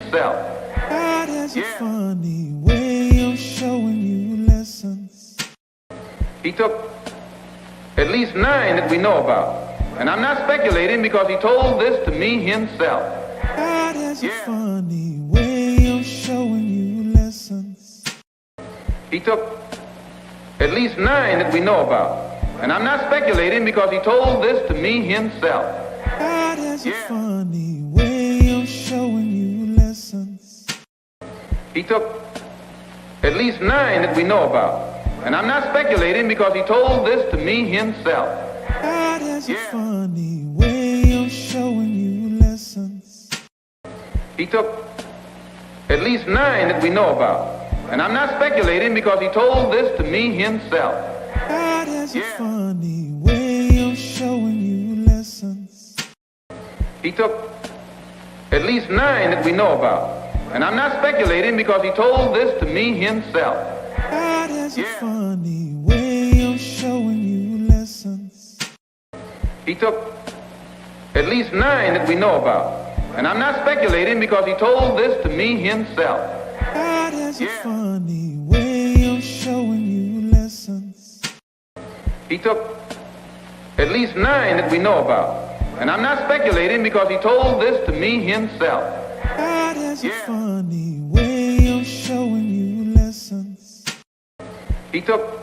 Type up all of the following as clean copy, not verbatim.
himself. God has a funny way of showing you lessons. He took at least 9 that we know about. And I'm not speculating because he told this to me himself. God has a funny way of showing you lessons. He took at least 9 that we know about. And I'm not speculating because he told this to me himself. God has a funny way of showing you lessons. He took at least 9 that we know about. And I'm not speculating because he told this to me himself. God has a funny way of showing you lessons. He took at least 9 that we know about. And I'm not speculating because he told this to me himself. God has a funny way of showing you lessons. He took at least 9 that we know about. And I'm not speculating because he told this to me himself. God has a funny way of showing you lessons. He took at least 9 that we know about. And I'm not speculating because he told this to me himself. God has a funny way of showing you lessons. He took at least 9 that we know about. And I'm not speculating because he told this to me himself. God has a funny way of showing you lessons. He took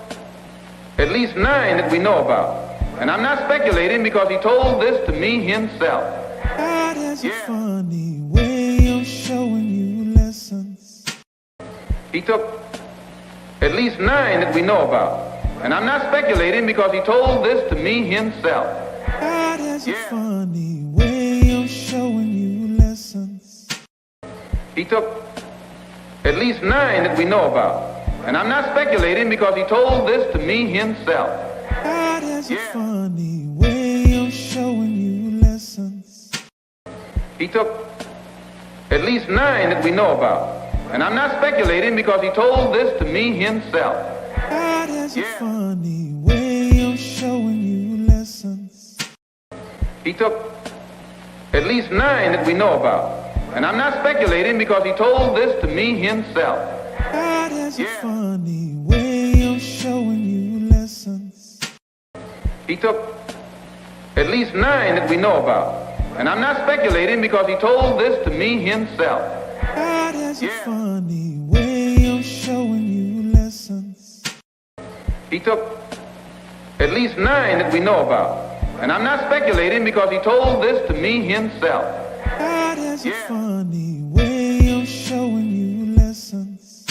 at least 9 that we know about. And I'm not speculating because he told this to me himself. God has a funny way of showing you lessons. He took at least 9 that we know about. And I'm not speculating because he told this to me himself. God has a funny way of showing you lessons. He took at least 9 that we know about. And I'm not speculating because he told this to me himself. God has a funny way of showing you lessons. He took at least 9 that we know about. And I'm not speculating because he told this to me himself. God has a funny way of showing you lessons. He took at least 9 that we know about. And I'm not speculating because he told this to me himself. God has a funny way of showing you lessons. He took at least 9 that we know about. And I'm not speculating because he told this to me himself. God has a funny way of showing you lessons. He took at least 9 that we know about. And I'm not speculating because he told this to me himself. God has a funny way of showing you lessons.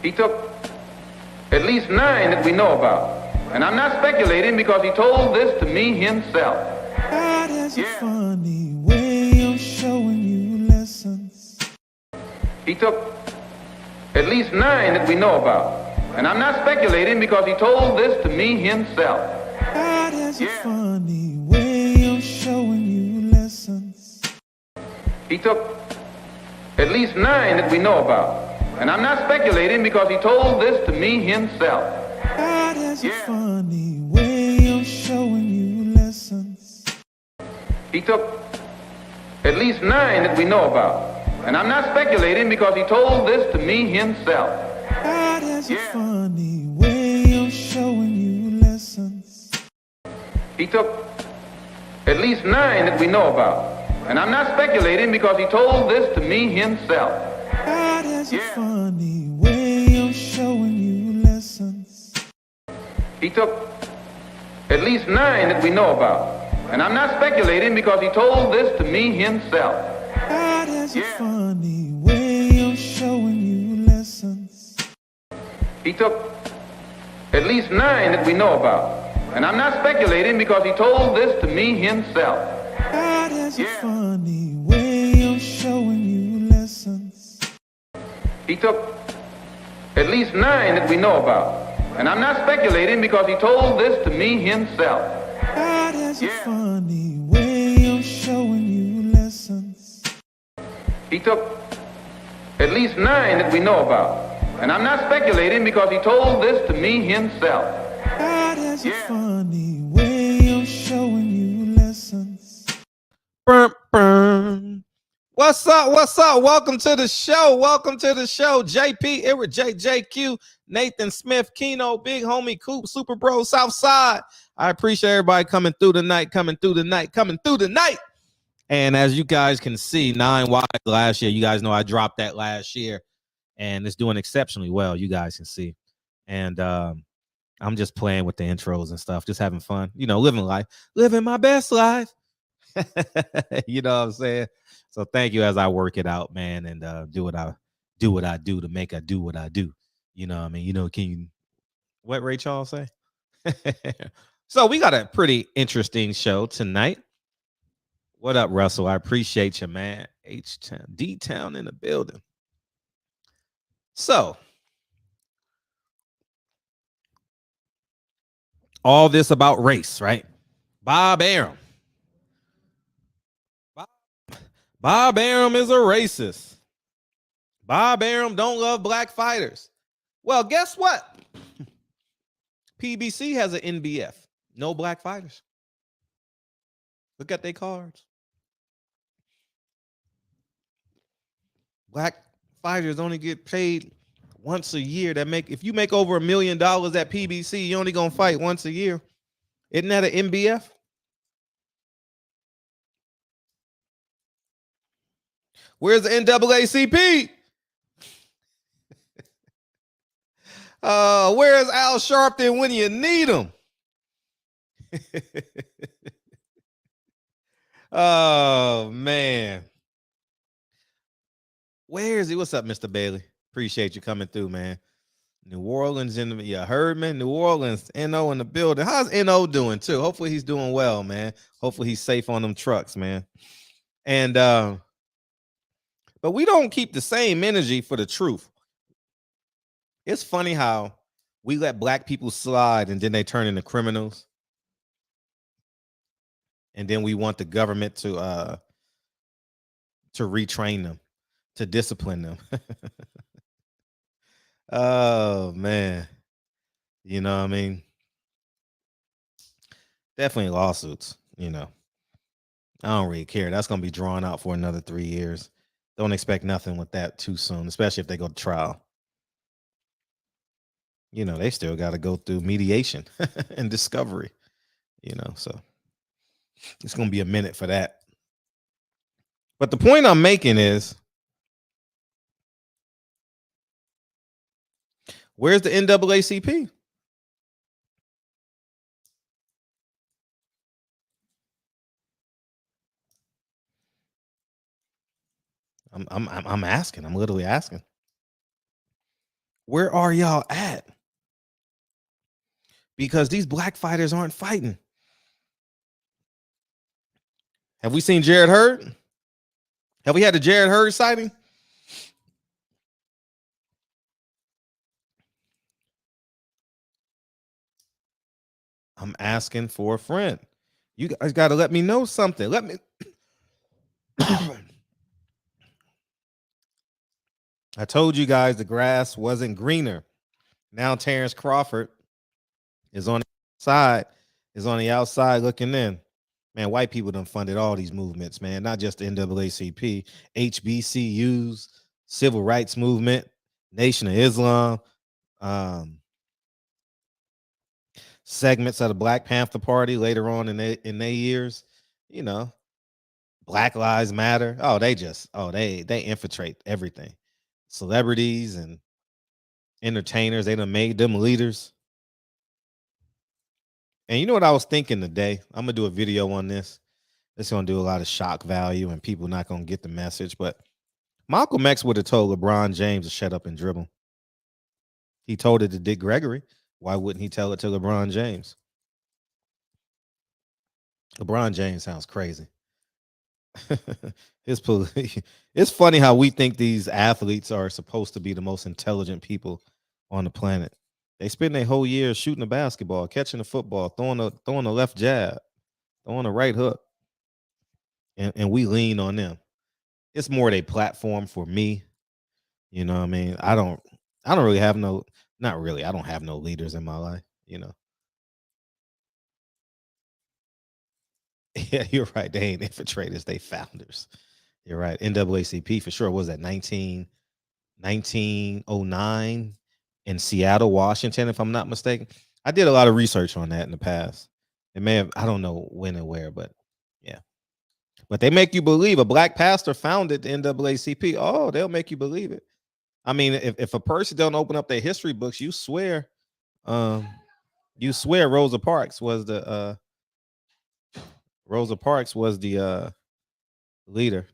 He took at least 9 that we know about. And I'm not speculating because he told this to me himself. God has a funny way of showing you lessons. He took at least 9 that we know about. And I'm not speculating because he told this to me himself. God has a funny way of showing you lessons. He took at least 9 that we know about. And I'm not speculating because he told this to me himself. God has a funny way of showing you lessons. He took at least 9 that we know about. And I'm not speculating because he told this to me himself. God has a funny way of showing you lessons. He took at least 9 that we know about. And I'm not speculating because he told this to me himself. God has a funny way of showing you lessons. He took at least 9 that we know about. And I'm not speculating because he told this to me himself. God has a funny way of showing you lessons. He took at least 9 that we know about. And I'm not speculating because he told this to me himself. God has a funny way of showing you lessons. He took at least 9 that we know about. And I'm not speculating because he told this to me himself. God has a funny way of showing you lessons. He took at least 9 that we know about. And I'm not speculating because he told this to me himself. God has a funny way of showing you lessons. Burn, burn. What's up? What's up? Welcome to the show. Welcome to the show. JP, Irrit, JJQ, Nathan Smith, Keno, Big Homie, Coop, Super Bro, Southside. I appreciate everybody coming through tonight. And as you guys can see, 9 wide last year. You guys know I dropped that last year, and it's doing exceptionally well. You guys can see. And I'm just playing with the intros and stuff, just having fun, living my best life. You know what I'm saying? So thank you as I work it out, man, and do what I do to make I do what I do. You know what I mean? Can you what Ray Charles say? So we got a pretty interesting show tonight. What up, Russell? I appreciate you, man. H-Town, D-Town in the building. So all this about race, right? Bob Arum. Bob Arum is a racist. Bob Arum don't love black fighters. Well, guess what? PBC has an NBF. No black fighters. Look at their cards. Black fighters only get paid once a year. If you make over $1 million at PBC, you only gonna fight once a year. Isn't that an NBF? Where's the NAACP? Where's Al Sharpton when you need him? Oh, man. Where is he? What's up, Mr. Bailey? Appreciate you coming through, man. New Orleans you heard, man. New Orleans, NO in the building. How's NO doing, too? Hopefully he's doing well, man. Hopefully he's safe on them trucks, man. And, but we don't keep the same energy for the truth. It's funny how we let black people slide and then they turn into criminals. And then we want the government to retrain them, to discipline them. Oh, man. You know what I mean? Definitely lawsuits, I don't really care. That's going to be drawn out for another 3 years. Don't expect nothing with that too soon, especially if they go to trial. They still got to go through mediation and discovery, so it's going to be a minute for that. But the point I'm making is, where's the NAACP? I'm asking. I'm literally asking. Where are y'all at? Because these black fighters aren't fighting. Have we seen Jared Hurd? Have we had a Jared Hurd sighting? I'm asking for a friend. You guys got to let me know something. Let me. I told you guys the grass wasn't greener. Now Terence Crawford is on the outside looking in. Man, white people done funded all these movements, man. Not just the NAACP, HBCUs, Civil Rights Movement, Nation of Islam, segments of the Black Panther Party later on in their years. Black Lives Matter. Oh, they infiltrate everything. Celebrities and entertainers, they done made them leaders. And you know what I was thinking today? I'm gonna do a video on this. It's gonna do a lot of shock value, and people not gonna get the message. But Malcolm X would have told LeBron James to shut up and dribble. He told it to Dick Gregory. Why wouldn't he tell it to LeBron James? LeBron James sounds crazy. It's funny how we think these athletes are supposed to be the most intelligent people on the planet. They spend their whole year shooting a basketball, catching a football, throwing a left jab, throwing a right hook, and we lean on them. It's more a platform for me. You know what I mean? I don't really have not really. I don't have no leaders in my life. Yeah, you're right. They ain't infiltrators. They founders. You're right. NAACP for sure. What was that 1909 in Seattle, Washington, if I'm not mistaken? I did a lot of research on that in the past. It may have, I don't know when and where, but yeah. But they make you believe a black pastor founded the NAACP. Oh, they'll make you believe it. I mean, if a person don't open up their history books, you swear Rosa Parks was the leader.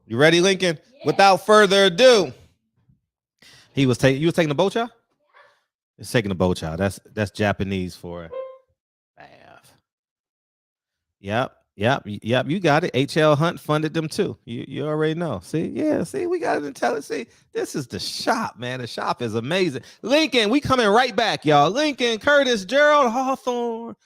You ready, Lincoln? Yeah. Without further ado, you was taking the bocha? It's taking the bocha. That's Japanese for bath. Yep. You got it. H.L. Hunt funded them too. You already know. See, we got it intelligence. See, this is the shop, man. The shop is amazing. Lincoln, we coming right back, y'all. Lincoln, Curtis, Gerald, Hawthorne.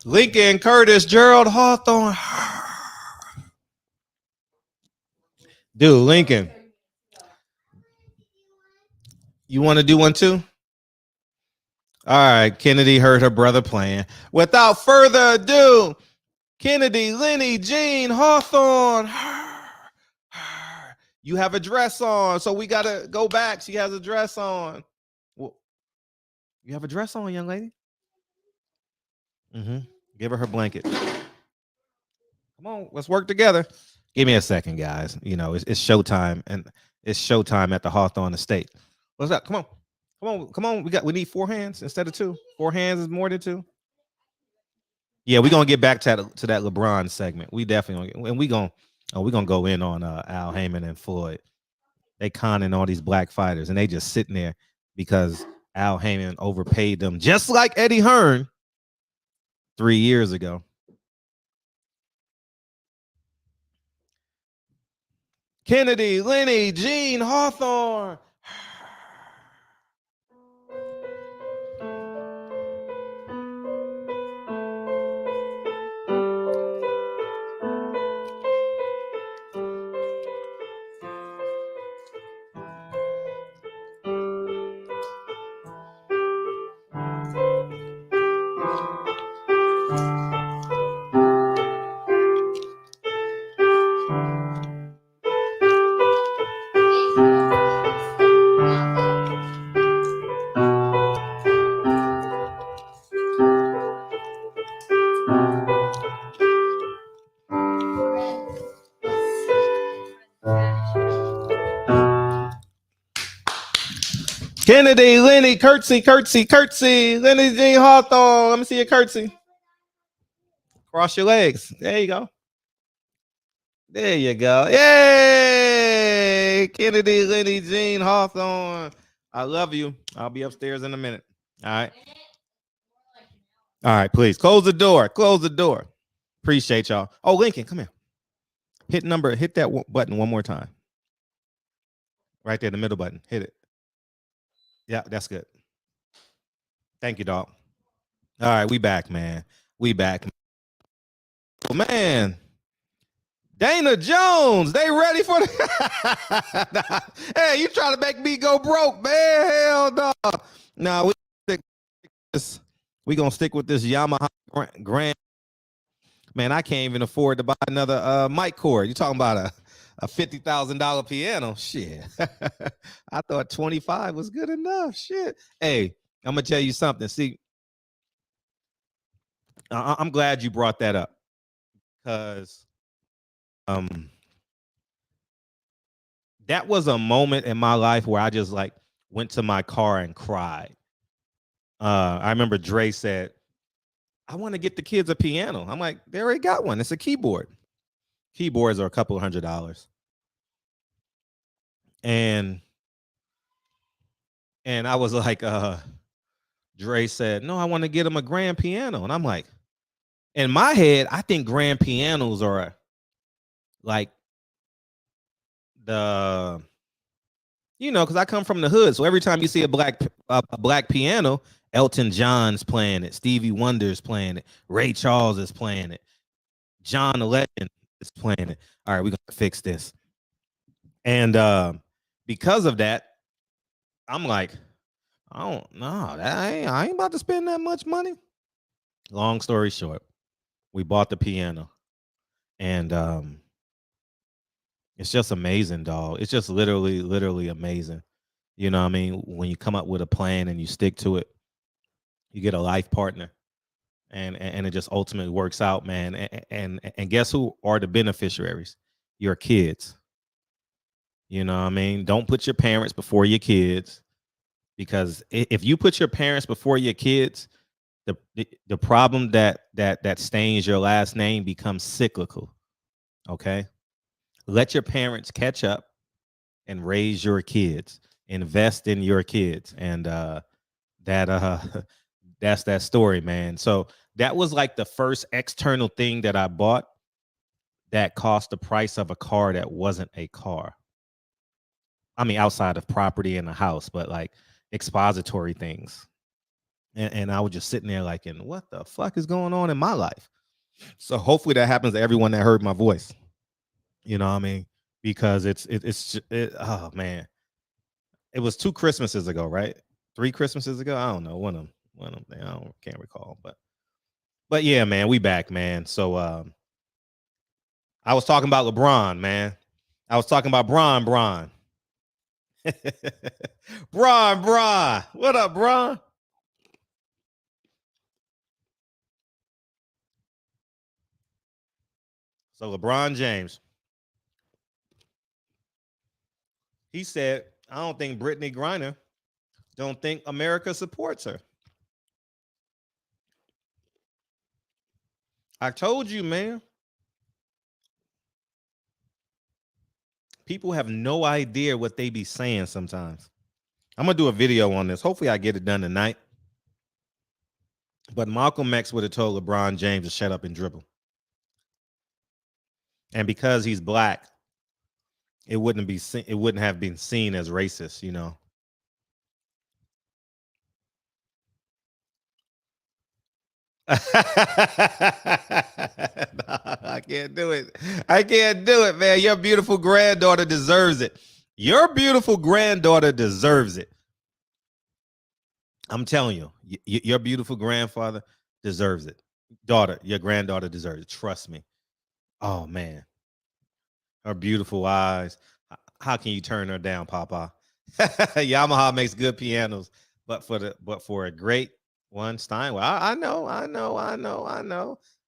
Lincoln, Curtis, Gerald, Hawthorne. Dude, Lincoln. You want to do one too? All right, Kennedy heard her brother playing. Without further ado, Kennedy, Lenny, Jean, Hawthorne. You have a dress on, so we got to go back. She has a dress on. Well, you have a dress on, young lady? Give her blanket. Come on, let's work together. Give me a second, guys. You know, it's showtime, and it's showtime at the Hawthorne estate. What's up? Come on. We need 4 hands instead of 2. 4 hands is more than 2. Yeah, we're gonna get back to that LeBron segment. We definitely and we're gonna go in on Al Haymon and Floyd. They conning all these black fighters, and they just sitting there because Al Haymon overpaid them, just like Eddie Hearn 3 years ago. Kennedy, Lenny, Jean, Hawthorne. Kennedy, Lenny, curtsy. Lenny, Jean, Hawthorne. Let me see your curtsy. Cross your legs. There you go. There you go. Yay! Kennedy, Lenny, Jean, Hawthorne. I love you. I'll be upstairs in a minute. All right. All right, please. Close the door. Appreciate y'all. Oh, Lincoln, come here. Hit that button one more time. Right there, the middle button. Hit it. Yeah, that's good. Thank you, dog. All right, we back, man. Oh, man. Dana Jones, they ready for the Hey, you trying to make me go broke, man? Hell no. Nah, we gonna stick with this Yamaha Grand Man, I can't even afford to buy another mic cord. You talking about a $50,000 piano? Shit. I thought 25 was good enough. Shit. Hey, I'm gonna tell you something. See, I'm glad you brought that up because that was a moment in my life where I just like went to my car and cried. I remember Dre said, I want to get the kids a piano. I'm like, they already got one. It's a keyboard. Keyboards are a couple $100. And I was like, Dre said, no, I want to get him a grand piano. And I'm like, in my head, I think grand pianos are like the, you know, because I come from the hood. So every time you see a black piano, Elton John's playing it, Stevie Wonder's playing it, Ray Charles is playing it, John the Legend is playing it. All right, we're gonna fix this. And because of that, I'm like, I don't know. I ain't about to spend that much money. Long story short, we bought the piano. And it's just amazing, dog. It's just literally amazing. You know what I mean? When you come up with a plan and you stick to it, you get a life partner. And it just ultimately works out, man. And guess who are the beneficiaries? Your kids. You know what I mean? Don't put your parents before your kids, because if you put your parents before your kids, the problem that stains your last name becomes cyclical. Okay? Let your parents catch up and raise your kids. Invest in your kids. And that's that story, man. So that was like the first external thing that I bought that cost the price of a car that wasn't a car. I mean, outside of property and a house, but like expository things. And I was just sitting there like, and what the fuck is going on in my life? So hopefully that happens to everyone that heard my voice. You know what I mean? Because it's oh man. It was 2 Christmases ago, right? 3 Christmases ago? I don't know. One of them. Can't recall. But yeah, man, we back, man. So I was talking about LeBron, man. I was talking about Bron. Bron. What up, Bron? So LeBron James, he said, I don't think Brittney Griner don't think America supports her. I told you, man. People have no idea what they be saying sometimes. I'm going to do a video on this. Hopefully I get it done tonight. But Malcolm X would have told LeBron James to shut up and dribble. And because he's black, it wouldn't have been seen as racist, you know. No, I can't do it. I can't do it, man. Your beautiful granddaughter deserves it. Your beautiful granddaughter deserves it. I'm telling you, your beautiful grandfather deserves it. Your granddaughter deserves it. Trust me. Oh, man. Her beautiful eyes. How can you turn her down, Papa? Yamaha makes good pianos, but for a great one, Steinway. I know.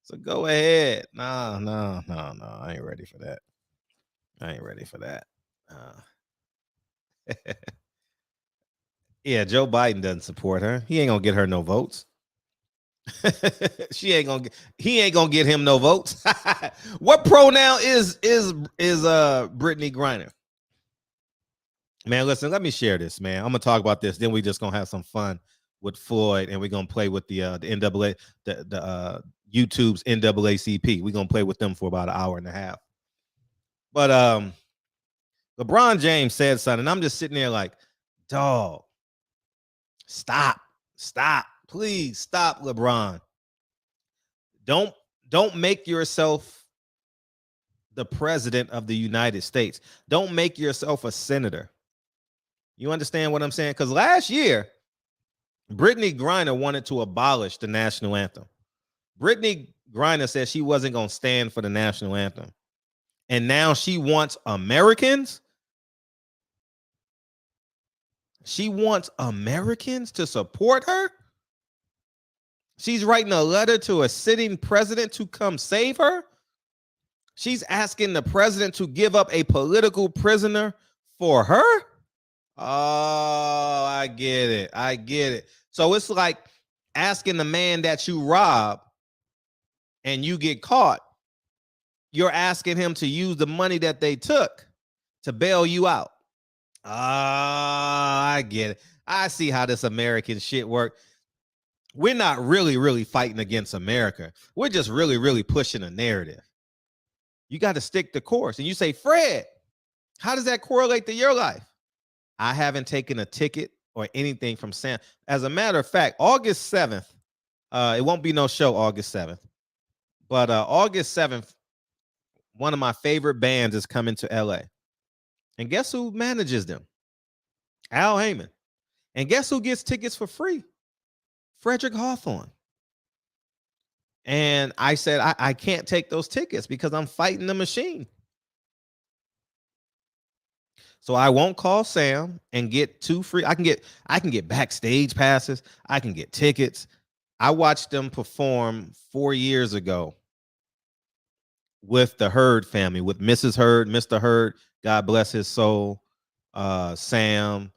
So go ahead. No. I ain't ready for that. Yeah, Joe Biden doesn't support her. He ain't gonna get her no votes. He ain't gonna get him no votes. What pronoun is Brittney Griner? Man, listen, let me share this, man. I'm gonna talk about this. Then we just gonna have some fun with Floyd, and we're gonna play with the NAA, the YouTube's NAACP. We're gonna play with them for about an hour and a half. But LeBron James said something. I'm just sitting there like, dog, stop, please stop, LeBron. Don't make yourself the president of the United States. Don't make yourself a senator. You understand what I'm saying? Because last year, Brittney Griner wanted to abolish the national anthem. Brittney Griner said she wasn't going to stand for the national anthem. And now she wants Americans. She wants Americans to support her. She's writing a letter to a sitting president to come save her. She's asking the president to give up a political prisoner for her. Oh, I get it. I get it. So it's like asking the man that you rob and you get caught. You're asking him to use the money that they took to bail you out. I get it. I see how this American shit works. We're not really fighting against America. We're just really pushing a narrative. You got to stick the course. And you say, Fred, how does that correlate to your life? I haven't taken a ticket or anything from Sam. As a matter of fact, August 7th, it won't be no show August 7th, but August 7th, one of my favorite bands is coming to LA. And guess who manages them? Al Haymon. And guess who gets tickets for free? Frederick Hawthorne. And I said, I can't take those tickets because I'm fighting the machine. So I won't call Sam and get 2 free. I can get backstage passes. I can get tickets. I watched them perform 4 years ago with the Hurd family, with Mrs. Hurd, Mr. Hurd, God bless his soul. Sam,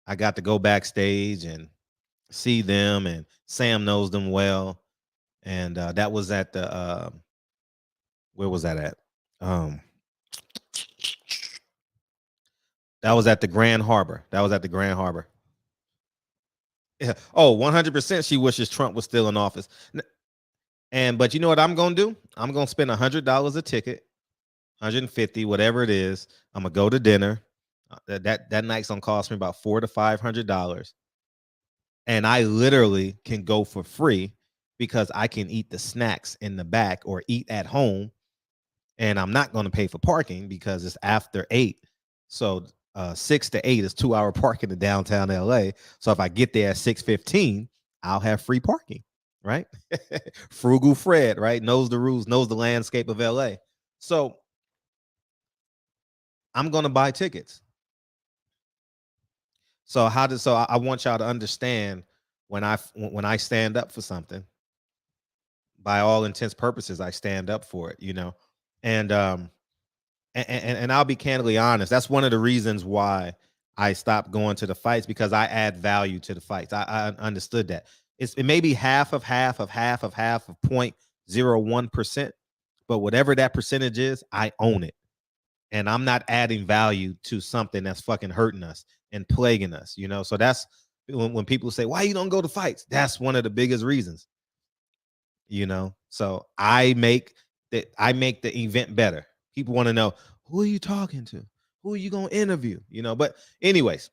I got to go backstage and see them, and Sam knows them well. And that was at the where was that at? That was at the Grand Harbor. Yeah. Oh, 100% she wishes Trump was still in office. But you know what I'm going to do? I'm going to spend $100 a ticket, 150, whatever it is. I'm going to go to dinner. That night's going to cost me about $400 to $500. And I literally can go for free because I can eat the snacks in the back or eat at home. And I'm not going to pay for parking because it's after 8. So 6 to 8 is 2-hour parking in downtown LA. So if I get there at 6:15, I'll have free parking, right? Frugal Fred, right? Knows the rules, knows the landscape of LA. So I'm going to buy tickets. So I want y'all to understand when I stand up for something, by all intents purposes, I stand up for it, you know. And I'll be candidly honest. That's one of the reasons why I stopped going to the fights, because I add value to the fights. I understood that. It may be half of 0.01%, but whatever that percentage is, I own it. And I'm not adding value to something that's fucking hurting us and plaguing us, you know. So that's when people say, why you don't go to fights? That's one of the biggest reasons, you know. So I make the event better. People want to know, who are you talking to? Who are you going to interview? You know, but anyways,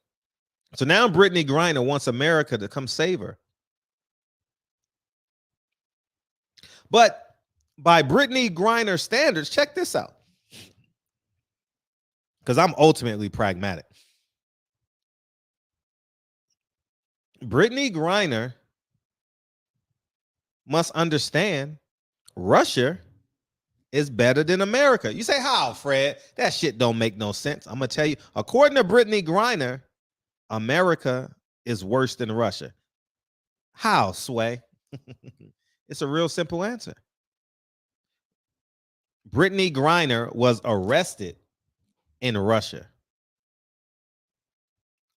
so now Brittney Griner wants America to come save her. But by Brittney Griner standards, check this out, because I'm ultimately pragmatic. Brittney Griner must understand Russia is better than America. You say, how, Fred? That shit don't make no sense. I'm going to tell you, according to Brittney Griner, America is worse than Russia. How, Sway? It's a real simple answer. Brittney Griner was arrested in Russia.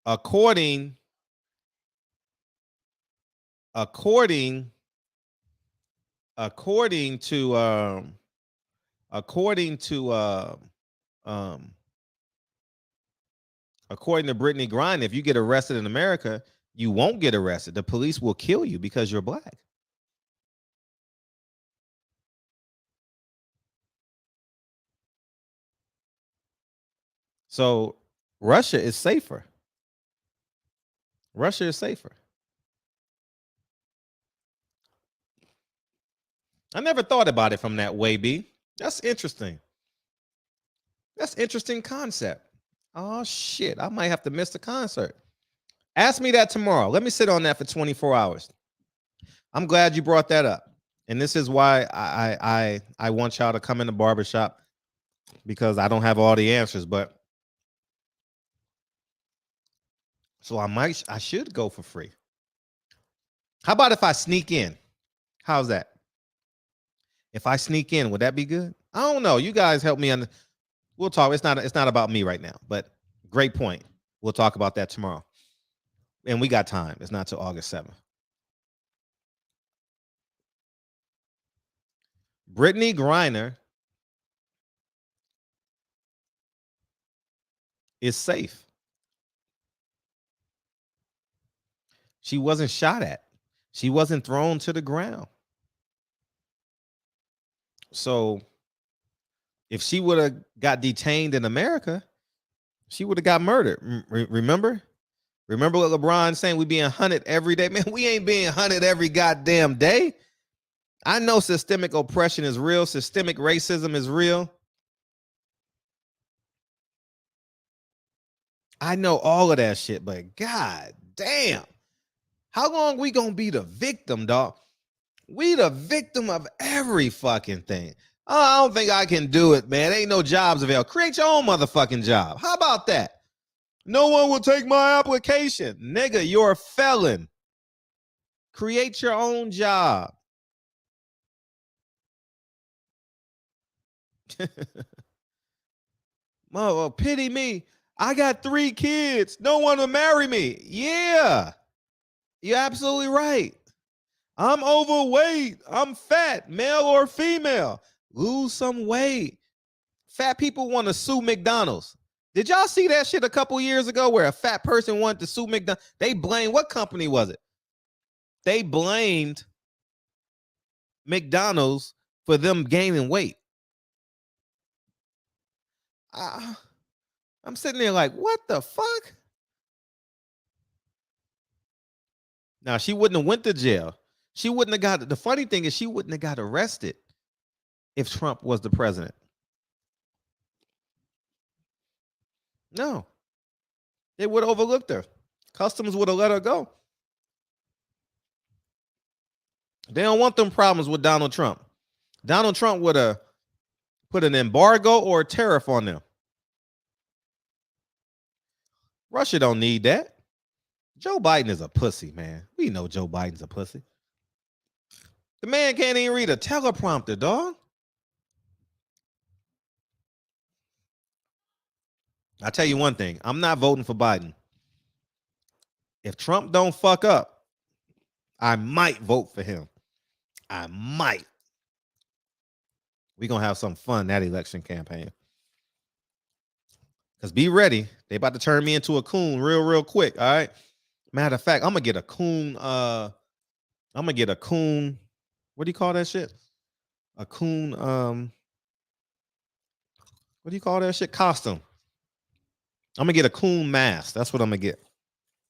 According to Brittney Griner, if you get arrested in America, you won't get arrested. The police will kill you because you're black. So Russia is safer. Russia is safer. I never thought about it from that way, B. That's interesting. That's interesting concept. Oh, shit. I might have to miss the concert. Ask me that tomorrow. Let me sit on that for 24 hours. I'm glad you brought that up. And this is why I want y'all to come in the barbershop, because I don't have all the answers, but so I should go for free. How about if I sneak in? How's that? If I sneak in, would that be good? I don't know. You guys help me on. We'll talk. It's not about me right now, but great point. We'll talk about that tomorrow. And we got time. It's not till August 7th. Brittney Griner is safe. She wasn't shot at. She wasn't thrown to the ground. So if she would have got detained in America, she would have got murdered. Remember what LeBron saying? We being hunted every day. Man, we ain't being hunted every goddamn day. I know systemic oppression is real. Systemic racism is real. I know all of that shit, but god damn. How long we gonna be the victim, dog? We the victim of every fucking thing. Oh, I don't think I can do it, man. Ain't no jobs available. Create your own motherfucking job. How about that? No one will take my application. Nigga, you're a felon. Create your own job. Mother, pity me. I got 3 kids. No one will marry me. Yeah, you're absolutely right. I'm overweight. I'm fat, male or female. Lose some weight. Fat people want to sue McDonald's. Did y'all see that shit a couple years ago where a fat person wanted to sue McDonald's? They blamed, what company was it? They blamed McDonald's for them gaining weight. I'm sitting there like, what the fuck? Now, she wouldn't have went to jail. She wouldn't have got, the funny thing is she wouldn't have got arrested if Trump was the president. No. They would have overlooked her. Customs would have let her go. They don't want them problems with Donald Trump. Donald Trump would have put an embargo or a tariff on them. Russia don't need that. Joe Biden is a pussy, man. We know Joe Biden's a pussy. The man can't even read a teleprompter, dog. I tell you one thing, I'm not voting for Biden. If Trump don't fuck up, I might vote for him. I might. We're going to have some fun that election campaign. Because be ready. They about to turn me into a coon real quick, all right? Matter of fact, I'm going to get a coon. What do you call that shit? A coon, what do you call that shit? Costume. I'm going to get a coon mask. That's what I'm going to get.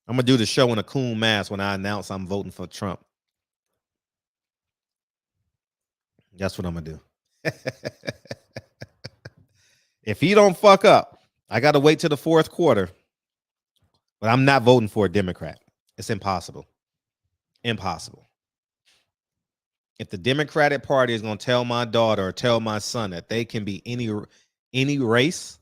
I'm going to do the show in a coon mask when I announce I'm voting for Trump. That's what I'm going to do. If he don't fuck up, I got to wait till the 4th quarter. But I'm not voting for a Democrat. It's impossible. Impossible. If the Democratic Party is going to tell my daughter or tell my son that they can be any race,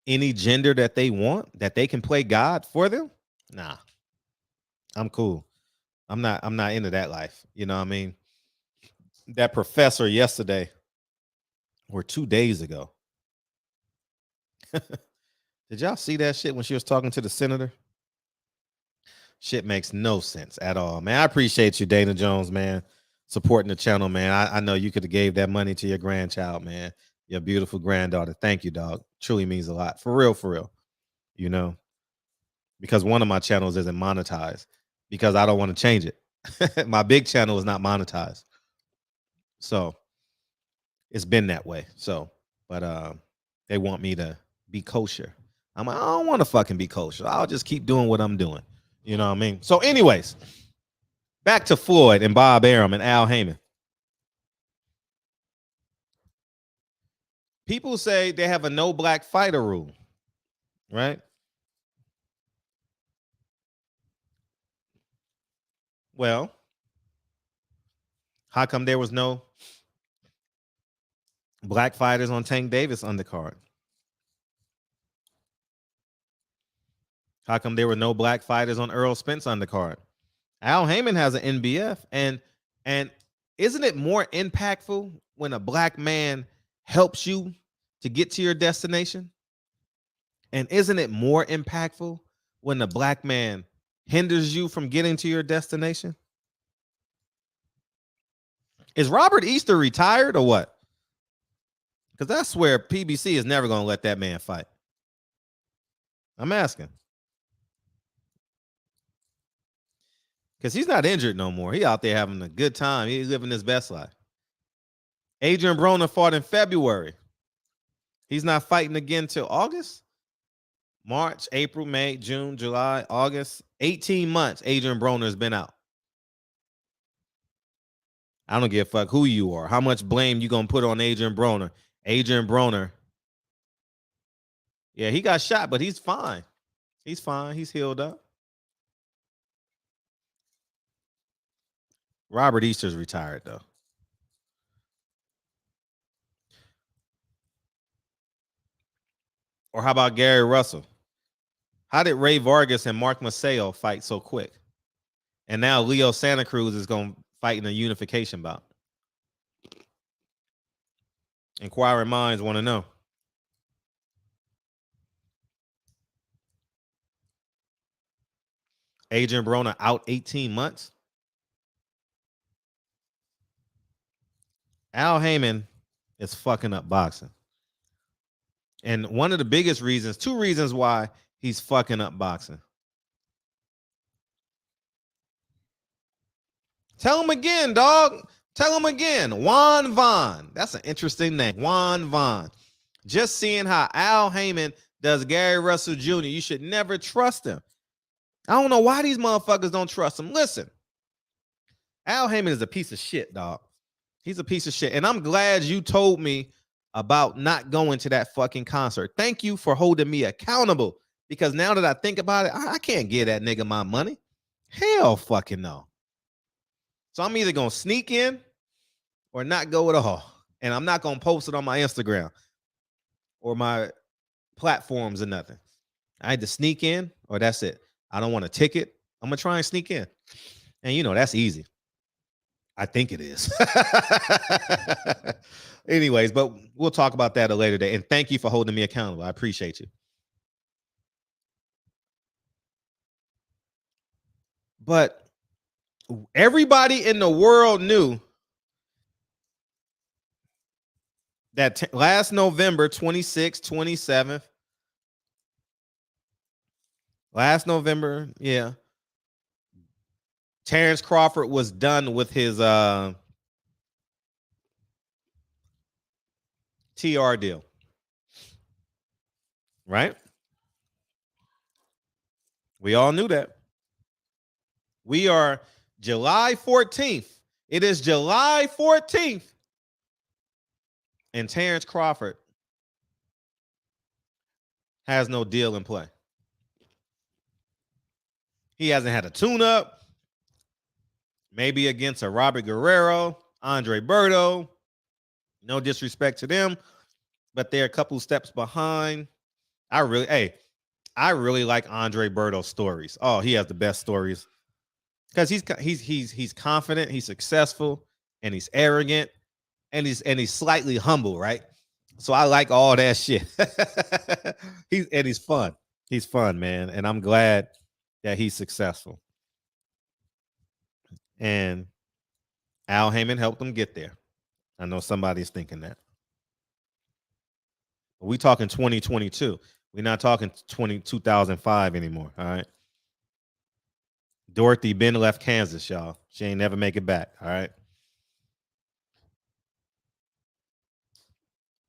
any gender that they want, that they can play God for them, nah. I'm cool. I'm not into that life. You know what I mean? That professor yesterday or 2 days ago. Did y'all see that shit when she was talking to the senator? Shit makes no sense at all, man. I appreciate you, Dana Jones, man, supporting the channel, man. I know you could have gave that money to your grandchild, man, your beautiful granddaughter. Thank you, dog. Truly means a lot. For real. You know, because one of my channels isn't monetized because I don't want to change it. My big channel is not monetized. So it's been that way. So, but they want me to be kosher. I'm like, I don't want to fucking be kosher. I'll just keep doing what I'm doing. You know what I mean? So anyways, back to Floyd and Bob Arum and Al Haymon. People say they have a no black fighter rule, right? Well, How come there was no black fighters on Tank Davis undercard? How come there were no black fighters on Earl Spence undercard? Al Haymon has an NBF, and isn't it more impactful when a black man helps you to get to your destination? And isn't it more impactful when the black man hinders you from getting to your destination? Is Robert Easter retired or what? Because I swear PBC is never going to let that man fight. I'm asking. Because he's not injured no more. He out there having a good time. He's living his best life. Adrian Broner fought in February. He's not fighting again till August? March, April, May, June, July, August. 18 months Adrian Broner's been out. I don't give a fuck who you are. How much blame you going to put on Adrian Broner? Adrian Broner. Yeah, he got shot, but he's fine. He's fine. He's healed up. Robert Easter's retired, though. Or how about Gary Russell? How did Ray Vargas and Mark Maceo fight so quick? And now Leo Santa Cruz is going to fight in a unification bout. Inquiring minds want to know. Adrian Broner out 18 months. Al Haymon is fucking up boxing. And one of the biggest reasons, two reasons why he's fucking up boxing. Tell him again, dog. Tell him again. Juan Vaughn. That's an interesting name. Juan Vaughn. Just seeing how Al Haymon does Gary Russell Jr., you should never trust him. I don't know why these motherfuckers don't trust him. Listen, Al Haymon is a piece of shit, dog. He's a piece of shit. And I'm glad you told me about not going to that fucking concert. Thank you for holding me accountable. Because now that I think about it, I can't give that nigga my money. Hell fucking no. So I'm either going to sneak in or not go at all. And I'm not going to post it on my Instagram or my platforms or nothing. I had to sneak in or that's it. I don't want a ticket. I'm going to try and sneak in. And you know, that's easy. I think it is. Anyways, but we'll talk about that at a later day. And thank you for holding me accountable. I appreciate you. But everybody in the world knew that last November 26th, 27th, last November, yeah, Terence Crawford was done with his TR deal. Right? We all knew that. We are July 14th. It is July 14th. And Terence Crawford has no deal in play. He hasn't had a tune-up. Maybe against a Robert Guerrero, Andre Berto. No disrespect to them, but they're a couple steps behind. I really like Andre Berto's stories. Oh, he has the best stories because he's confident, he's successful, and he's arrogant, and he's slightly humble, right? So I like all that shit. He's fun. He's fun, man, and I'm glad that he's successful. And Al Haymon helped him get there. I know somebody's thinking that. We talking 2022. We're not talking 2005 anymore, all right? Dorothy been left Kansas, y'all. She ain't never make it back, all right?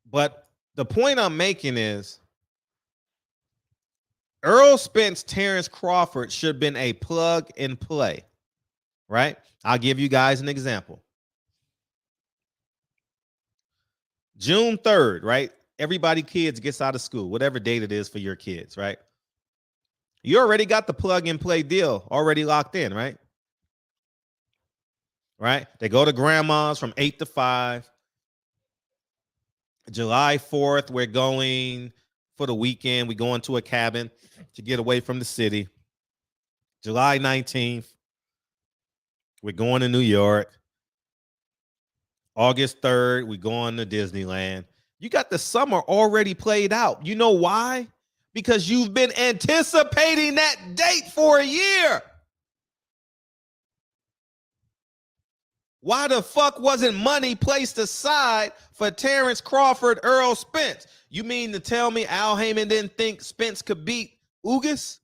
But the point I'm making is Earl Spence, Terence Crawford should have been a plug and play, right? I'll give you guys an example. June 3rd, right? Everybody kids gets out of school, whatever date it is for your kids, right? You already got the plug and play deal already locked in, right? right? They go to grandma's from 8 to 5. July 4th, we're going for the weekend. We go into a cabin to get away from the city. July 19th, we're going to New York. August 3rd, we're going to Disneyland. You got the summer already played out. You know why? Because you've been anticipating that date for a year. Why the fuck wasn't money placed aside for Terence Crawford, Earl Spence? You mean to tell me Al Haymon didn't think Spence could beat Ugas?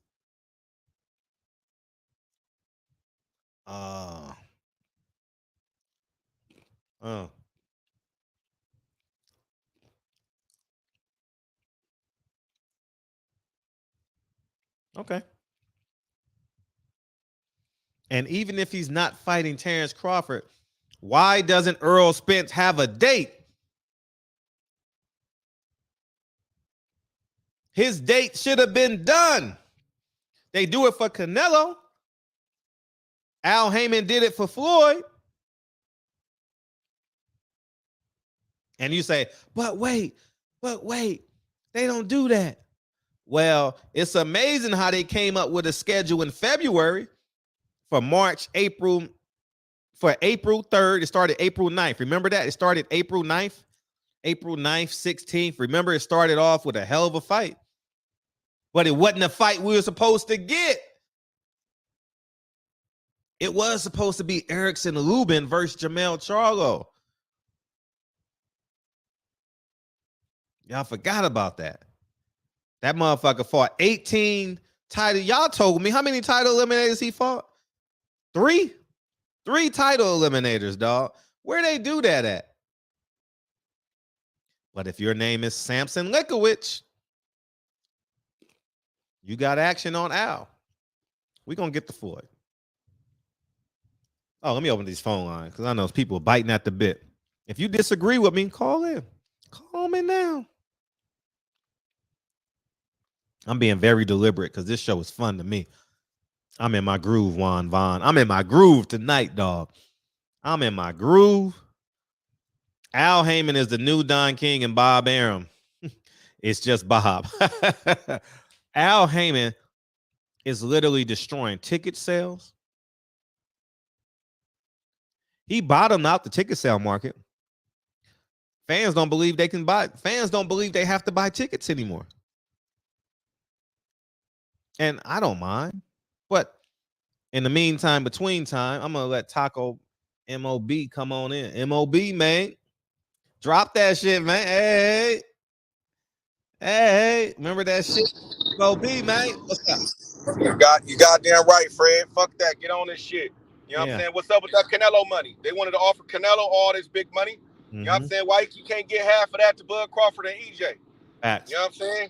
Okay. And even if he's not fighting Terence Crawford, why doesn't Earl Spence have a date? His date should have been done. They do it for Canelo. Al Haymon did it for Floyd. And you say, but wait, they don't do that. Well, it's amazing how they came up with a schedule in February for April 3rd. It started April 9th. Remember that? It started April 9th, 16th. Remember, it started off with a hell of a fight. But it wasn't a fight we were supposed to get. It was supposed to be Erickson Lubin versus Jermell Charlo. Y'all forgot about that. That motherfucker fought 18 title. Y'all told me how many title eliminators he fought? 3? 3 title eliminators, dog. Where they do that at? But if your name is Samson Likowicz, you got action on Al. We're going to get the Floyd. Oh, let me open these phone lines because I know people biting at the bit. If you disagree with me, call in. Call me now. I'm being very deliberate because this show is fun to me. I'm in my groove, Juan Vaughn. I'm in my groove tonight, dog. I'm in my groove. Al Haymon is the new Don King and Bob Arum. It's just Bob. Al Haymon is literally destroying ticket sales. He bottomed out the ticket sale market. Fans don't believe they can buy. Fans don't believe they have to buy tickets anymore. And I don't mind. But in the meantime, between time, I'm going to let Taco MOB come on in. MOB, man. Drop that shit, man. Hey. Hey. Remember that shit? MOB, man. What's up? You goddamn right, Fred. Fuck that. Get on this shit. You know what I'm saying? What's up with that Canelo money? They wanted to offer Canelo all this big money. You know what I'm saying? Why you can't get half of that to Bud Crawford and EJ? Facts. You know what I'm saying?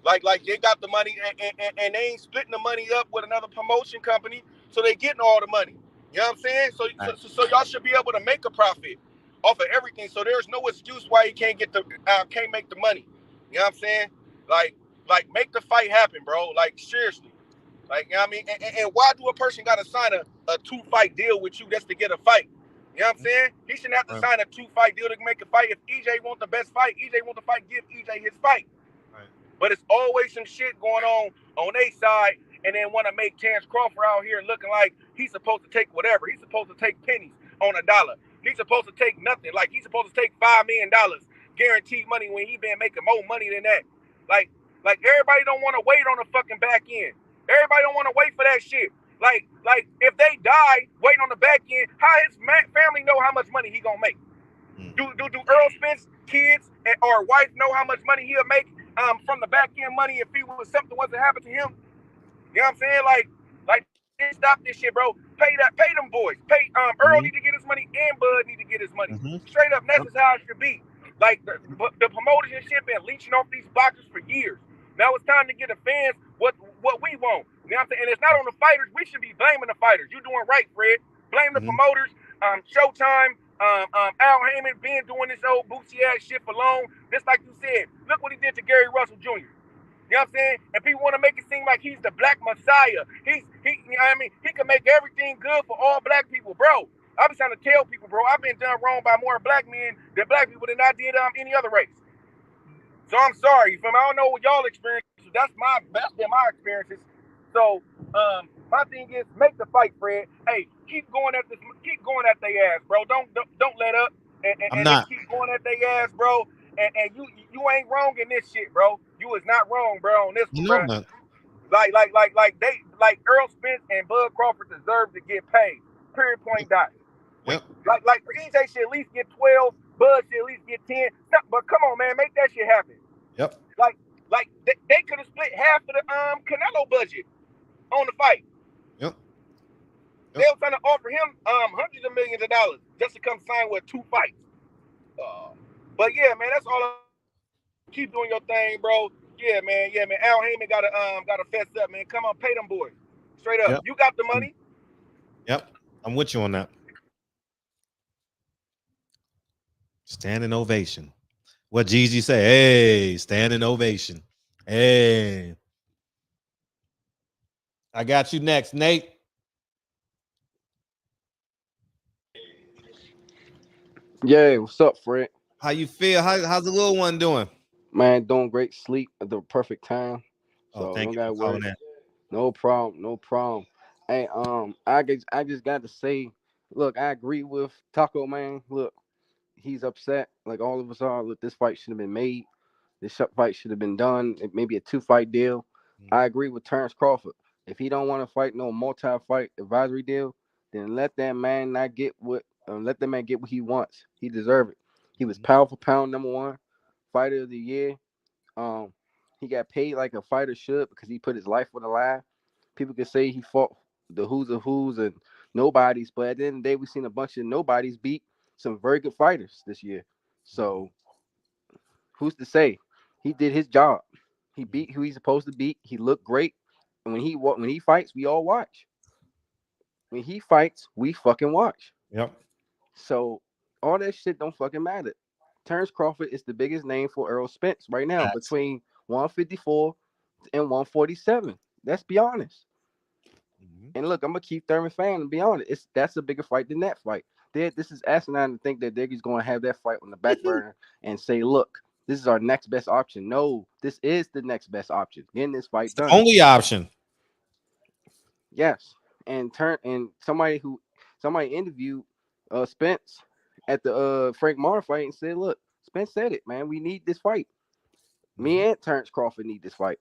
Like they got the money and they ain't splitting the money up with another promotion company, so they getting all the money. You know what I'm saying? So y'all should be able to make a profit off of everything. So there's no excuse why he can't can't make the money. You know what I'm saying? Like make the fight happen, bro. Like seriously. Like, you know what I mean? And why do a person got to sign a 2-fight deal with you just to get a fight? You know what I'm saying? He shouldn't have to sign a 2-fight deal to make a fight. If EJ want the best fight, EJ want the fight, give EJ his fight. Right. But it's always some shit going on their side, and then want to make Terence Crawford out here looking like he's supposed to take whatever. He's supposed to take pennies on a dollar. He's supposed to take nothing. Like, he's supposed to take $5 million guaranteed money when he been making more money than that. Like everybody don't want to wait on the fucking back end. Everybody don't want to wait for that shit. Like if they die waiting on the back end, how his family know how much money he gonna make? Do Earl Spence kids or wife know how much money he'll make from the back end money if something was to happen to him? You know what I'm saying? Like stop this shit, bro. Pay them boys. Pay Earl need to get his money and Bud need to get his money. Straight up, that's how it should be. Like the promoters and shit been leeching off these boxers for years. Now it's time to get the fans what we want. You know what I'm saying? And it's not on the fighters. We should be blaming the fighters. You're doing right, Fred. Blame the promoters. Showtime. Al Haymon been doing this old bootsy ass shit for long. Just like you said, look what he did to Gary Russell Jr. You know what I'm saying? And people want to make it seem like he's the black messiah. He you know what I mean? He can make everything good for all black people, bro. I be trying to tell people, bro, I've been done wrong by more black men than black people than I did any other race. So I'm sorry, fam. I don't know what y'all experience. That's been my experiences. So my thing is make the fight, Fred. Hey, keep going at their ass, bro. Don't let up and they keep going at their ass, bro. And you ain't wrong in this shit, bro. You is not wrong, bro, on this one, bro. Like Earl Spence and Bud Crawford deserve to get paid. Period. Point dot. Yep. Like EJ should at least get 12. Bud should at least get 10. But come on, man, make that shit happen. Yep. Like they could have split half of the Canelo budget on the fight. Yep. They were trying to offer him hundreds of millions of dollars just to come sign with 2 fights. But yeah, man, that's all. Keep doing your thing, bro. Yeah, man. Al Haymon gotta fess up, man. Come on, pay them boys. Straight up. Yep. You got the money. Yep. I'm with you on that. Standing ovation. What Jeezy say? Hey, standing ovation. Hey. I got you next, Nate. Yeah, what's up, Fred? How you feel? How's the little one doing? Man, doing great. Sleep at the perfect time. So thank you for calling that. No problem. Hey, I just got to say, look, I agree with Taco, man. Look, he's upset, like all of us are. Look, this fight should have been made. This fight should have been done. Maybe a 2-fight deal. Mm-hmm. I agree with Terence Crawford. If he don't want to fight no multi-fight advisory deal, then let that man get what he wants. He deserves it. He was pound for pound #1 fighter of the year. He got paid like a fighter should because he put his life on the line. People can say he fought the who's of who's and nobodies, but at the end of the day, we've seen a bunch of nobodies beat some very good fighters this year. So who's to say? He did his job. He beat who he's supposed to beat. He looked great. And when he fights, we all watch. When he fights, we fucking watch. Yep. So all that shit don't fucking matter. Terence Crawford is the biggest name for Errol Spence right now, between 154 and 147. Let's be honest. Mm-hmm. And look, I'm a Keith Thurman fan, and be honest, that's a bigger fight than that fight. This is asinine to think that Diggy's going to have that fight on the back burner and say, look, this is our next best option. No, this is the next best option. Getting this fight done. Only option. Yes. And somebody interviewed Spence at the Frank Martin fight and said, look, Spence said it, man. We need this fight. Me and Terence Crawford need this fight.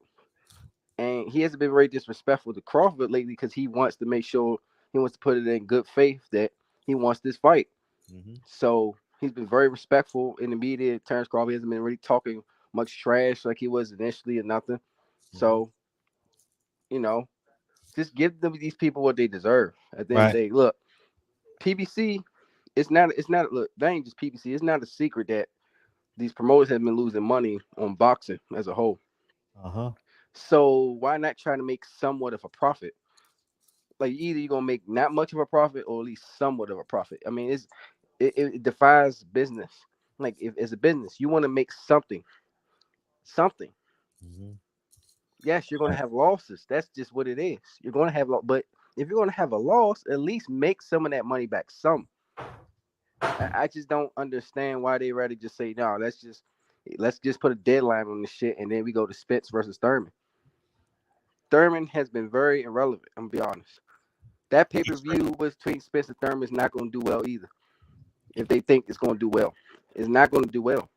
And he hasn't been very disrespectful to Crawford lately because he wants to make sure he wants to put it in good faith that he wants this fight. Mm-hmm. So he's been very respectful in the media. Terence Crawford hasn't been really talking much trash like he was initially or nothing. Mm-hmm. So, just give these people what they deserve. At the end of the day, look, PBC, look, that ain't just PBC. It's not a secret that these promoters have been losing money on boxing as a whole. Uh-huh. So why not try to make somewhat of a profit? Like either you're gonna make not much of a profit or at least somewhat of a profit. I mean, it defies business. Like if as a business, you want to make something. Mm-hmm. Yes, you're gonna have losses. That's just what it is. You're gonna have, but if you're gonna have a loss, at least make some of that money back. Some. I just don't understand why they rather just say no. Let's just put a deadline on this shit and then we go to Spence versus Thurman. Thurman has been very irrelevant. I'm gonna be honest. That pay-per-view between Spence and Thurman is not gonna do well either. If they think it's gonna do well, it's not gonna do well.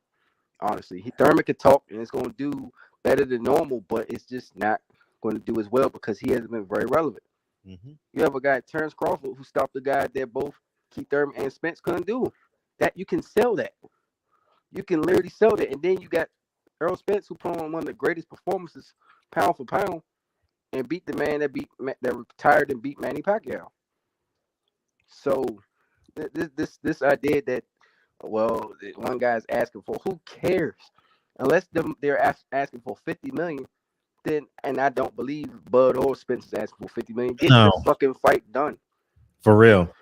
Honestly, Thurman could talk and it's gonna do better than normal, but it's just not going to do as well because he hasn't been very relevant. Mm-hmm. You have a guy, Terence Crawford, who stopped the guy that both Keith Thurman and Spence couldn't do. That you can sell that. You can literally sell that. And then you got Errol Spence, who put on one of the greatest performances pound for pound and beat the man that retired and beat Manny Pacquiao. So this idea that, well, one guy's asking for, who cares? Unless they're asking for $50 million, then, and I don't believe Bud or Spence is asking for $50 million. Get the fucking fight done. For real.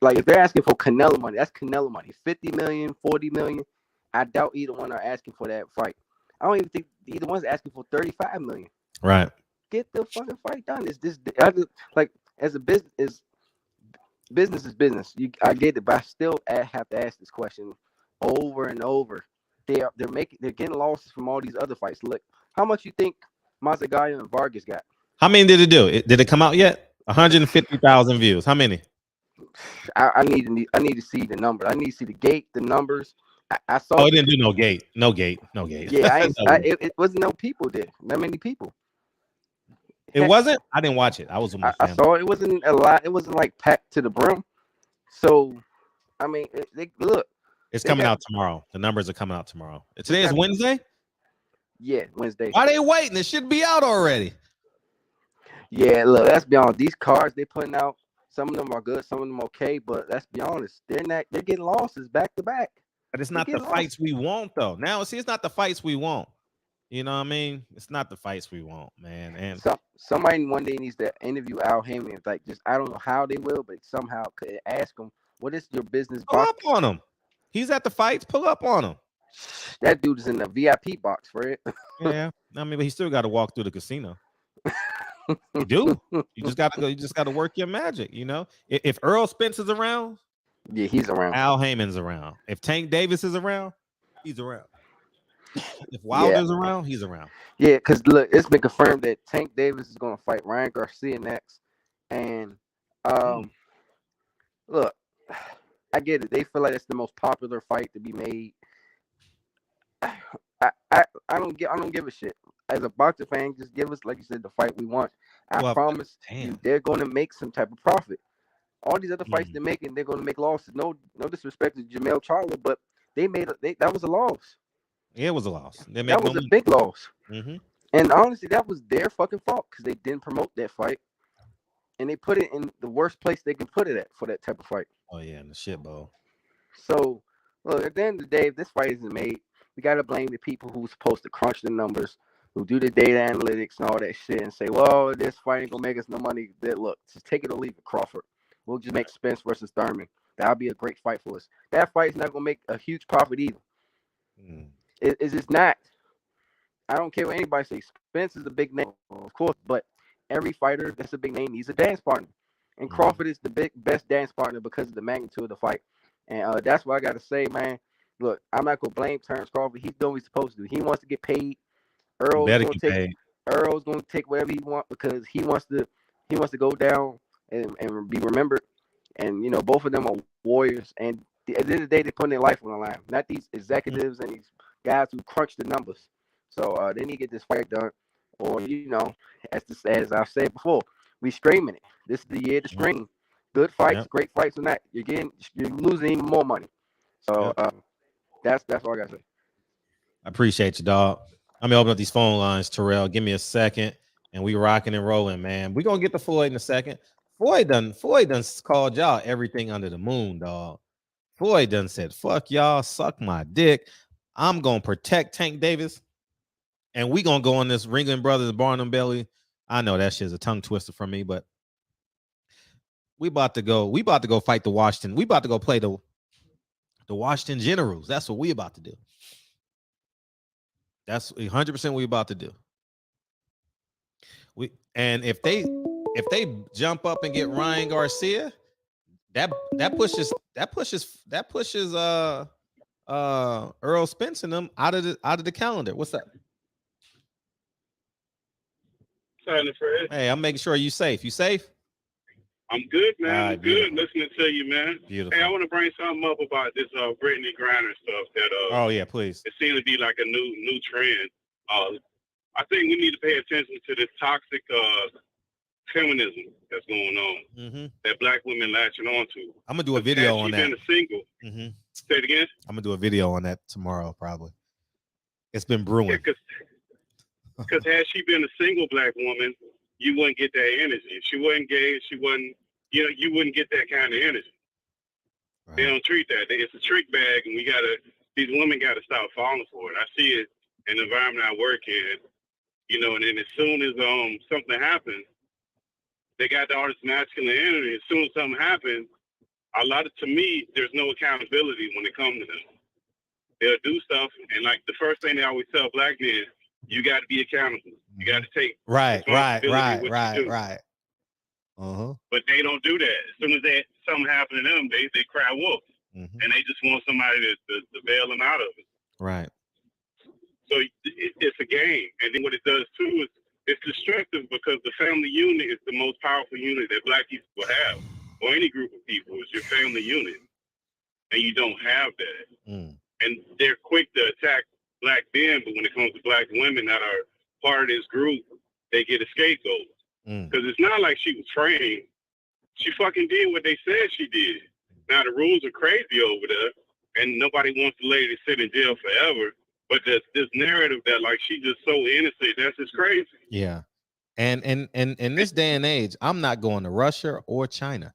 Like if they're asking for Canelo money, that's Canelo money. $50 million, $40 million. I doubt either one are asking for that fight. I don't even think either one's asking for $35 million. Right. Get the fucking fight done. It's this like as a business, business is business. I get it, but I still have to ask this question over and over. They're getting losses from all these other fights. Look, how much you think Mazagaya and Vargas got? How many did it do? Did it come out yet? 150,000 views. How many? I need to see the number. I need to see the gate, the numbers. I saw. Oh, it didn't do no gate. No gate. Yeah, it wasn't no people there. Not many people. It wasn't. I didn't watch it. I was with my family. I saw it wasn't a lot. It wasn't like packed to the brim. So, I mean, look. It's coming out tomorrow. The numbers are coming out tomorrow. Today is Wednesday? Yeah, Wednesday. Why are they waiting? It should be out already. Yeah, look, let's be honest. These cards they're putting out, some of them are good, some of them okay, but let's be honest. They're getting losses back to back. But it's not the fights we want, though. Now, see, it's not the fights we want. You know what I mean? It's not the fights we want, man. And somebody one day needs to interview Al Haymon. Like, just I don't know how they will, but somehow could ask him, what is your business pull box? up on him. He's at the fights. Pull up on him. That dude is in the VIP box, Fred. Yeah, I mean, but he still got to walk through the casino. You do. You just got to work your magic. You know, if Earl Spence is around, yeah, he's around. Al Haymon's around. If Tank Davis is around, he's around. If Wilder's around, he's around. Yeah, because look, it's been confirmed that Tank Davis is going to fight Ryan Garcia next, and look, I get it. They feel like it's the most popular fight to be made. I don't give a shit. As a boxer fan, just give us, like you said, the fight we want. I promise you, they're going to make some type of profit. All these other fights they're making, they're going to make losses. No disrespect to Jamel Charlo, but that was a loss. Yeah, it was a loss. That was a big loss. Mm-hmm. And honestly, that was their fucking fault because they didn't promote that fight, and they put it in the worst place they can put it at for that type of fight. Oh yeah, in the shit bowl. So, look, at the end of the day, if this fight isn't made, we got to blame the people who's supposed to crunch the numbers, who do the data analytics and all that shit and say, well, this fight ain't going to make us no money. Look, just take it or leave it, Crawford. We'll just make Spence versus Thurman. That'll be a great fight for us. That fight's not going to make a huge profit either. It's just not. I don't care what anybody says. Spence is a big name, of course, but every fighter that's a big name needs a dance partner. And Crawford is the best dance partner because of the magnitude of the fight. And that's what I got to say, man. Look, I'm not going to blame Terence Crawford. He's doing what he's supposed to do. He wants to get paid. Earl's going to take whatever he wants because he wants to go down and be remembered. And, you know, both of them are warriors. And at the end of the day, they're putting their life on the line. Not these executives and these guys who crunch the numbers. So they need to get this fight done. Or, you know, as I've said before, we streaming it. This is the year to stream. Good fights, great fights, and that. You're losing even more money. So that's all I got to say. I appreciate you, dog. I'm gonna open up these phone lines, Terrell. Give me a second, and we rocking and rolling, man. We're gonna get to Floyd in a second. Floyd done called y'all everything under the moon, dog. Floyd done said, fuck y'all, suck my dick. I'm gonna protect Tank Davis, and we gonna go on this Ringling Brothers Barnum Belly. I know that shit's a tongue twister from me, but we about to go fight the Washington. We about to go play the Washington Generals. That's what we about to do. That's 100% what we about to do. And if they jump up and get Ryan Garcia, that pushes Earl Spence and them out of the calendar. What's up? Hey, I'm making sure you safe. You safe? I'm good, man. I'm good beautiful. Listening to you, man. Beautiful. Hey, I want to bring something up about this Brittney Griner stuff that oh yeah, please. It seems to be like a new trend. I think we need to pay attention to this toxic feminism that's going on that black women latching on to. I'm gonna do a video on that. Been a single. Say it again. I'm gonna do a video on that tomorrow, probably. It's been brewing. Because had she been a single black woman, you wouldn't get that energy. If she wasn't gay, you wouldn't get that kind of energy. Right. They don't treat that. It's a trick bag, and these women gotta stop falling for it. I see it in the environment I work in, you know, and then as soon as something happens, they got all this masculine energy. As soon as something happens, to me, there's no accountability when it comes to them. They'll do stuff, and like the first thing they always tell black men, you got to be accountable. You got to take right. But they don't do that. As soon as something happens to them, they cry wolf. And they just want somebody to bail them out of it. Right. So it's a game. And then what it does, too, is it's destructive because the family unit is the most powerful unit that Black people have, or any group of people. It's your family unit. And you don't have that. And they're quick to attack Black men, but when it comes to Black women that are part of this group, they get a scapegoat. Because it's not like she was trained. She fucking did what they said she did. Now, the rules are crazy over there, and nobody wants the lady to sit in jail forever. But this narrative that, like, she just so innocent, that's just crazy. Yeah. And in this day and age, I'm not going to Russia or China.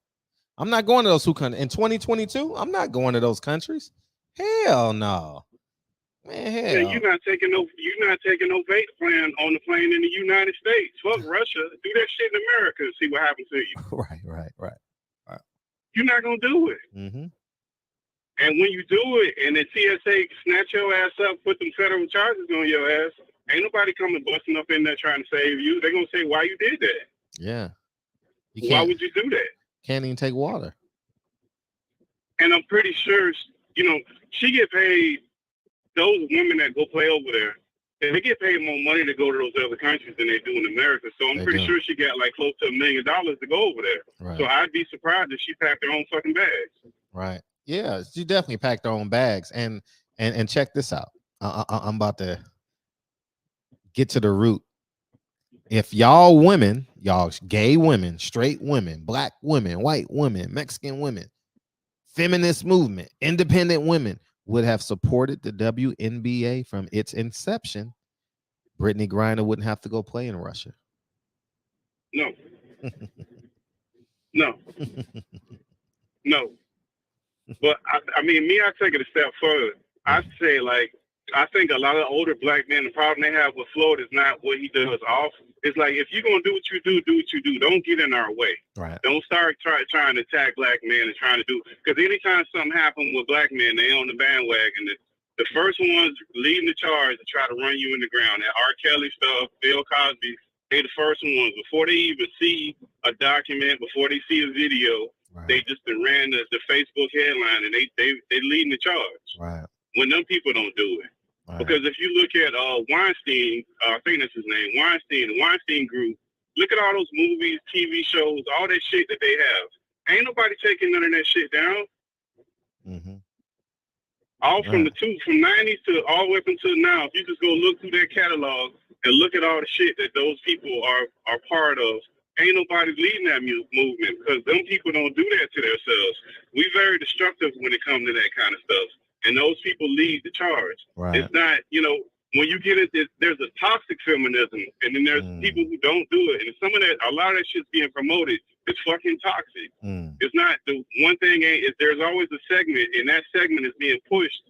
I'm not going to those two countries. In 2022, I'm not going to those countries. Hell no. Man, hell. Yeah, you're not taking no vape plan on the plane in the United States. Fuck Russia. Do that shit in America and see what happens to you. Right. You're not gonna do it. And when you do it, and the TSA snatch your ass up, put them federal charges on your ass, ain't nobody coming busting up in there trying to save you. They're gonna say, why you did that? Yeah. Why would you do that? Can't even take water. And I'm pretty sure, she get paid. Those women that go play over there, they get paid more money to go to those other countries than they do in America. So I'm pretty sure she got like close to $1 million to go over there. Right. So I'd be surprised if she packed her own fucking bags. Right. Yeah, she definitely packed her own bags. And check this out. I'm about to get to the root. If y'all women, y'all gay women, straight women, Black women, white women, Mexican women, feminist movement, independent women would have supported the WNBA from its inception, Brittney Griner wouldn't have to go play in Russia. No. No. But I mean, I take it a step further. I say, like, I think a lot of older Black men, the problem they have with Floyd is not what he does off. It's like, if you're going to do what you do. Don't get in our way. Right. Don't start trying to attack Black men and trying to do, because anytime something happens with Black men, they on the bandwagon. The first ones leading the charge to try to run you in the ground. That R. Kelly stuff, Bill Cosby, they the first ones. Before they even see a document, before they see a video, they just ran the Facebook headline, and they leading the charge. Right. When them people don't do it. Right. Because if you look at Weinstein, I think that's his name, the Weinstein group, look at all those movies, TV shows, all that shit that they have. Ain't nobody taking none of that shit down. All from the 90s to all the way up until now. If you just go look through their catalog and look at all the shit that those people are part of, ain't nobody leading that movement, because them people don't do that to themselves. We very destructive when it comes to that kind of stuff. And those people lead the charge. Right. It's not, when you get it, there's a toxic feminism, and then there's people who don't do it. And a lot of that shit's being promoted. It's fucking toxic. It's not, the one thing is there's always a segment, and that segment is being pushed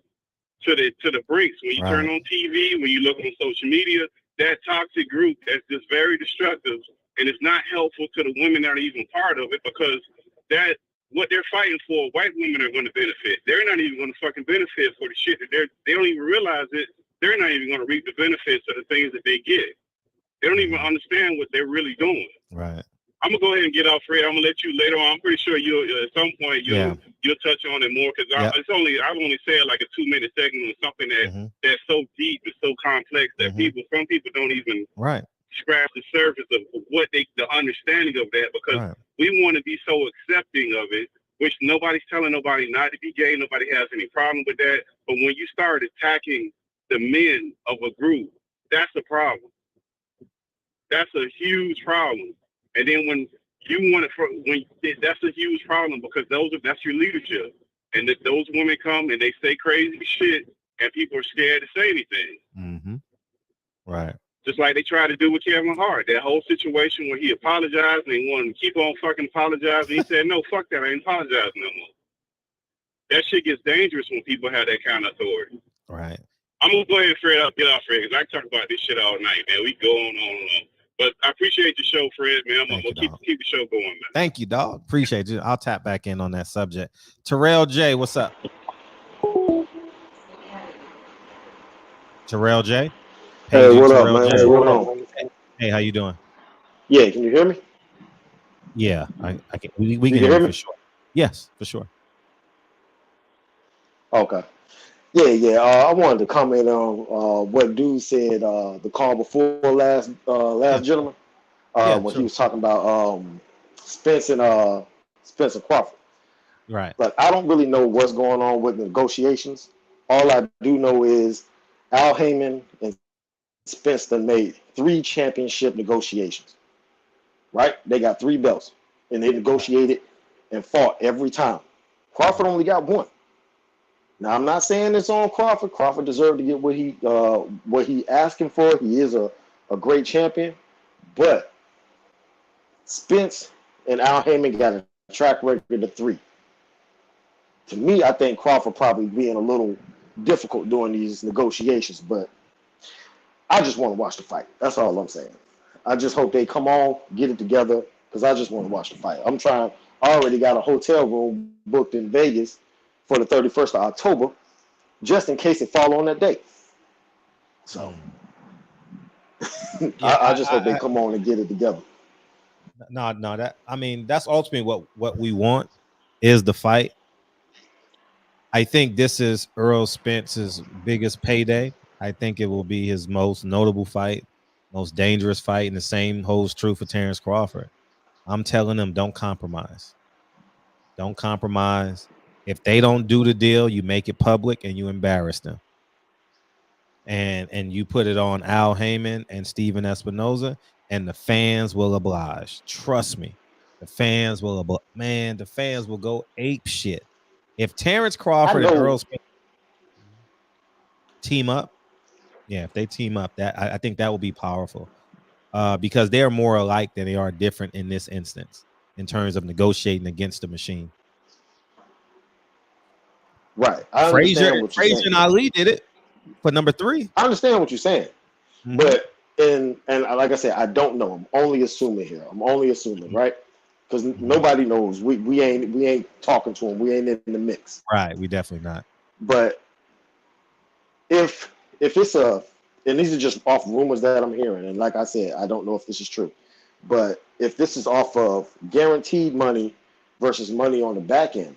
to the brinks. When you turn on TV, when you look on social media, that toxic group that's just very destructive, and it's not helpful to the women that are even part of it, because what they're fighting for, white women are going to benefit. They're not even going to fucking benefit for the shit that they don't even realize it. They're not even going to reap the benefits of the things that they get. They don't even understand what they're really doing. Right. I'm gonna go ahead and get off, Fred. I'm gonna let you later on. I'm pretty sure you'll at some point you'll touch on it more, because I've only said like a 2-minute segment on something that's so deep and so complex that some people don't even scratch the surface of what the understanding of that, because we want to be so accepting of it, which nobody's telling nobody not to be gay. Nobody has any problem with that. But when you start attacking the men of a group, that's a problem. That's a huge problem. And then when you want it, that's a huge problem, because that's your leadership. And if those women come and they say crazy shit, and people are scared to say anything. Right. Just like they tried to do with Kevin Hart, that whole situation where he apologized and he wanted to keep on fucking apologizing. He said, no, fuck that, I ain't apologizing no more. That shit gets dangerous when people have that kind of authority. Right. I'm going to go ahead and get off, Fred, because I can talk about this shit all night, man. We go on and on. But I appreciate the show, Fred, man. I'm going to keep the show going, man. Thank you, dog. Appreciate you. I'll tap back in on that subject. Terrell J, what's up? Terrell J? Hey, what up, man? Hey, what on? Hey, how you doing? Yeah, can you hear me? Yeah, I can. We You can can hear hear you me? for sure. Yes, for sure. Okay. Yeah. I wanted to comment on what dude said the call before last Yeah, gentleman yeah, when he sure. was talking about Spencer Crawford. Right. But I don't really know what's going on with negotiations. All I do know is Al Haymon and Spencer made 3 championship negotiations. Right? They got 3 belts, and they negotiated and fought every time. Crawford only got 1. Now I'm not saying it's on Crawford. Crawford deserved to get what he asking for. He is a great champion, but Spence and Al Haymon got a track record of 3. To me, I think Crawford probably being a little difficult during these negotiations, but I just want to watch the fight. That's all I'm saying. I just hope they come on, get it together, because I just want to watch the fight. I already got a hotel room booked in Vegas for the 31st of October, just in case it fall on that date. So Yeah, I just hope they come on and get it together. no. That's ultimately what we want is the fight. I think this is Earl Spence's biggest payday. I think it will be his most notable fight, most dangerous fight, and the same holds true for Terence Crawford. I'm telling them, don't compromise. Don't compromise. If they don't do the deal, you make it public and you embarrass them. And you put it on Al Haymon and Steven Espinoza, and the fans will oblige. Trust me. The fans will the fans will go ape shit. If Terence Crawford and Earl Spence team up, if they team up, that I think that will be powerful. Because they're more alike than they are different in this instance in terms of negotiating against the machine. Right. I Frazier understand what you're saying. and Ali did it for number 3. I understand what you're saying. Mm-hmm. But and like I said, I don't know. I'm only assuming here. Right? Because nobody knows. We ain't talking to him. We ain't in the mix. Right. We definitely not. But if it's and these are just off rumors that I'm hearing, and like I said, I don't know if this is true. But if this is off of guaranteed money versus money on the back end,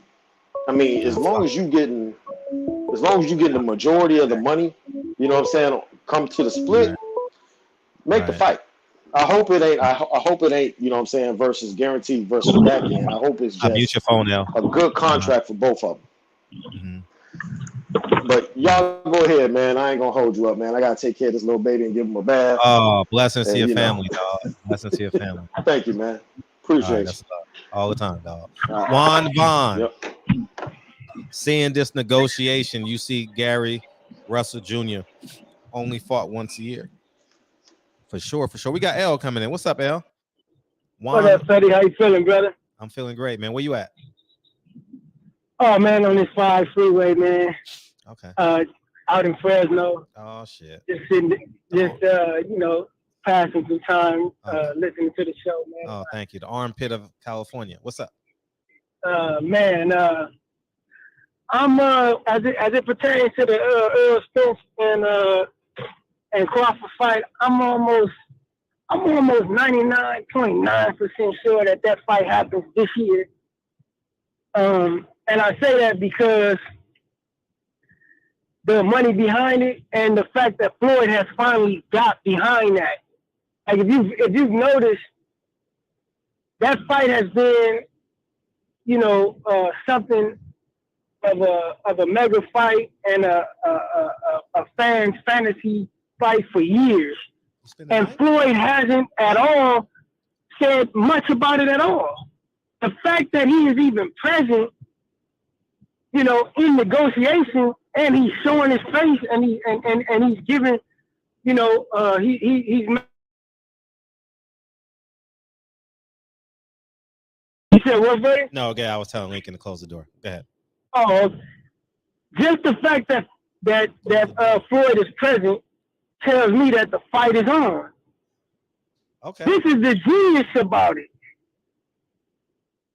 I mean, as long as you getting the majority of the money, you know what I'm saying, come to the split, make the fight. I hope it ain't. I hope it ain't. You know what I'm saying, versus guaranteed versus the back end. I hope it's just mute your phone now. A good contract for both of them. Mm-hmm. But y'all go ahead, man. I ain't gonna hold you up, man. I gotta take care of this little baby and give him a bath. Oh, blessings to your family, dog. Blessings to your family. Thank you, man. Appreciate you. All the time, dog. Juan Vaughn. Yep. Seeing this negotiation, you see Gary Russell Jr. only fought once a year. For sure. We got L coming in. What's up, L? What up, Fetty? How you feeling, brother? I'm feeling great, man. Where you at? Oh, man, on this 5 freeway, man. Okay. Out in Fresno. Oh, shit. Just sitting, passing some time, listening to the show, man. Oh, thank you. The armpit of California. What's up? Man, I'm as it pertains to the Earl Spence and Crawford fight, I'm almost 99.9% sure that fight happens this year. And I say that because the money behind it and the fact that Floyd has finally got behind that. Like if you've noticed, that fight has been, something of a mega fight and a fan's fantasy fight for years. And Floyd hasn't at all said much about it at all. The fact that he is even present, in negotiation, and he's showing his face, and he's giving, he's. You said what, buddy? No, okay. I was telling Lincoln to close the door. Go ahead. Oh, just the fact that Floyd is present tells me that the fight is on. Okay. This is the genius about it.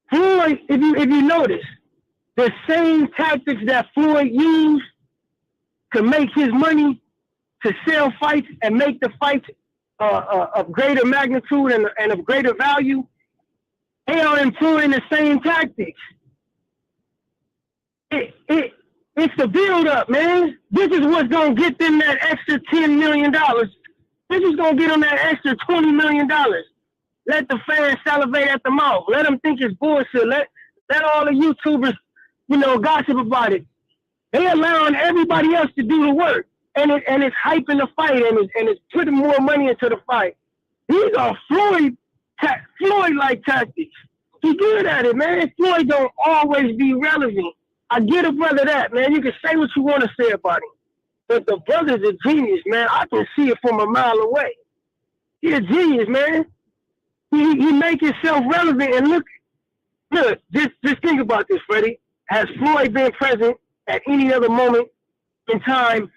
Floyd, if you notice, the same tactics that Floyd used to make his money, to sell fights and make the fights of greater magnitude and of greater value, They are employing the same tactics. It's the build up, man. This is what's gonna get them that extra $10 million. This is gonna get them that extra $20 million. Let the fans salivate at the mouth. Let them think it's bullshit. Let all the YouTubers, gossip about it. They allowing everybody else to do the work, and it's hyping the fight, and it's putting more money into the fight. These are Floyd-like tactics. He good at it, man. Floyd don't always be relevant. I get a brother that, man. You can say what you want to say about him, but the brother's a genius, man. I can see it from a mile away. He's a genius, man. He make himself relevant, and look, just think about this, Freddie. Has Floyd been present at any other moment in time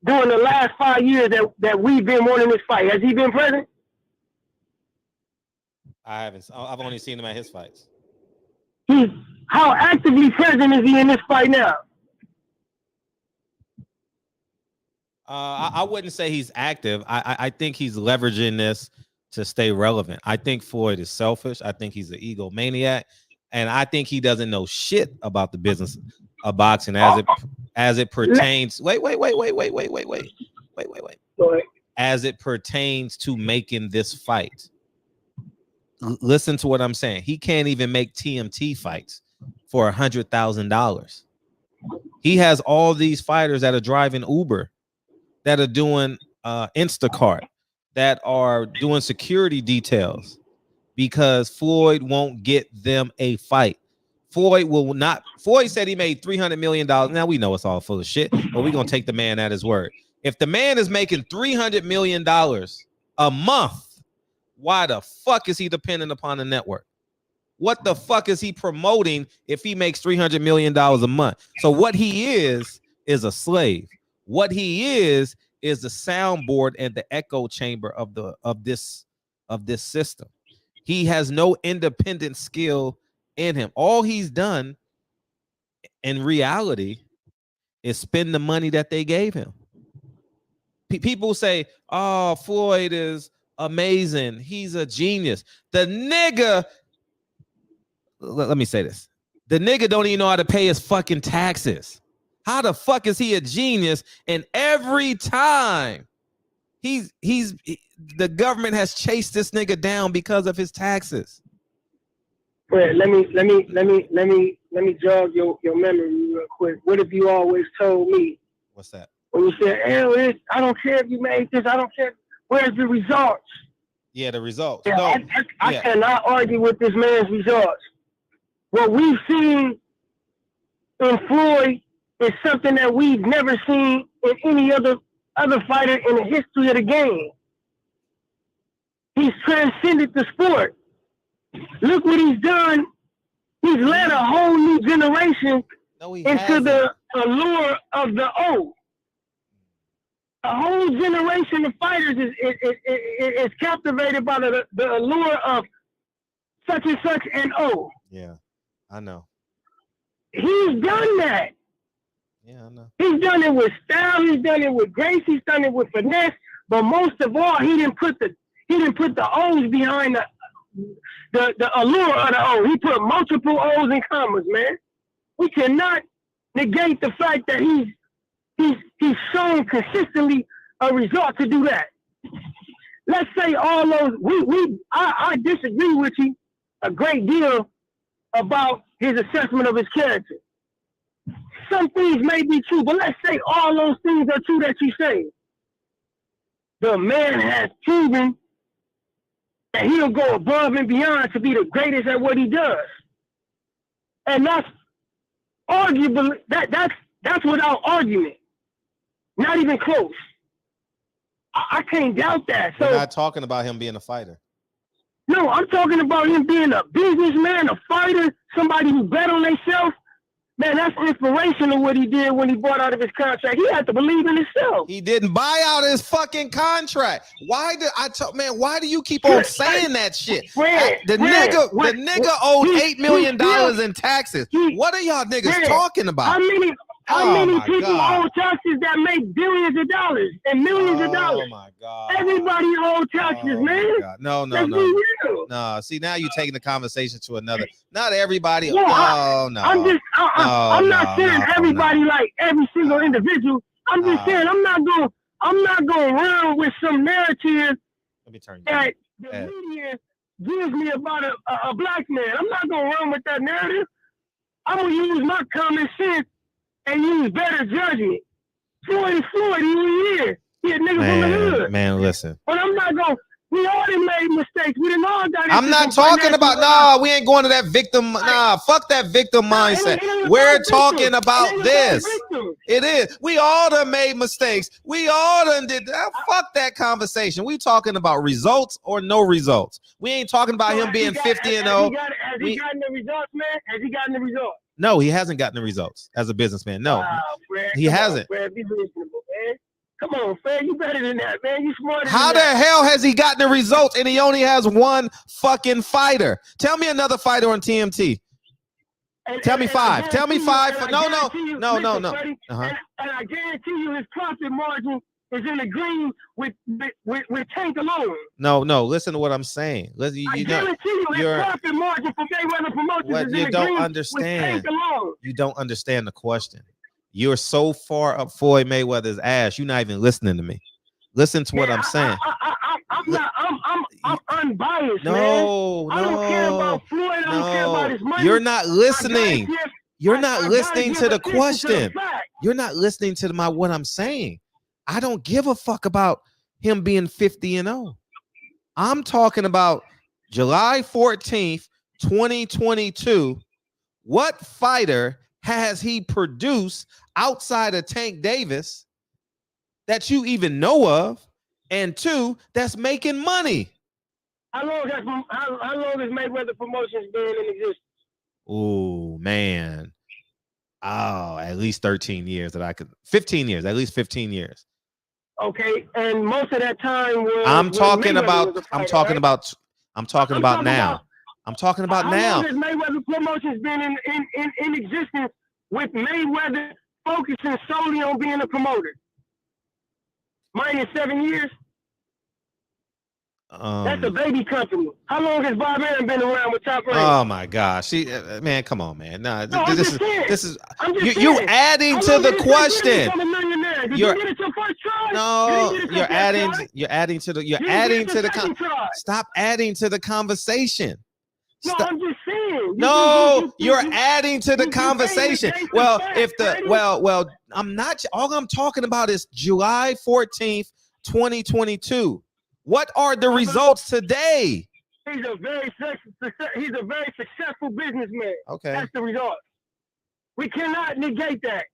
during the last 5 years that we've been wanting this fight? Has he been present? I haven't. I've only seen him at his fights. How actively present is he in this fight now? I wouldn't say he's active. I think he's leveraging this to stay relevant. I think Floyd is selfish. I think he's an egomaniac, and I think he doesn't know shit about the business of boxing as it pertains. Wait. As it pertains to making this fight. Listen to what I'm saying. He can't even make TMT fights for $100,000. He has all these fighters that are driving Uber, that are doing Instacart, that are doing security details because Floyd won't get them a fight. Floyd said he made $300 million. Now we know it's all full of shit, but we're going to take the man at his word. If the man is making $300 million a month, why the fuck is he dependent upon the network? What the fuck is he promoting if he makes $300 million a month? So what he is a slave. What he is the soundboard and the echo chamber of this system. He has no independent skill in him. All he's done in reality is spend the money that they gave him. People say, "Oh, Floyd is amazing. He's a genius." The nigga, let me say this. The nigga don't even know how to pay his fucking taxes. How the fuck is he a genius? And every time the government has chased this nigga down because of his taxes. Fred, let me jog your memory real quick. What have you always told me? What's that? When you said, "Hey, I don't care if you made this. I don't care. Where's the results?" Yeah, the results. Yeah, No, I cannot argue with this man's results. What we've seen in Floyd is something that we've never seen in any other fighter in the history of the game. He's transcended the sport. Look what he's done. He's led a whole new generation into the allure of the O. A whole generation of fighters is captivated by the allure of such and such and O. Yeah, I know. He's done that. Yeah, I know. He's done it with style. He's done it with grace. He's done it with finesse. But most of all, he didn't put the O's behind the allure of the O. He put multiple O's and commas, man. We cannot negate the fact that he's shown consistently a result to do that. Let's say all those I disagree with you a great deal about his assessment of his character. Some things may be true, but let's say all those things are true that you say. The man has proven that he'll go above and beyond to be the greatest at what he does. And that's arguable. That's without argument. Not even close. I can't doubt that. So we're not talking about him being a fighter. No, I'm talking about him being a businessman, a fighter, somebody who bet on himself. Man, that's inspirational what he did when he bought out of his contract. He had to believe in himself. He didn't buy out his fucking contract. Why do you keep on saying that shit? The nigga owed $8 million in taxes. What are y'all niggas talking about? How many people owe taxes that make billions of dollars and millions of dollars? Oh my God! Everybody owes taxes, man. No. See, now you're taking the conversation to another. Not everybody. Yeah, I'm not saying everybody like every single individual. I'm just saying I'm not going run with some narrative that the media gives me about a black man. I'm not going to run with that narrative. I'm going to use my common sense and use better judgment. Floyd is Floyd. He is. He a nigga from the hood. Man, listen. But I'm not going. We already made mistakes. We didn't all got. I'm not talking about. No, we ain't going to that victim. Nah, fuck that victim mindset. We're talking about this. It is. We all done made mistakes. We all done did. Fuck that conversation. We talking about results or no results. We ain't talking about him being 50-0. Has he gotten the results, man? Has he gotten the results? No, he hasn't gotten the results as a businessman. No, he hasn't. Fred, be reasonable, man. Come on, Fred, you better than that, man. You smarter. How the hell has he gotten the results and he only has one fucking fighter? Tell me another fighter on TMT. Tell me five. Tell me five. No. And I guarantee you his profit margin is in the green with Tank alone. No. Listen to what I'm saying. I guarantee you his profit margin for Mayweather Promotions is in the green understand. with Tank alone. You don't understand the question. You're so far up Floyd Mayweather's ass. You're not even listening to me. Listen to what I'm saying. I'm unbiased, man. I don't care about Floyd. I don't care about his money. You're not listening. You're not listening to the question. You're not listening to what I'm saying. I don't give a fuck about him being 50-0. I'm talking about July 14th, 2022. What fighter has he produced outside of Tank Davis that you even know of? And two, that's making money. How long has Mayweather Promotions been in existence? Oh, man. Oh, at least 13 years 15 years, at least 15 years. Okay, and most of that time was I'm talking about now. I'm talking about now. How long has Mayweather Promotions been in existence with Mayweather focusing solely on being a promoter? Minus 7 years? That's a baby company. How long has Bob Arum been around with Top Rank? Oh my gosh, man, come on, man. This is you adding to the question. You're adding to the stop adding to the conversation. I'm just saying. You're adding to the conversation. I'm not. All I'm talking about is July 14th, 2022. What are the results today? He's a very successful businessman. Okay, that's the result. We cannot negate that.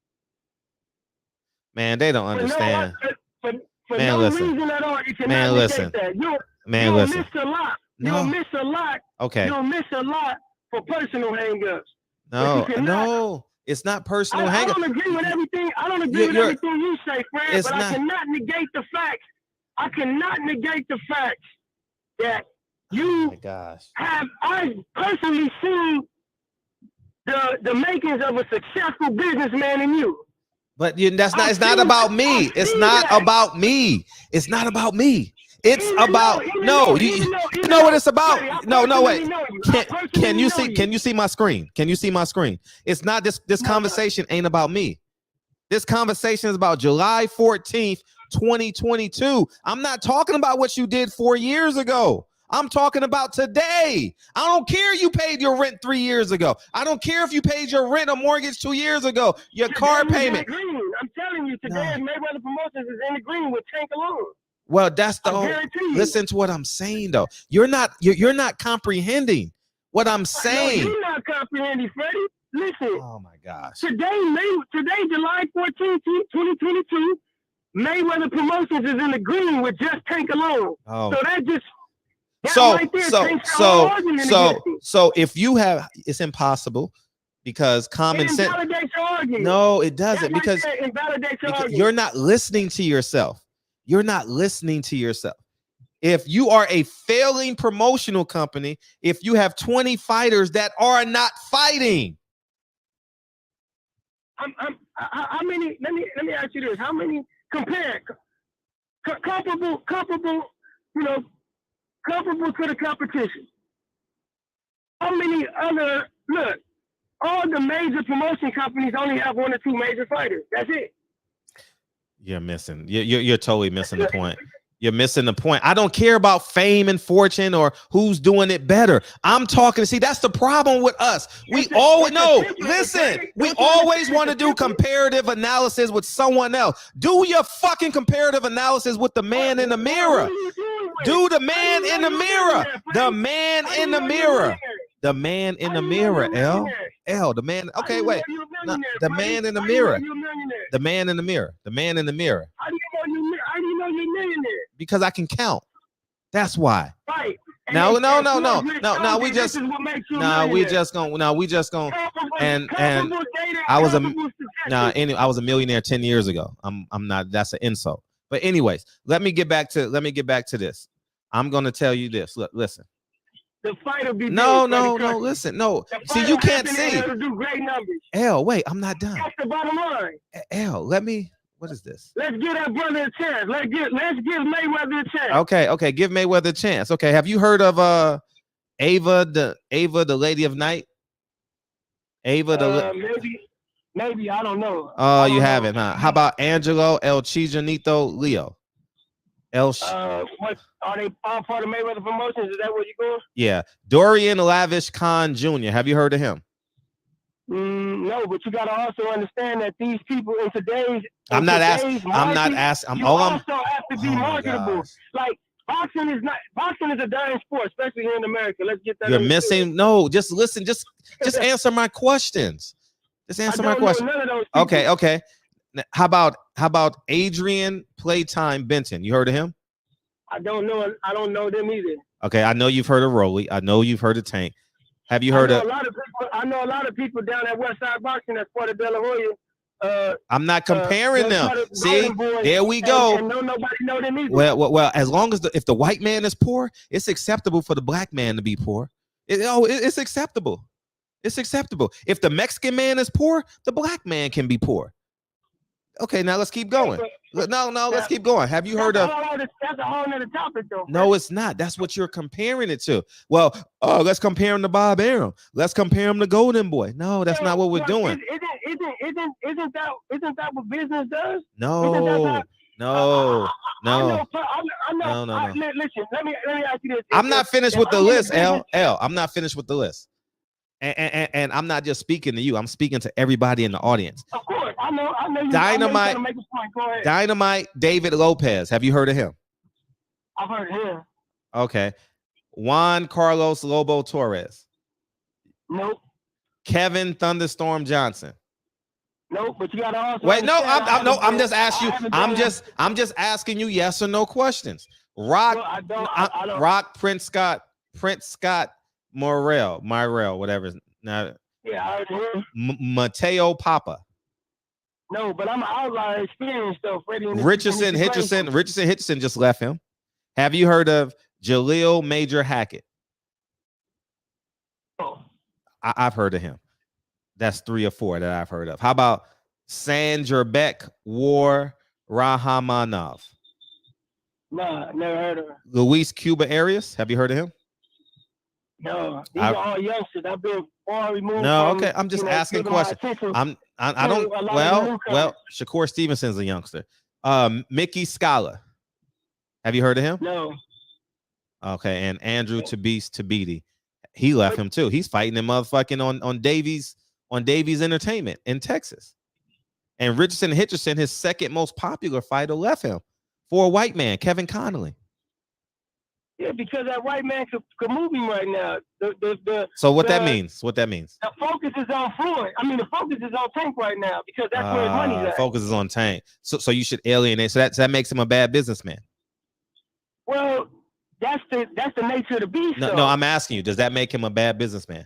Man, they don't understand. For no reason at all, you cannot negate that. You'll miss a lot. You'll miss a lot. Okay. You'll miss a lot for personal hangups. No, it's not personal hangups. I don't agree with everything. I don't agree with everything you say, Fred. But I cannot negate the facts. I cannot negate the fact that you have. I've personally seen the makings of a successful businessman in you. But that's not. It's not about me. It's not about me. It's not about me. It's about you know what it's about. No, wait. Can you see my screen? Can you see my screen? It's not this conversation ain't about me. This conversation is about July 14th, 2022. I'm not talking about what you did 4 years ago. I'm talking about today. I don't care you paid your rent 3 years ago. I don't care if you paid your rent or mortgage 2 years ago. Your car payment. I'm telling you, today Mayweather Promotions is in the green with Tank alone. Well, that's the whole. Listen to what I'm saying, though. You're not comprehending what I'm saying. No, you're not comprehending, Freddie. Listen. Oh my gosh. Today, July 14th, 2022, Mayweather Promotions is in the green with just Tank alone. Oh. So that just. So if you have, it's impossible because common sense. No, it doesn't because you're not listening to yourself. You're not listening to yourself. If you are a failing promotional company, if you have 20 fighters that are not fighting. How many? Let me ask you this: how many comparable? You know, comparable to the competition. How many other? Look, all the major promotion companies only have 1 or 2 major fighters. That's it. You're missing. You're totally missing the point. You're missing the point. I don't care about fame and fortune or who's doing it better. I'm talking. See, that's the problem with us. We always We always want to do comparative analysis with someone else. Do your fucking comparative analysis with the man in the mirror. Do the man in the mirror. The man in the mirror. The man in the mirror. L. The man. Okay, wait. No, the man in the mirror. The man in the mirror. The man in the mirror. How do you know you're millionaire? Because I can count. That's why. Right. No. We just gonna. And I was a millionaire 10 years ago. I'm not. That's an insult. But anyways, let me get back to this. I'm gonna tell you this. Look, listen. The fight will be no. Listen, no. See, you can't see. Do great numbers. L, wait, I'm not done. That's the bottom line. L, let me. What is this? Let's give our brother a chance. Let's give Mayweather a chance. Okay, give Mayweather a chance. Okay, have you heard of Ava, the Lady of Night? Maybe I don't know. Oh, you haven't, huh? How about Angelo El Chijanito Leo? What are they all part of Mayweather Promotions? Is that where you going? Yeah, Dorian Lavish Khan Jr. Have you heard of him? No, but you got to also understand that these people in today's I'm not asking. You also have to be marketable. Like boxing is a dying sport, especially here in America. Let's get that. You're missing. No, just listen. Just answer my questions. Just answer my question. Okay. How about Adrian Playtime Benton? You heard of him? I don't know them either. Okay, I know you've heard of Rolly. I know you've heard of Tank. Have you heard of? I know a lot of people down at Westside Boxing that's part of De La Hoya. I'm not comparing them. See, there we go. And nobody know them either. Well, as long as if the white man is poor, it's acceptable for the black man to be poor. It's acceptable. It's acceptable. If the Mexican man is poor, the black man can be poor. Okay, now let's keep going. Let's keep going. Have you heard of? That's a whole other topic, though. No, it's not. That's what you're comparing it to. Well, let's compare him to Bob Arum. Let's compare him to Golden Boy. No, that's not what we're doing. Isn't that what business does? No. No. Listen, let me ask you this. I'm not finished with the list, L. I'm not finished with the list. And I'm not just speaking to you. I'm speaking to everybody in the audience. Of course, I know. Dynamite. Make a point. Go ahead. Dynamite. David Lopez. Have you heard of him? I've heard of him. Okay. Juan Carlos Lobo Torres. Nope. Kevin Thunderstorm Johnson. Nope. But you gotta also. Wait, no. I'm just asking you. I'm just asking you yes or no questions. Rock. No, I don't. Rock. Prince Scott. Morel, whatever. Now, yeah, I heard him. Mateo Papa. No, but I'm an outlier experience though, Freddie. Richardson Hitchison just left him. Have you heard of Jaleel Major Hackett? Oh. I've heard of him. That's 3 or 4 that I've heard of. How about Sanjarbek War Rahamanov? No, never heard of him. Luis Cuba Arias. Have you heard of him? No, these are all youngsters. I've been far removed. No, okay. I'm just asking questions. I don't. Well, Shakur Stevenson's a youngster. Mickey Scala. Have you heard of him? No. Okay, and Andrew Tabiti. He left him too. He's fighting him motherfucking on Davies Entertainment in Texas. And Richardson Hitchison, his second most popular fighter, left him for a white man, Kevin Connolly. Yeah, because that white man could move him right now. So what that means? What that means? The focus is on Floyd. I mean, the focus is on Tank right now because that's where his money's at. Focus is on Tank. So you should alienate. So that makes him a bad businessman. Well, that's the nature of the beast. No, I'm asking you. Does that make him a bad businessman?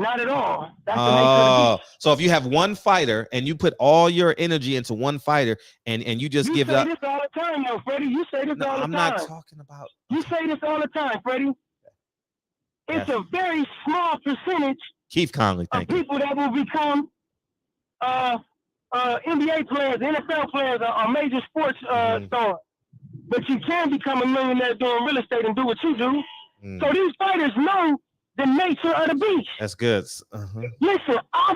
Not at all. That's the nature of the beast. So if you have one fighter and you put all your energy into one fighter and you just give up. You say this all the time, though, Freddie. You say this all the time. I'm not talking about. You say this all the time, Freddie. It's a very small percentage Keith Conley, of people that will become NBA players, NFL players are major sports stars. But you can become a millionaire doing real estate and do what you do. So these fighters know the nature of the beast. That's good. Listen, I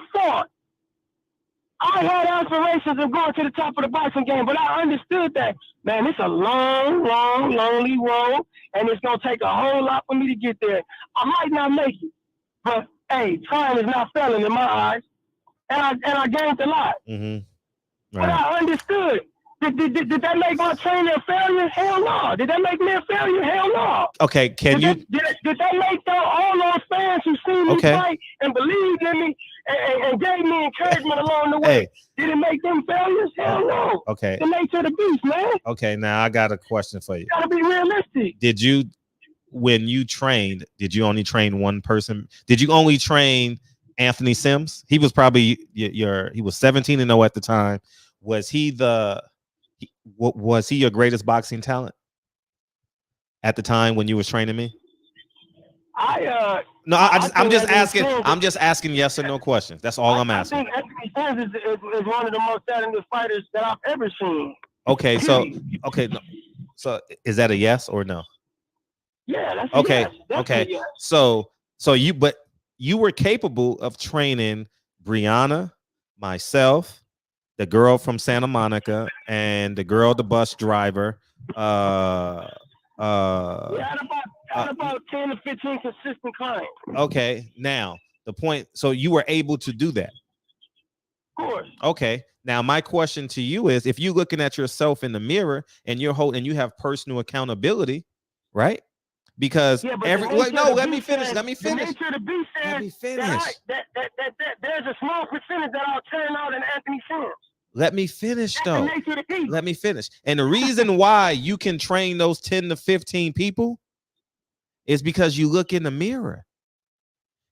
had aspirations of going to the top of the boxing game, but I understood that, man, it's a long, lonely road, and it's going to take a whole lot for me to get there. I might not make it, but, hey, trying is not failing in my eyes, and I gained a lot. Right. But I understood. Did that make my training a failure? Hell no. Did that make me a failure? Hell no. Okay, Did that make all those fans who seen me fight and believed in me and gave me encouragement along the way, did it make them failures? Hell no. Okay. The nature of the beast, man. Okay, now I got a question for you. You gotta be realistic. When you trained, did you only train one person? Did you only train Anthony Sims? He was probably he was 17-0 at the time. Was he your greatest boxing talent at the time when you was training me? I'm just asking yes or no questions. That's all I'm asking. I think Anthony Sims is one of the most talented fighters that I've ever seen. Okay, so is that a yes or no? Yeah, that's okay. A yes. Okay, yes. So you were capable of training Brianna, myself, the girl from Santa Monica, and the girl, the bus driver. Had about 10 to 15 consistent clients. Okay, now the point. So you were able to do that. Of course. Okay. Now my question to you is: if you're looking at yourself in the mirror and you have personal accountability, right? Because let me finish. The nature of the beast says that there's a small percentage that I'll turn out in Anthony Sims. Let me finish though. Let me finish. And the reason why you can train those 10 to 15 people is because you look in the mirror.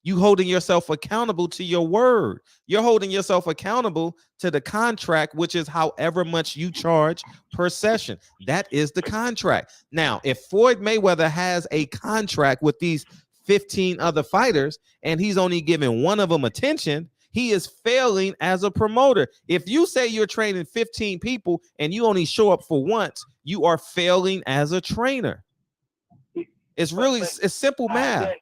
You holding yourself accountable to your word. You're holding yourself accountable to the contract, which is however much you charge per session. That is the contract. Now, if Floyd Mayweather has a contract with these 15 other fighters and he's only giving one of them attention, he is failing as a promoter. If you say you're training 15 people and you only show up for once, you are failing as a trainer. It's really it's simple math.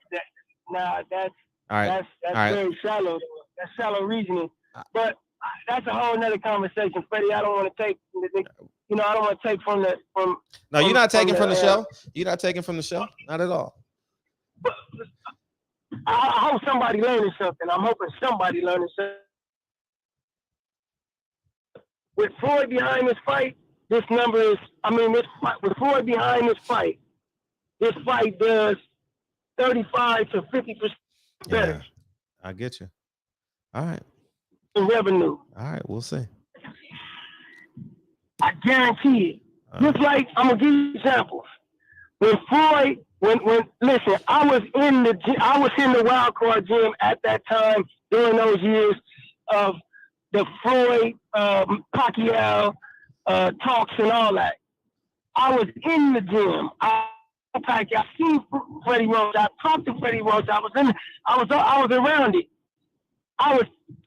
That's all right. Very shallow. That's shallow reasoning. But that's a whole nother conversation, Freddie. I don't want to take. I don't want to take from. No, you're not taking from the show. You're not taking from the show. Not at all. But I hope somebody learning something. I'm hoping somebody learning something. With Floyd behind this fight, this number is. With Floyd behind this fight does 35 to 50% better. Yeah, I get you. All right. In revenue. All right, we'll see. I guarantee it. Just like I'm gonna give you examples. When Floyd, listen, I was in the wild card gym at that time during those years of the Floyd Pacquiao talks and all that. I was in the gym. I seen Freddie Roach. I talked to Freddie Roach. I was around it.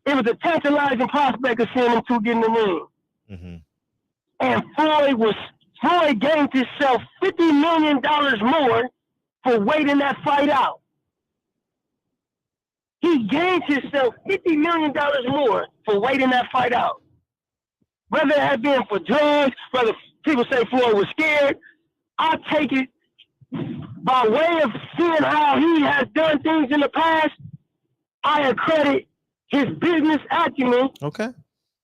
It was a tantalizing prospect of seeing them two get in the ring. Mm-hmm. And Floyd gained himself $50 million more for waiting that fight out. He gained himself $50 million more for waiting that fight out. Whether it had been for drugs, whether people say Floyd was scared, I take it by way of seeing how he has done things in the past. I accredit his business acumen. Okay.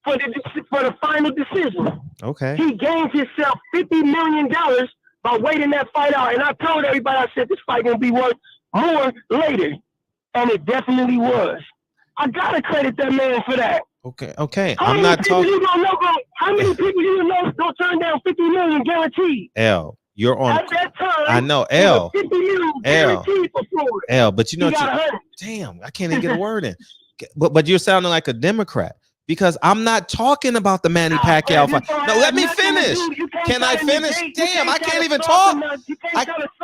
For the final decision. Okay. He gained himself $50 million by waiting that fight out. And I told everybody, I said, this fight gonna be worth more later. And it definitely was. I gotta credit that man for that. Okay. I'm not talking. How many people you know don't turn down 50 million guaranteed? L, you're on. At that time, I know, L. 50 million guaranteed for Floyd. L, but you know, damn, I can't even get a word in. But you're sounding like a Democrat. Because I'm not talking about the Manny Pacquiao fight. No, let me finish. Can I finish? Damn, I can't even talk.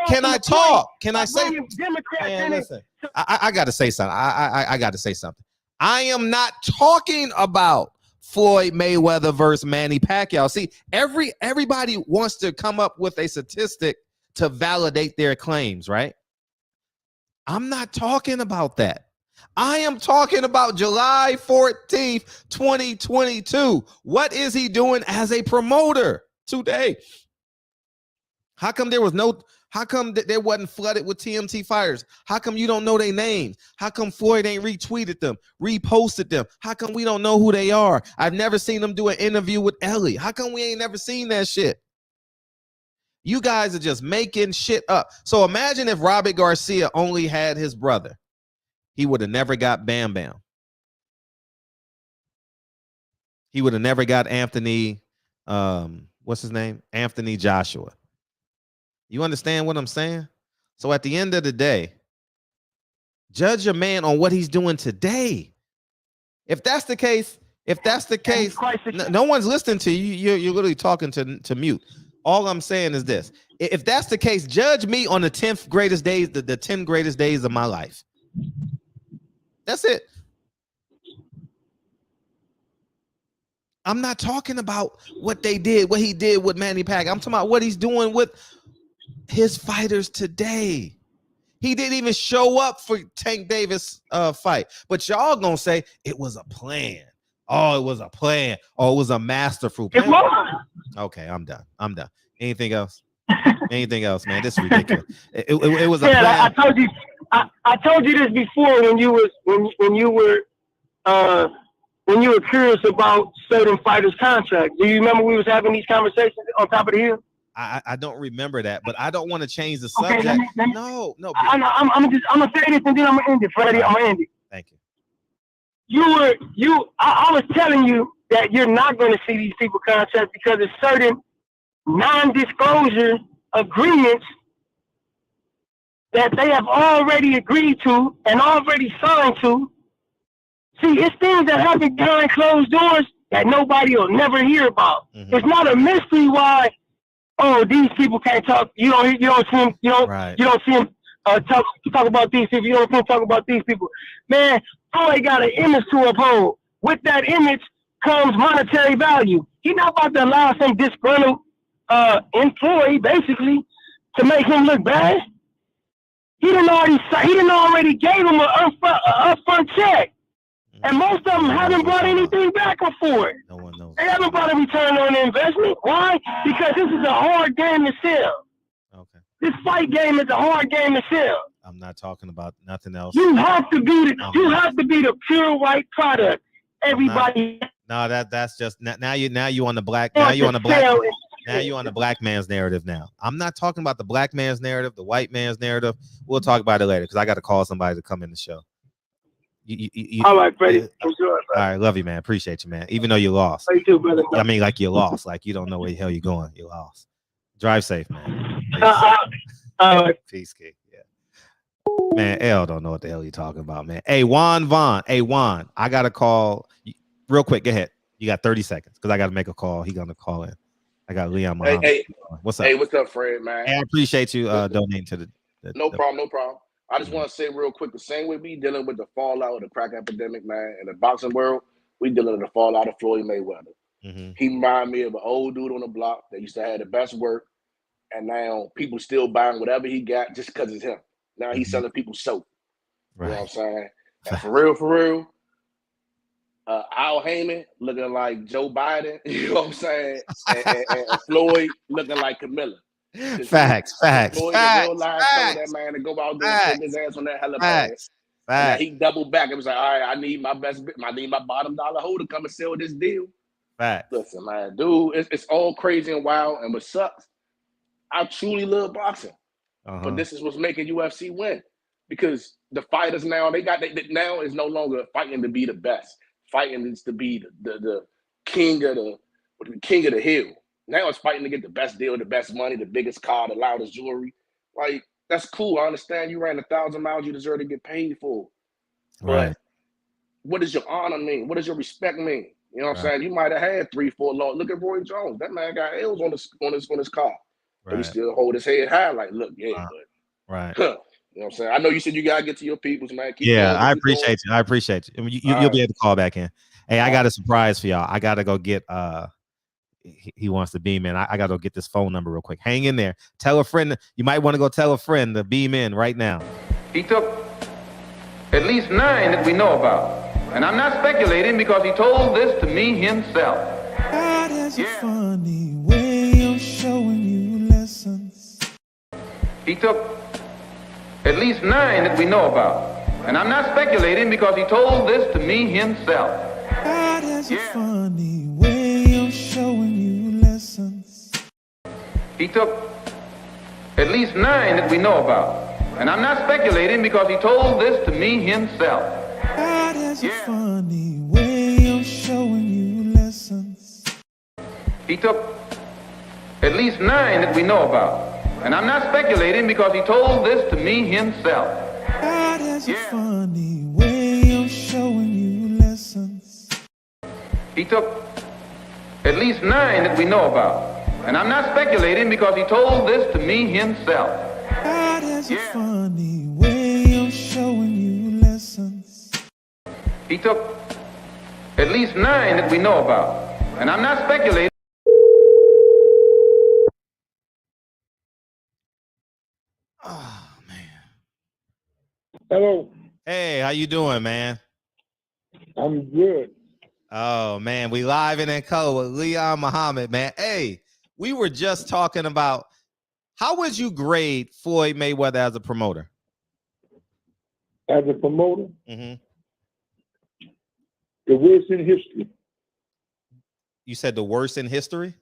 Can I talk? Can I say? Man, listen, I got to say something. I got to say something. I am not talking about Floyd Mayweather versus Manny Pacquiao. See, everybody wants to come up with a statistic to validate their claims, right? I'm not talking about that. I am talking about July 14th, 2022. What is he doing as a promoter today? How come there wasn't flooded with TMT fighters? How come you don't know their names? How come Floyd ain't retweeted them, reposted them? How come we don't know who they are? I've never seen them do an interview with Ellie. How come we ain't never seen that shit? You guys are just making shit up. So imagine if Robert Garcia only had his brother. He would have never got Bam Bam. He would have never got Anthony, what's his name? Anthony Joshua. You understand what I'm saying? So at the end of the day, judge a man on what he's doing today. If that's the case, no one's listening to you. You're literally talking to mute. All I'm saying is this. If that's the case, judge me on the 10th greatest days, the 10 greatest days of my life. That's it. I'm not talking about what they did, what he did with Manny Pacquiao. I'm talking about what he's doing with his fighters today. He didn't even show up for Tank Davis fight. But y'all gonna say it was a plan. Oh, it was a plan. Oh, it was a masterful plan. Okay, I'm done. Anything else? Anything else, man? This is ridiculous. It was a plan. I told you this before when you were curious about certain fighters' contracts. Do you remember we was having these conversations on top of the hill? I don't remember that, but I don't want to change the subject. Okay, No. I'm gonna say this and then I'm gonna end it, Freddie. I'm gonna end it. Thank you. I was telling you that you're not going to see these people contracts because there's certain non-disclosure agreements that they have already agreed to and already signed to. See, it's things that happen behind closed doors that nobody will never hear about. Mm-hmm. It's not a mystery why, these people can't talk. You don't see them. You don't see them talk about these people. You don't see them talk about these people. Man, Floyd got an image to uphold. With that image comes monetary value. He's not about to allow some disgruntled employee basically to make him look bad. He didn't already gave him an upfront check. And most of them haven't brought anything back for it. No one knows. They haven't brought a return on the investment. Why? Because this is a hard game to sell. Okay. This fight game is a hard game to sell. I'm not talking about nothing else. You have to be the pure white product. Everybody. No, that's just now you on the black man's narrative now. I'm not talking about the black man's narrative, the white man's narrative. We'll talk about it later because I got to call somebody to come in the show. All right, Freddie. All right, love you, man. Appreciate you, man. Even though you lost. You too, brother. I mean, like you lost. Like you don't know where the hell you're going. You lost. Drive safe, man. Peace, Key. Yeah. Man, L don't know what the hell you talking about, man. Hey, Juan Vaughn. Hey, Juan, I got to call real quick. Go ahead. You got 30 seconds because I got to make a call. He going to call in. I got Leon Muhammad. Hey, what's up? Hey, what's up, Fred, man? Hey, I appreciate you donating to the No problem. I just want to say real quick, the same way we dealing with the fallout of the crack epidemic, man, in the boxing world, we dealing with the fallout of Floyd Mayweather. Mm-hmm. He reminded me of an old dude on the block that used to have the best work, and now people still buying whatever he got just because it's him. Now he's selling people soap. Right. You know what I'm saying? And for real, Al Haymon looking like Joe Biden, you know what I'm saying? And Floyd looking like Camilla. Facts. Floyd real life told that man to go out there and put his ass on that helipad. And he doubled back. It was like, all right, I need my bottom dollar hoe to come and sell this deal. Facts. Listen, man, dude, it's all crazy and wild. And what sucks, I truly love boxing. But this is what's making UFC win. Because the fighters now, now is no longer fighting to be the best. Fighting is to be the king of the hill. Now it's fighting to get the best deal, the best money, the biggest car, the loudest jewelry. Like, that's cool. I understand you ran 1,000 miles, you deserve to get paid for. Right. But what does your honor mean? What does your respect mean? You know what I'm saying? You might have had 3-4 laws. Look at Roy Jones. That man got L's on his car. Right. But he still hold his head high, like, look, but right. You know what I'm saying? I know you said you gotta get to your peoples, man. I appreciate you. I mean, you'll be able to call back in. Hey, I got a surprise for y'all. I gotta go get he wants to beam in. I gotta go get this phone number real quick. Hang in there. Tell a friend. You might want to go tell a friend to beam in right now. He took at least 9 that we know about. And I'm not speculating because he told this to me himself. God has a funny way of showing you lessons. He took at least 9 that we know about. And I'm not speculating because he told this to me himself. God has a funny way of showing you lessons. He took at least 9 that we know about. And I'm not speculating because he told this to me himself. God has a funny way of showing you lessons. He took at least 9 that we know about. And I'm not speculating because he told this to me himself. God has a funny way of showing you lessons. He took at least 9 that we know about. And I'm not speculating because he told this to me himself. God has a funny way of showing you lessons. He took at least 9 that we know about. And I'm not speculating. Oh man. Hello. Hey, how you doing, man? I'm good. Oh man, we live in co with Leon Muhammad, man. Hey, we were just talking about how would you grade Floyd Mayweather as a promoter? As a promoter, Mm-hmm. the worst in history. You said the worst in history?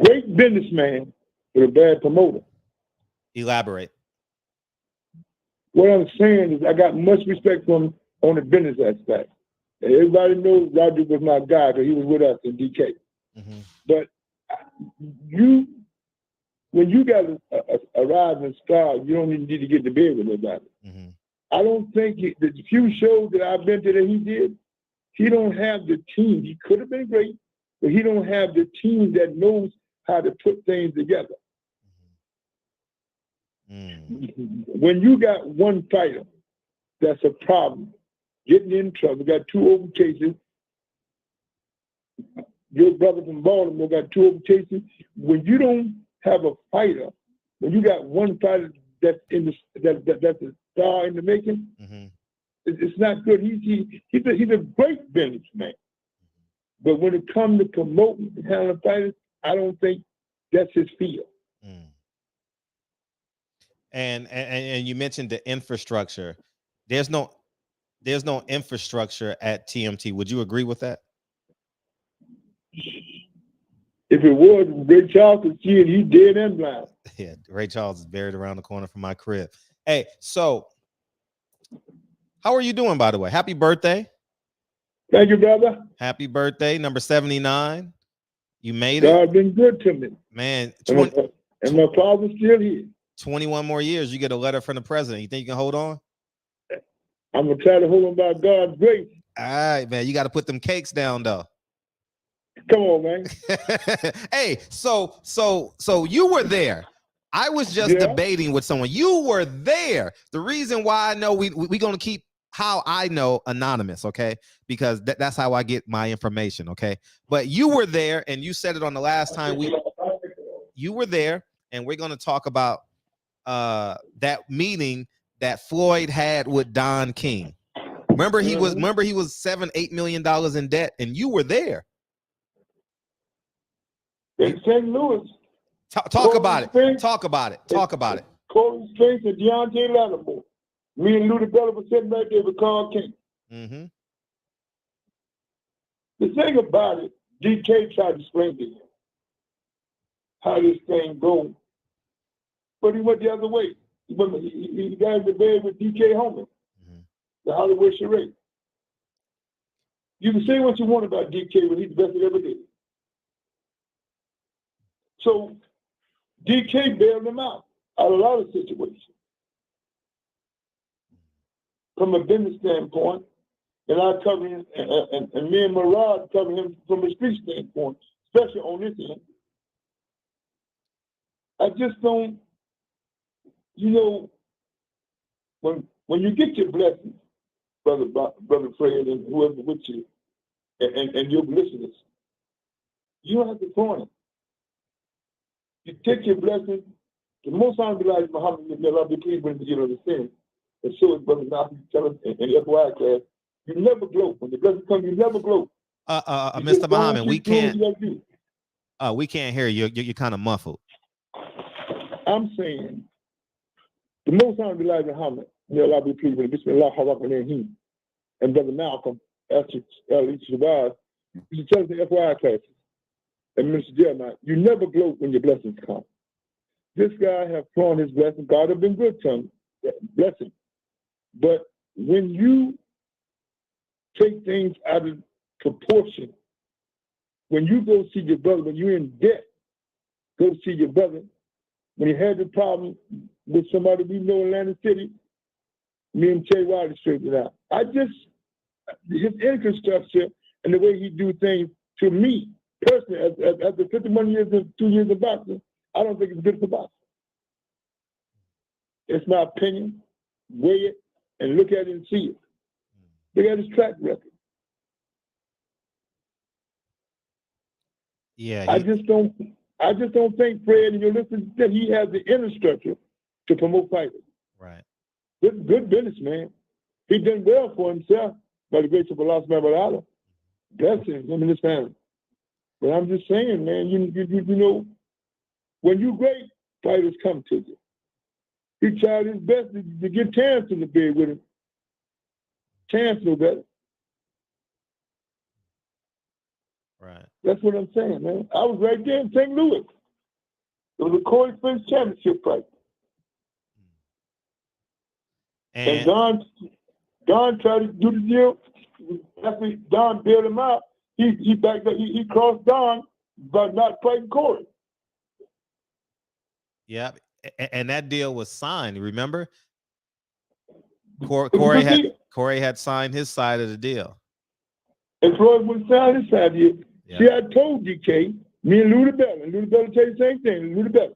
Great businessman, but a bad promoter. Elaborate. What I'm saying is I got much respect for him on the business aspect. And everybody knows Roger was my guy because he was with us in DK. Mm-hmm. But when you got a rising star, you don't even need to get to bed with nobody. Mm-hmm. I don't think the few shows that I've been to that he did, he don't have the team. He could have been great, but he don't have the team that knows how to put things together. Mm-hmm. When you got one fighter, that's a problem. Getting in trouble. Got 2 open cases. Your brother from Baltimore got 2 open cases. When you don't have a fighter, when you got one fighter that's that's a star in the making, Mm-hmm. it's not good. He's a great businessman. But when it comes to promoting and handling fighters, I don't think that's his field. Mm. And you mentioned the infrastructure. There's no infrastructure at TMT. Would you agree with that? If it was, Ray Charles could see it, he's dead and blind. Yeah, Ray Charles is buried around the corner from my crib. Hey, so how are you doing, by the way? Happy birthday. Thank you, brother. Happy birthday, number 79. You made it. God been good to me. Man, and my father's still here. 21 more years, you get a letter from the president. You think you can hold on? I'm going to try to hold on by God's grace. All right, man. You got to put them cakes down, though. Come on, man. Hey, so you were there. I was just debating with someone. You were there. The reason why I know we're going to keep how I know anonymous, okay? Because that's how I get my information, okay? But you were there, and you said it on the last time you were there, and we're going to talk about that meeting that Floyd had with Don King. Remember he was $7-8 million in debt, and you were there. In St. Louis. Talk about it. Talk about it. Corey Spinks and Deontay Lattimore. Me and Lou DeBella were sitting right there with Carl King. Mm-hmm. The thing about it, DK tried to explain to him how this thing goes, but he went the other way. He got into bed with DK Homan, the Hollywood charade. You can say what you want about DK, but he's the best that ever did. So DK bailed him out of a lot of situations. From a business standpoint, and I cover him, and me and Murad cover him from a street standpoint, especially on this end. I just don't, when you get your blessings, brother Fred and whoever with you, and your listeners, you don't have to corner. You take your blessing. The most honorable Elijah Muhammad, may Allah be pleased with him, you understand. And so his brother Natalie tell us in the FY class, you never gloat. When the blessing comes, you never gloat. Mr. Muhammad, we can't hear you. You're kind of muffled. I'm saying the most honorable Elijah Muhammad, may Allah be pleased with him, Bismillah, him, and Brother Malcolm, after atleast survived, you should tell us in the FY classes. And Minister Jeremiah, you never gloat when your blessings come. This guy have flown his blessing. God have been good to him, blessing. But when you take things out of proportion, when you go see your brother, when you're in debt, go see your brother. When he had the problem with somebody we know in Atlantic City, me and Jay Wiley straightened it out. His infrastructure and the way he do things, to me, personally, after 51 years and 2 years of boxing, I don't think it's good for boxing. It's my opinion. Weigh it and look at it and see it. Look at his track record. Yeah. I just don't think, Fred, and you're listening, that he has the infrastructure to promote fighters. Right. Good businessman. He done well for himself by the grace of Allah subhanahu wa ta'ala. Blessings him and his family. But I'm just saying, man, you know, when you great, fighters come to you. He tried his best to get Terence in the bed with him. Terence no better. Right. That's what I'm saying, man. I was right there in St. Louis. It was a Corey Spence championship fight. And Don tried to do the deal. After Don bailed him out, he backed up. He crossed Don by not fighting Corey. Yeah, and that deal was signed. Remember, Corey had signed his side of the deal. And Floyd wouldn't sign his side of the deal. Yeah. See, I told DK, me and Lou DeBella, and Lou DeBella tell you the same thing. Lou DeBella,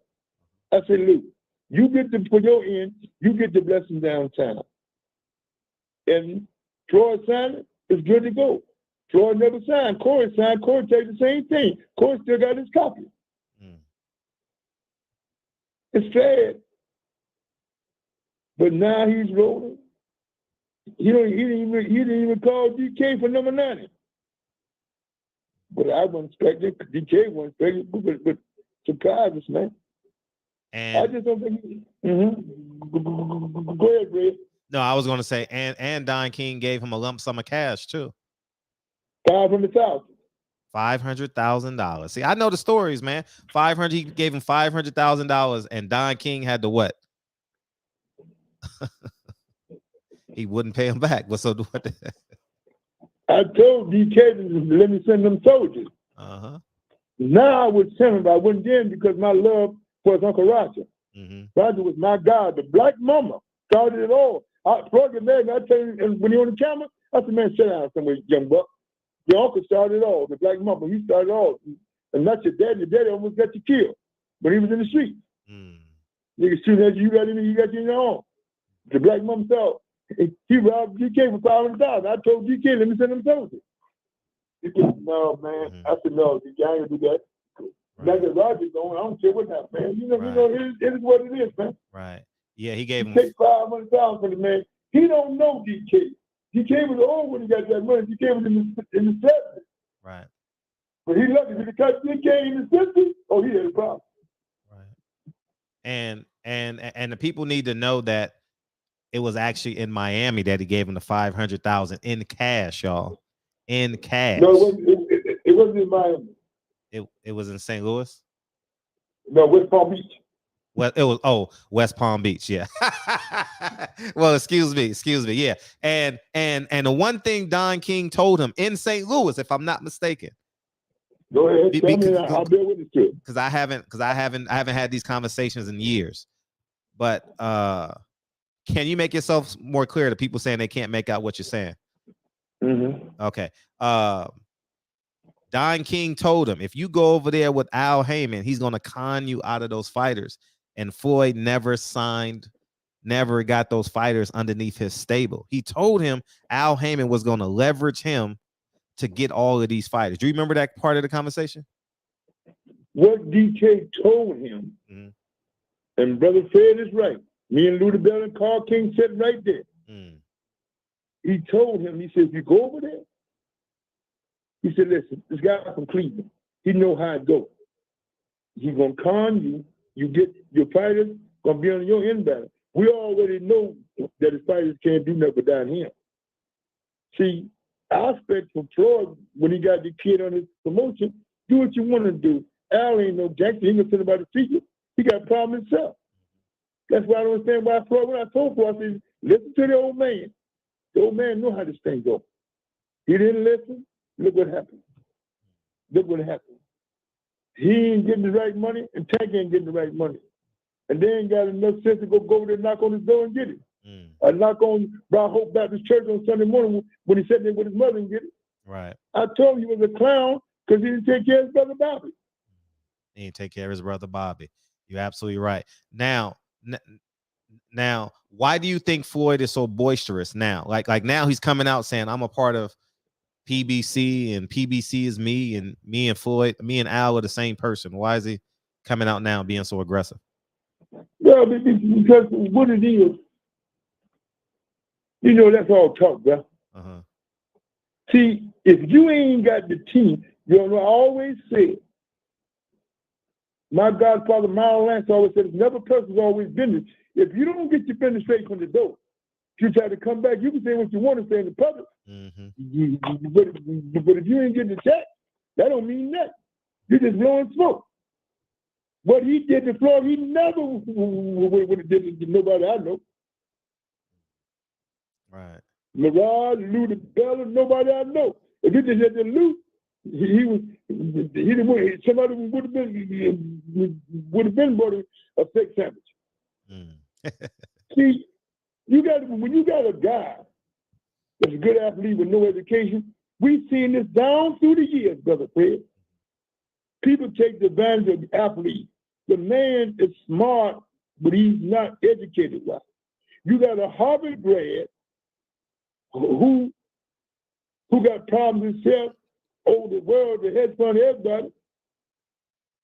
I said, Lou, you get for your end, you get the blessing downtown. And Floyd signed it, it's good to go. Floyd never signed. Corey signed. Corey tell you the same thing. Corey still got his copy. It's sad. But now he's rolling. He didn't even call DK for number 90. But I wasn't expecting, DK wasn't expecting, but surprised us, man. And I just don't think Go ahead, Ray. No, I was going to say, and Don King gave him a lump sum of cash too. $500,000. $500,000. See, I know the stories, man. He gave him $500,000, and Don King had to what? He wouldn't pay him back. But so what? I told DK to let me send them soldiers. Now I would send him, but I wouldn't then because my love for his Uncle Roger. Roger was my guy. The black mama started it all. Floyd get mad, and I tell you, and when he on the camera, I said, man, sit down somewhere, young buck. Your uncle started it all. The black mama, he started it all. And not your daddy. Your daddy almost got you killed when he was in the street. Niggas shooting at you, you got him, you got you in your own. The black mama saw he robbed GK for $500,000. I told GK, let me send him soldiers. He said, no, man. I said, no, GK, I ain't gonna do that. Now that Roger's on, I don't care what happened, man. You know, it is what it is, man. Right. Yeah, he gave him. Take $500,000 for the man. He don't know DK. DK was old when he got that money. DK was in the 70s. Right. But he lucky. If he cut DK in the 50s, oh, he had a problem. Right. And the people need to know that it was actually in Miami that he gave him the $500,000 in cash, y'all. In cash. No, it wasn't in Miami. It was in St. Louis? No, West Palm Beach. Well, it was West Palm Beach, yeah. Well, excuse me, yeah. And the one thing Don King told him in St. Louis, if I'm not mistaken. Go ahead, tell me. I'll be with it too. Because I haven't had these conversations in years. But can you make yourself more clear to people saying they can't make out what you're saying? Okay. Don King told him, if you go over there with Al Haymon, he's going to con you out of those fighters. And Floyd never got those fighters underneath his stable. He told him Al Haymon was going to leverage him to get all of these fighters? Do you remember that part of the conversation? What DK told him, and Brother Fred is right. Me and Luther Bell and Carl King sitting right there. He told him, he said, if you go over there, he said, listen, this guy from Cleveland, he know how it goes. He's going to con you. You get your fighters going to be on your inbound. We already know that his fighters can't do nothing down here. See, I expect from Floyd, when he got the kid on his promotion, do what you want to do. Al ain't no gangster. He ain't going to tell about the secret. He got a problem himself. That's why I don't understand why Floyd, when I told Floyd, I said, listen to the old man. The old man know how this thing goes. He didn't listen. Look what happened. Look what happened. He ain't getting the right money, and Tank ain't getting the right money. And they ain't got enough sense to go over there and knock on his door and get it. I knock on Brown Hope Baptist Church on Sunday morning when he sat there with his mother and get it. Right. I told him he was a clown because he didn't take care of his brother Bobby. He didn't take care of his brother Bobby. You're absolutely right. Now, why do you think Floyd is so boisterous now? Like now he's coming out saying, I'm a part of PBC and PBC is me and me and Floyd, me and Al are the same person. Why is he coming out now being so aggressive? Well, because what it is, you know, that's all talk, bro. See, if you ain't got the team, you know, I always say, my godfather, Miles Lance, always said, never person's always business. If you don't get your business straight from the door, if you try to come back, you can say what you want to say in the public. But if you ain't getting the check, that don't mean nothing. You're just blowing smoke. What he did to Floyd, he never would have did it to nobody I know. Right. Mirage, Lou, Bella, nobody I know. If he just had the loot, somebody would have been bought a fake sandwich. See, when you got a guy that's a good athlete with no education, we've seen this down through the years, Brother Fred. People take advantage of the athlete. The man is smart, but he's not educated right. You got a Harvard grad who got problems himself over the world, the hedge fund, everybody.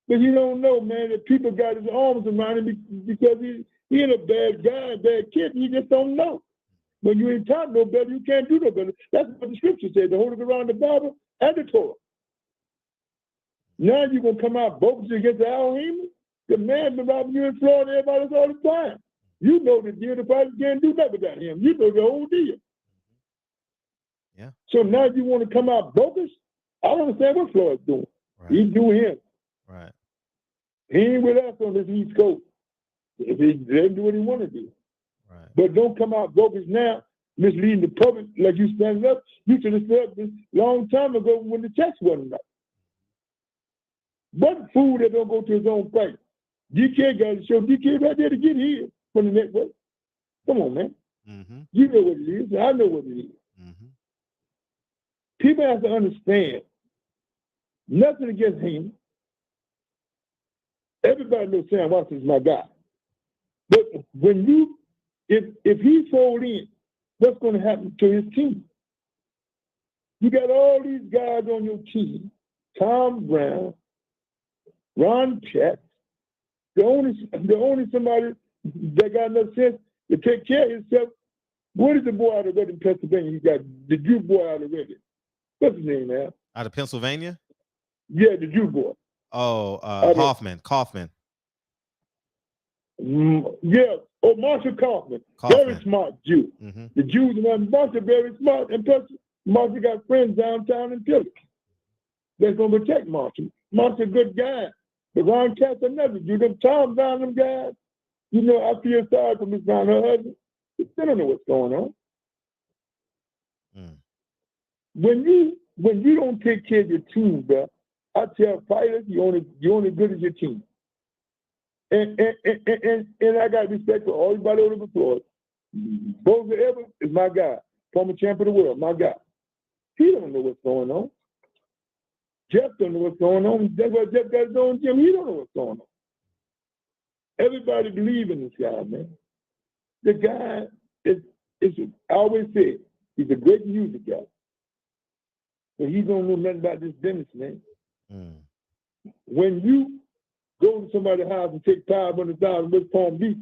But you don't know, man, that people got his arms around him because he ain't a bad guy, bad kid. You just don't know. When you ain't taught no better, you can't do no better. That's what the scripture said, to hold it around the Bible and the Torah. Now you're going to come out bogus against Al Haymon? The man been robbing you in Florida, everybody all the time. You know the deal, the fighters can't do nothing without him. You know the whole deal. Yeah. So now you want to come out bogus? I don't understand what Floyd's doing. Right. He do him. Right. He ain't with us on this East Coast. If he doesn't do what he want to do. Right. But don't come out bogus now, misleading the public like you standing up. You should have stood up this long time ago when the checks wasn't right. But fool that don't go to his own fight. DK got to show DK right there to get here from the network. Come on, man. You know what it is. I know what it is. People have to understand, nothing against him. Everybody knows Sam Watson is my guy. But when if he fold in, what's going to happen to his team? You got all these guys on your team, Tom Brown, Ron Check, the only somebody that got enough sense to take care of himself. What is the boy out of Reading, Pennsylvania? You got the Jew boy out of Reading. What's his name, man? Out of Pennsylvania? Yeah, the Jew boy. Oh, Kaufman. Yeah. Oh, Marshall Kaufman. Very smart Jew. The Jews and Marshall very smart. And plus, Marshall got friends downtown in Philly that's going to protect Marshall. Marshall's a good guy. But Ron Cat's another Jew. Them Tom Brown, them guys, you know, I feel sorry for Miss Brown, her husband. They don't know what's going on. When you don't take care of your team, bro, I tell fighters, you're only good as your team. And I got respect for everybody over the floor. Both ever is my guy, former champion of the world, my guy. He don't know what's going on. Jeff don't know what's going on. That's why Jeff got his own gym. He don't know what's going on. Everybody believe in this guy, man. The guy is I always say, he's a great music guy. but he don't know nothing about this business, man. When you go to somebody's house and take $500,000 West Palm Beach,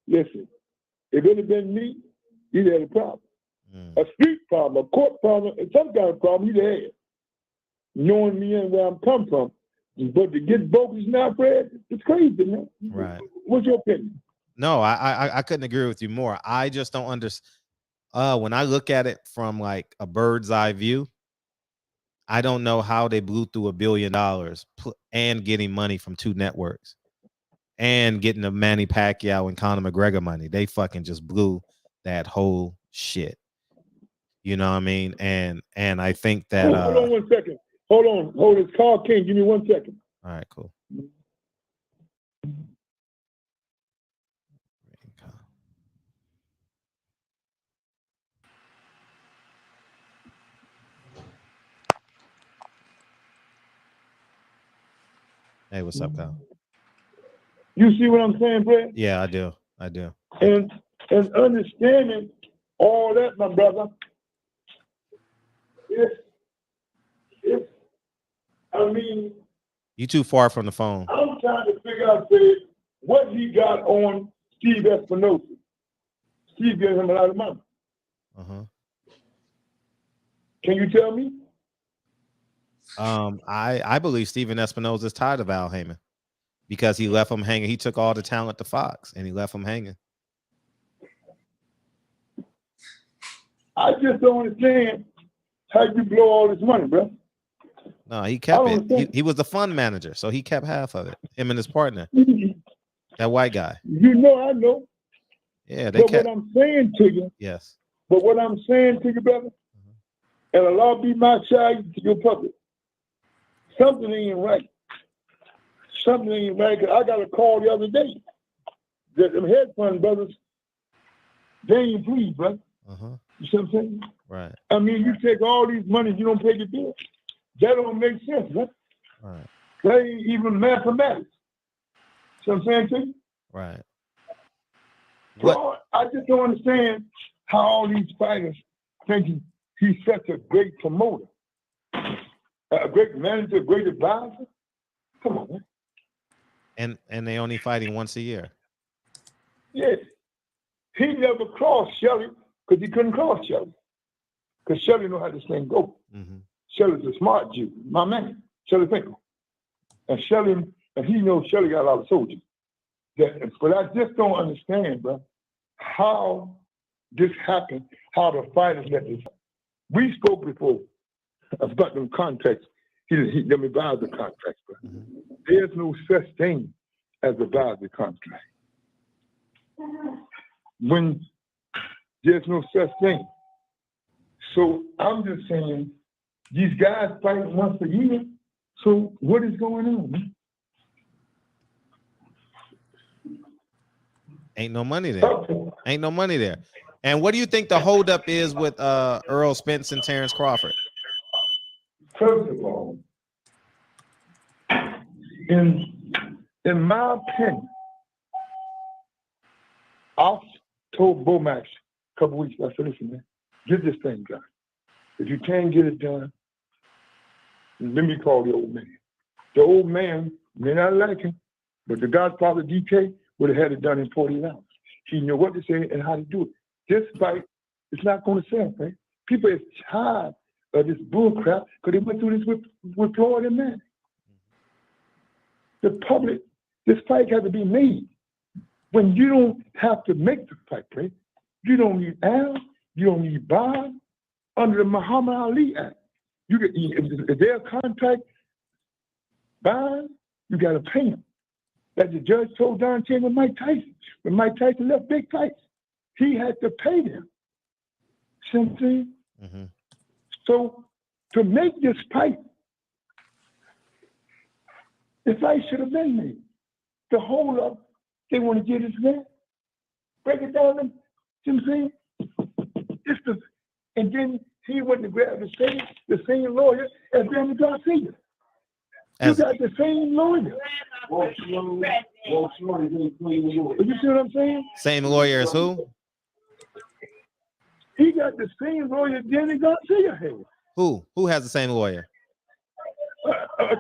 listen, if it had been me, he'd had a problem. A street problem, a court problem, and some kind of problem he'd had. Knowing me and where I'm come from. But to get bogus now, Fred, it's crazy, man. Right. What's your opinion? No, I couldn't agree with you more. I just don't understand. When I look at it from like a bird's eye view, I don't know how they blew through $1 billion and getting money from 2 networks and getting the Manny Pacquiao and Conor McGregor money. They fucking just blew that whole shit. You know what I mean? And I think that hold on 1 second. Hold on. It's Carl King. Give me 1 second. All right, cool. Hey, what's up, Kyle? You see what I'm saying, Brad? Yeah, I do. And understanding all that, my brother, I mean, you too far from the phone. I'm trying to figure out, say, what he got on Steve Espinosa. Steve gave him a lot of money. Can you tell me? I believe Steven Espinosa is tired of Al Haymon because he left him hanging. He took all the talent to Fox and he left him hanging. I just don't understand how you blow all this money, bro. No, he kept it. He was the fund manager, so he kept half of it. Him and his partner, that white guy. You know, I know. Yeah, they kept. What I'm saying to you. Yes. But what I'm saying to you, brother, and Allah be my child to your public. Something ain't right. Something ain't right. I got a call the other day. Them hedge fund brothers, they ain't pleased, brother. You see what I'm saying? Right. I mean, you take all these money, you don't pay your bills. That don't make sense, man. Right. That ain't even mathematics. See what I'm saying to you? Right. Bro, I just don't understand how all these fighters think he's such a great promoter, a great manager, a great advisor. Come on, man. And they only fighting once a year. Yes. He never crossed Shelly because he couldn't cross Shelly. Because Shelly know how this thing goes. Shelly's a smart Jew, my man, Shelly Finkel. And Shelly, and he knows Shelly got a lot of soldiers. But I just don't understand, bro, how this happened, how the fighters let this happen. We spoke before about them contracts. Them advisor contracts, bro. There's no such thing as advisor contract. When there's no such thing. So I'm just saying, these guys fight once a year. So what is going on, man? Ain't no money there. Ain't no money there. And what do you think the holdup is with Earl Spence and Terence Crawford? First of all, in my opinion, I told Bomax a couple weeks ago, I said, listen, man, get this thing done. If you can't get it done, let me call the old man. The old man may not like him, but the Godfather DK would have had it done in 40 hours. He knew what to say and how to do it. This fight is not going to sell, man. People are tired of this bull crap because they went through this with Floyd and Manny. The public, this fight has to be made. When you don't have to make the fight, right? You don't need Al, you don't need Bob. Under the Muhammad Ali Act, you get if their contract bond, you got to pay them. That the judge told Don Chen with Mike Tyson. When Mike Tyson left big fights, he had to pay them. See what I'm saying? So to make this fight, the fight should have been made. The hold up, they want to get his man. Break it down. See what I'm saying? And then he went to grab the same lawyer as Danny Garcia. You got the same lawyer. You see what I'm saying? Same lawyer as who? He got the same lawyer Danny Garcia had. Who has the same lawyer?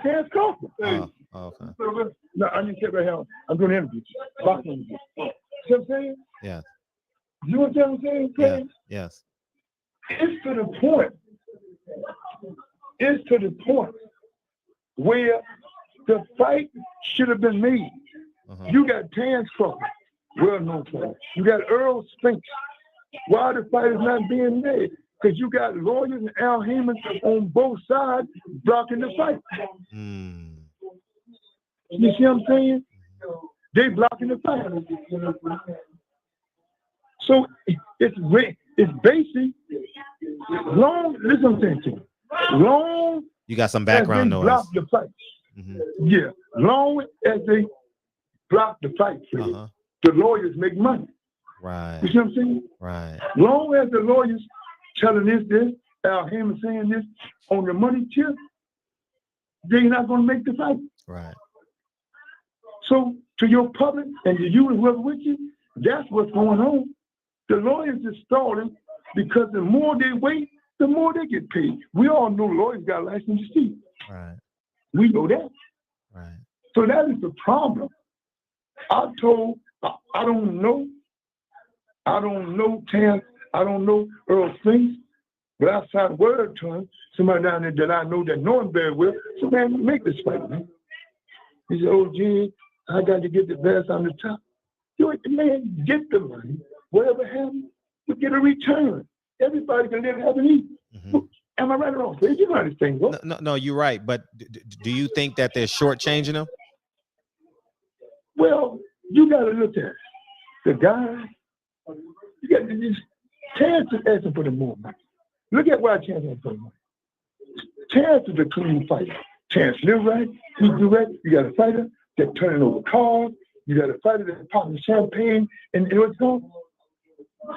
Terence Crawford. Oh, okay. No, I need to check right now. I'm doing interviews. Boxing interviews. You know what I'm saying? Yeah. You know what I'm saying? Yeah. Yes. It's to the point. It's to the point where the fight should have been made. You got Terence Crawford, well-known fighter. You got Earl Spinks. Why the fight is not being made? Because you got lawyers and Al Haymon on both sides blocking the fight. You see what I'm saying? They blocking the fight. So it's basic. Long, listen what I'm saying to you. Long you got some background noise. Block the fight. Yeah, long as they block the fight, the lawyers make money. Right. You see what I'm saying? Right. Long as the lawyers telling this, Al Haymon saying this on the money tip, they're not going to make the fight. Right. So to your public and to you and whoever with you, that's what's going on. The lawyers are stalling because the more they wait, the more they get paid. We all know lawyers got a license to steal. Right. We know that. Right. So that is the problem. I don't know Terence, I don't know Earl Spinks, but I signed word to him, somebody down there that I know that know him very well. So man, make this fight, man. He said, oh gee, I got to get the best on the top. Man, get the money. Whatever happens, we get a return. Everybody can live happy. Am I right or wrong? You know how this thing goes. No, you're right. But do you think that they're shortchanging them? Well, you got to look at it. The guy, you got to just, Terence is asking for the more money. Look at why Terence asking for the money. Terence is a clean fighter. Terence live right, he do right. You got a fighter that turning over cars. You got a fighter that's popping champagne and what's going.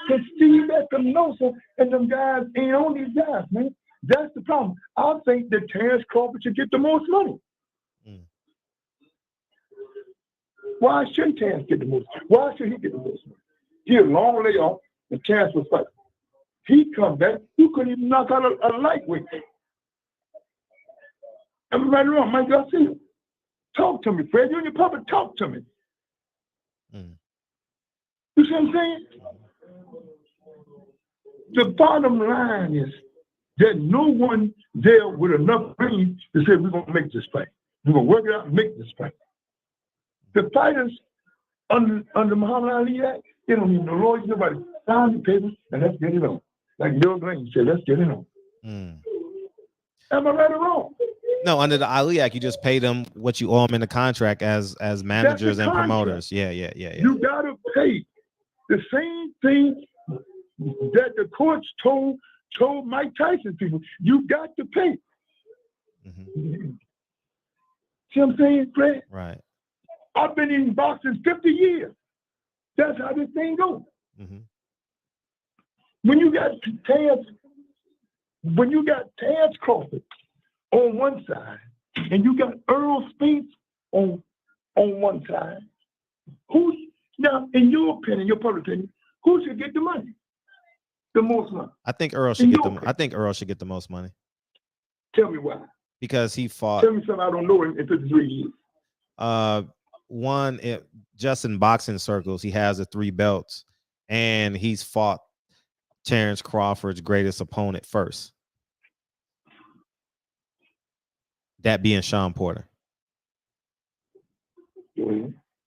Because Steve Espinosa and them guys ain't on these guys, man. That's the problem. I think that Terence Crawford should get the most money. Why shouldn't Terence get the most? Why should he get the most money? He a long layoff and Terence was fighting. He come back, you couldn't even knock out a lightweight. Everybody wrong, Mike Garcia. Talk to me, Fred. You and your public, talk to me. You see what I'm saying? The bottom line is that no one there with enough brains to say we're gonna make this fight. We're gonna work it out and make this fight. The fighters under Muhammad Ali Act, they don't need no lawyers, nobody. Sign the papers and let's get it on. Like Bill Green said, let's get it on. Am I right or wrong? No, under the Ali Act, you just pay them what you owe them in the contract as managers and promoters. Yeah. You gotta pay the same thing that the courts told Mike Tyson people. You got to pay. See what I'm saying, Fred? Right. I've been in boxing 50 years. That's how this thing goes. When you got Terence Crawford on one side and you got Earl Spinks on one side, who now, in your opinion, your public opinion, who should get the money? The most money? I think Earl should get the most money. Tell me why. Because he fought. Tell me something I don't know in 53 years. Just in boxing circles, he has the 3 belts, and he's fought Terence Crawford's greatest opponent first. That being Sean Porter.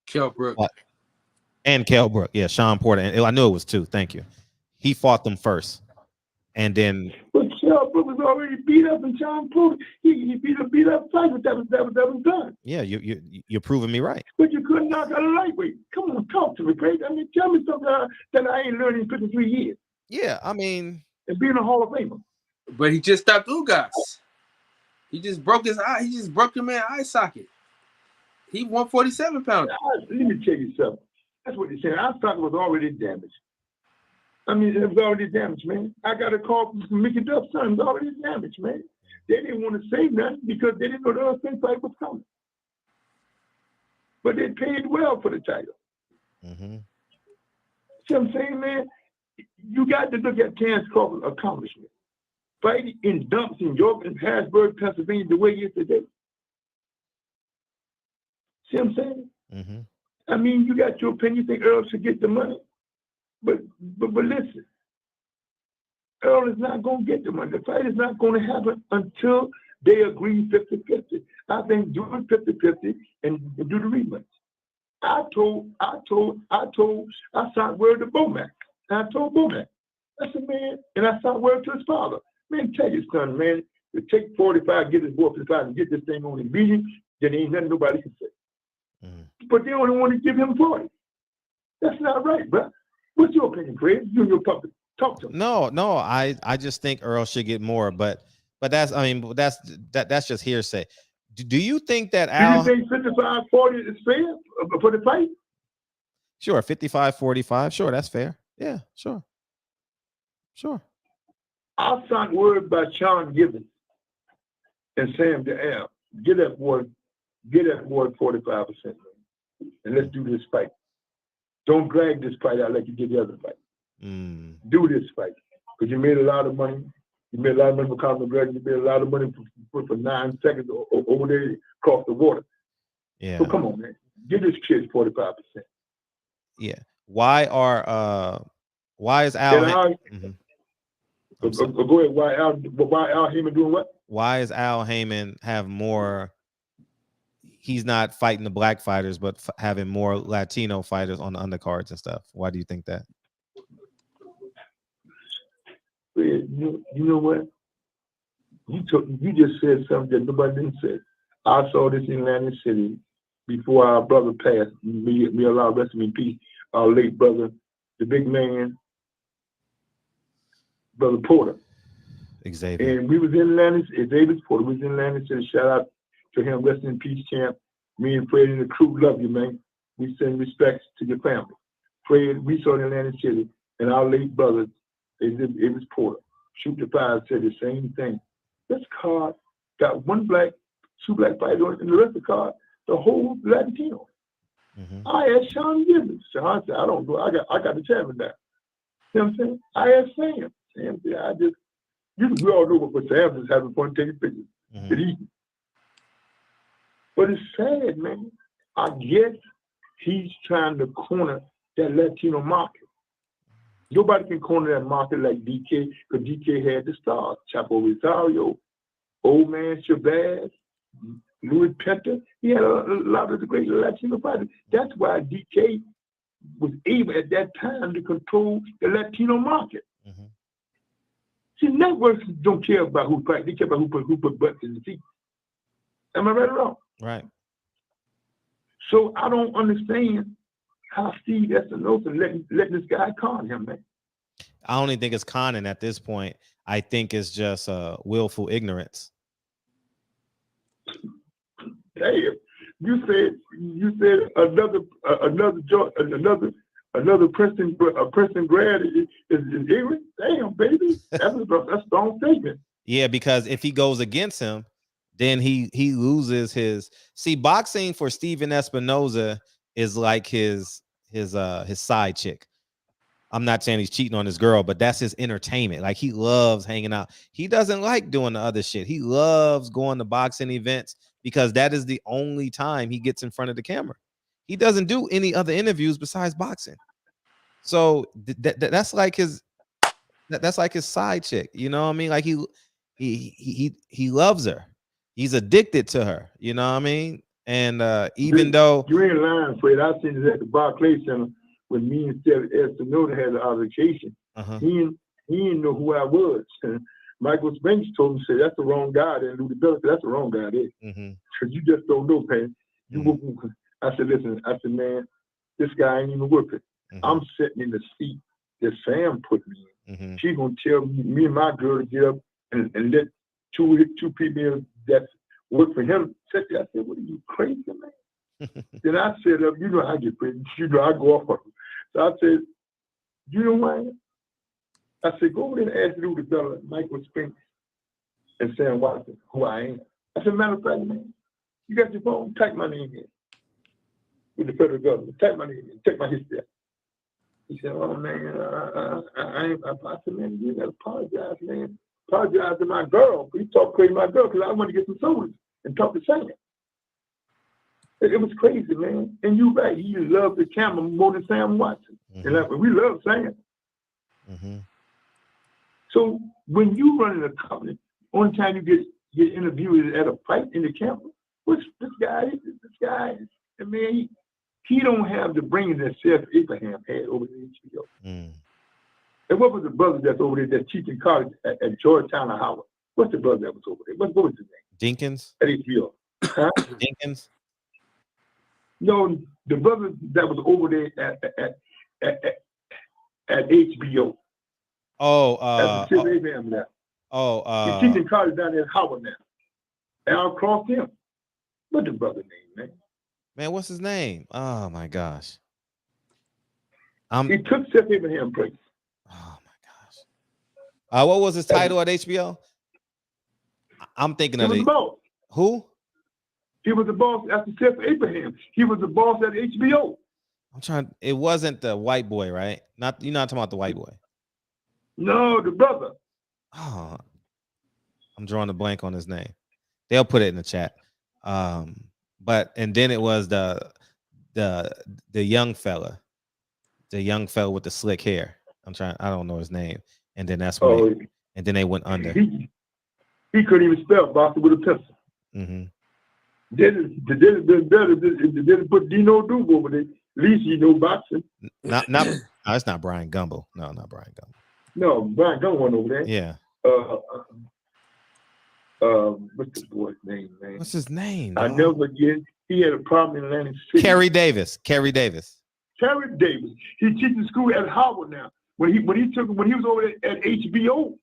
Kell Brook. And Kell Brook. Yeah, Sean Porter. And I knew it was 2. Thank you. He fought them first. And then. But Kell Brook was already beat up, and Sean Porter, he beat up fight, but that was done. Yeah, you're proving me right. But you couldn't knock out a lightweight. Come on, talk to me, Craig. I mean, tell me something that I ain't learned in 53 years. Yeah, I mean. And being a Hall of Famer. But he just stopped Ugas. He just broke his eye. He just broke your man's eye socket. He 147 pounds. Let me tell you something. That's what they said. Eye socket was already damaged. I mean, it was already damaged, man. I got a call from Mickey Duff's son. It was already damaged, man. They didn't want to say nothing because they didn't know the other thing fight was coming. But they paid well for the title. See what I'm saying, man? You got to look at Terence Crawford's accomplishment. fighting in dumps in York and Harrisburg, Pennsylvania, the way it is today. See what I'm saying? Mm-hmm. I mean, you got your opinion. You think Earl should get the money, but listen, Earl is not going to get the money. The fight is not going to happen until they agree 50-50. I think do it 50-50 and do the rematch. I signed word to Bomac. I told Bomac, I said, man, and I signed word to his father. Man, tell your son, man, to take 45, get his boy 55 and get this thing on and beat him, then ain't nothing nobody can say. But they only want to give him 40. That's not right, bro. What's your opinion, Fred? You and your puppet. Talk to him. No, I just think Earl should get more, but that's that's just hearsay. Do you think that Al? Do you think 55-40 is fair for the fight? Sure, 55-45. Sure, that's fair. Yeah, sure. I signed word by Sean Gibbons and Sam to Al. Get that boy 45%, and let's do this fight. Don't drag this fight out like you did the other fight. Do this fight, because you made a lot of money. You made a lot of money for Conor McGregor. You made a lot of money for 9 seconds over there across the water. Yeah. So come on, man. Give this kid 45%. Yeah. Why is Al? Go ahead. Why Al Haymon doing what? Why is Al Haymon have more? He's not fighting the black fighters, but having more Latino fighters on the undercards and stuff. Why do you think that? You know what? You just said something that nobody didn't say. I saw this in Atlantic City before our brother passed. Me Allah rest him in peace. Our late brother, the big man, Brother Porter. Xavier. And we was in Atlantic City. Xavier Porter was in Atlantic City. Shout out to him, rest in peace, champ. Me and Fred and the crew love you, man. We send respects to your family. Fred, we saw in Atlantic City, and our late brother, it was Porter. Shoot the Fire said the same thing. This card got 2 black fighters on it, and the rest of the card, the whole Latino. I asked Sean Gibbons. Sean said, I don't know. I got the champion now. You know what I'm saying? I asked Sam. Sam said, we all know what Sam is having fun taking pictures and eating. But it's sad, man. I guess he's trying to corner that Latino market. Nobody can corner that market like DK, because DK had the stars. Chapo Rosario, Old Man Chavez, Louis Penta. He had a lot of the great Latino fighters. That's why DK was able at that time to control the Latino market. See, networks don't care about who fight. They care about who put butts in the seat. Am I right or wrong? Right. So I don't understand how Steve Espinosa let this guy con him, man. I only think it's conning at this point. I think it's just willful ignorance. Hey, you said another Princeton grad is ignorant. Damn, baby, that's a strong statement. Yeah, because if he goes against him, then he loses his. See, boxing for Steven Espinosa is like his side chick. I'm not saying he's cheating on his girl, but that's his entertainment. Like, he loves hanging out. He doesn't like doing the other shit. He loves going to boxing events because that is the only time he gets in front of the camera. He doesn't do any other interviews besides boxing. So that's like his side chick. You know what I mean? Like, he loves her. He's addicted to her. You know what I mean? And even though you ain't lying, Fred, I seen it at the Barclays Center when me and Espinosa had an altercation. He didn't know who I was. Michael Spence told me, say, that's the wrong guy there. Lou DeBella said, that's the wrong guy there. Because you just don't know, man. I said, listen, man, this guy ain't even worth it. I'm sitting in the seat that Sam put me in. She's going to tell me and my girl to get up and let two people that work for him sit there. I said, what are you, crazy, man? Then I said, you know how I get crazy. You know, I go off on him. So I said, you know why? I said, go over there and ask Lou DeBella, Michael Spence, and Sam Watson who I am. I said, matter of fact, man, you got your phone? Type my name in with the federal government. Type my name in. Take my history out. He said, oh, man, I said, man, you got to apologize, man. apologized to my girl. He talked crazy to my girl because I wanted to get some sodas and talk to Sam. It was crazy, man. And you're right. He loved the camera more than Sam Watson. And like, we love Sam. So when you run a company, only time you get interviewed is at a fight in the camera. What's this guy? And man, he don't have the brain that Seth Abraham had over the HBO. And what was the brother that's over there that's teaching college at Georgetown or Howard? What's the brother that was over there? What was his name? Jenkins? At HBO. Huh? Jenkins? No, the brother that was over there at HBO. Oh, Seth Abraham now. He's teaching college down there at Howard now. And I'll cross him. What's the brother name, man? Man, what's his name? Oh my gosh. He took Seth Abraham's place. Oh my gosh. What was his title at HBO? I'm thinking of the boss. Who? He was the boss after Seth Abraham. He was the boss at HBO. It wasn't the white boy, right? You're not talking about the white boy. No, the brother. Oh, I'm drawing a blank on his name. They'll put it in the chat. And then it was the young fella with the slick hair. I don't know his name. And then that's when they went under. He couldn't even spell boxer with a pencil. They didn't better. They didn't put Dino Duke over there. At least he know boxing. No, it's not Brian Gumble. No, not Brian Gumble. No, Brian Gumble went over there. Yeah. What's the boy's name, man? What's his name? I never forget. He had a problem in Atlantic City. Kerry Davis. He teaches school at Howard now. When he was over there at HBO,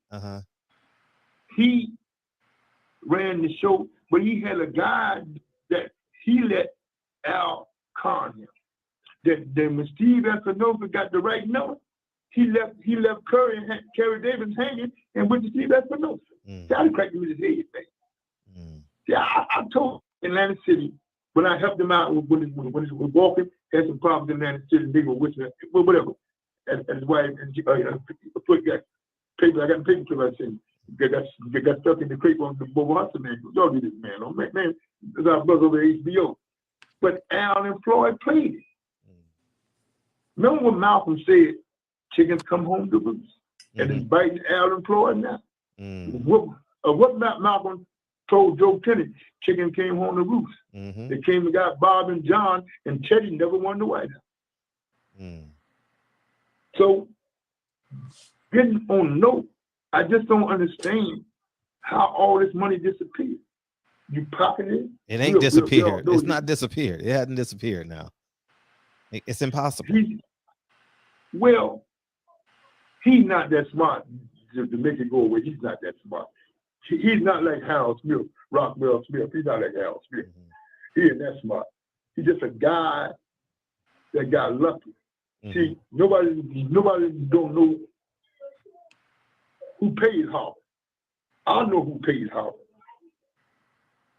he ran the show, but he had a guy that he let Al con him. Then when Steve Espinosa got the right number, he left Kerry Davis hanging and went to Steve Espinosa. That cracked him in his head, man. Yeah, I told Atlantic City when I helped him out when he was walking, had some problems in Atlantic City, and they were whistling, whatever. And his wife and foot got paper. I got the paper clip. I said, got stuck in the crate on the Bobo Hudson, man. Y'all do this, man. Oh, man, this is our brother over at HBO. But Al and Floyd played it. Remember when Malcolm said, chickens come home to roost? And it's biting Al and Floyd now. What Malcolm told Joe Kennedy, chicken came home to roost. They came and got Bob and John, and Teddy never won the White House. So, getting on note, I just don't understand how all this money disappeared. You pocket it? It ain't disappeared. It's not disappeared. It hasn't disappeared now. It's impossible. He's not that smart to make it go away. He's not that smart. He's not like Harold Smith, Rockwell Smith. He's not like Harold Smith. He ain't that smart. He's just a guy that got lucky. See, nobody don't know who paid Harvard. I know who paid Harvard.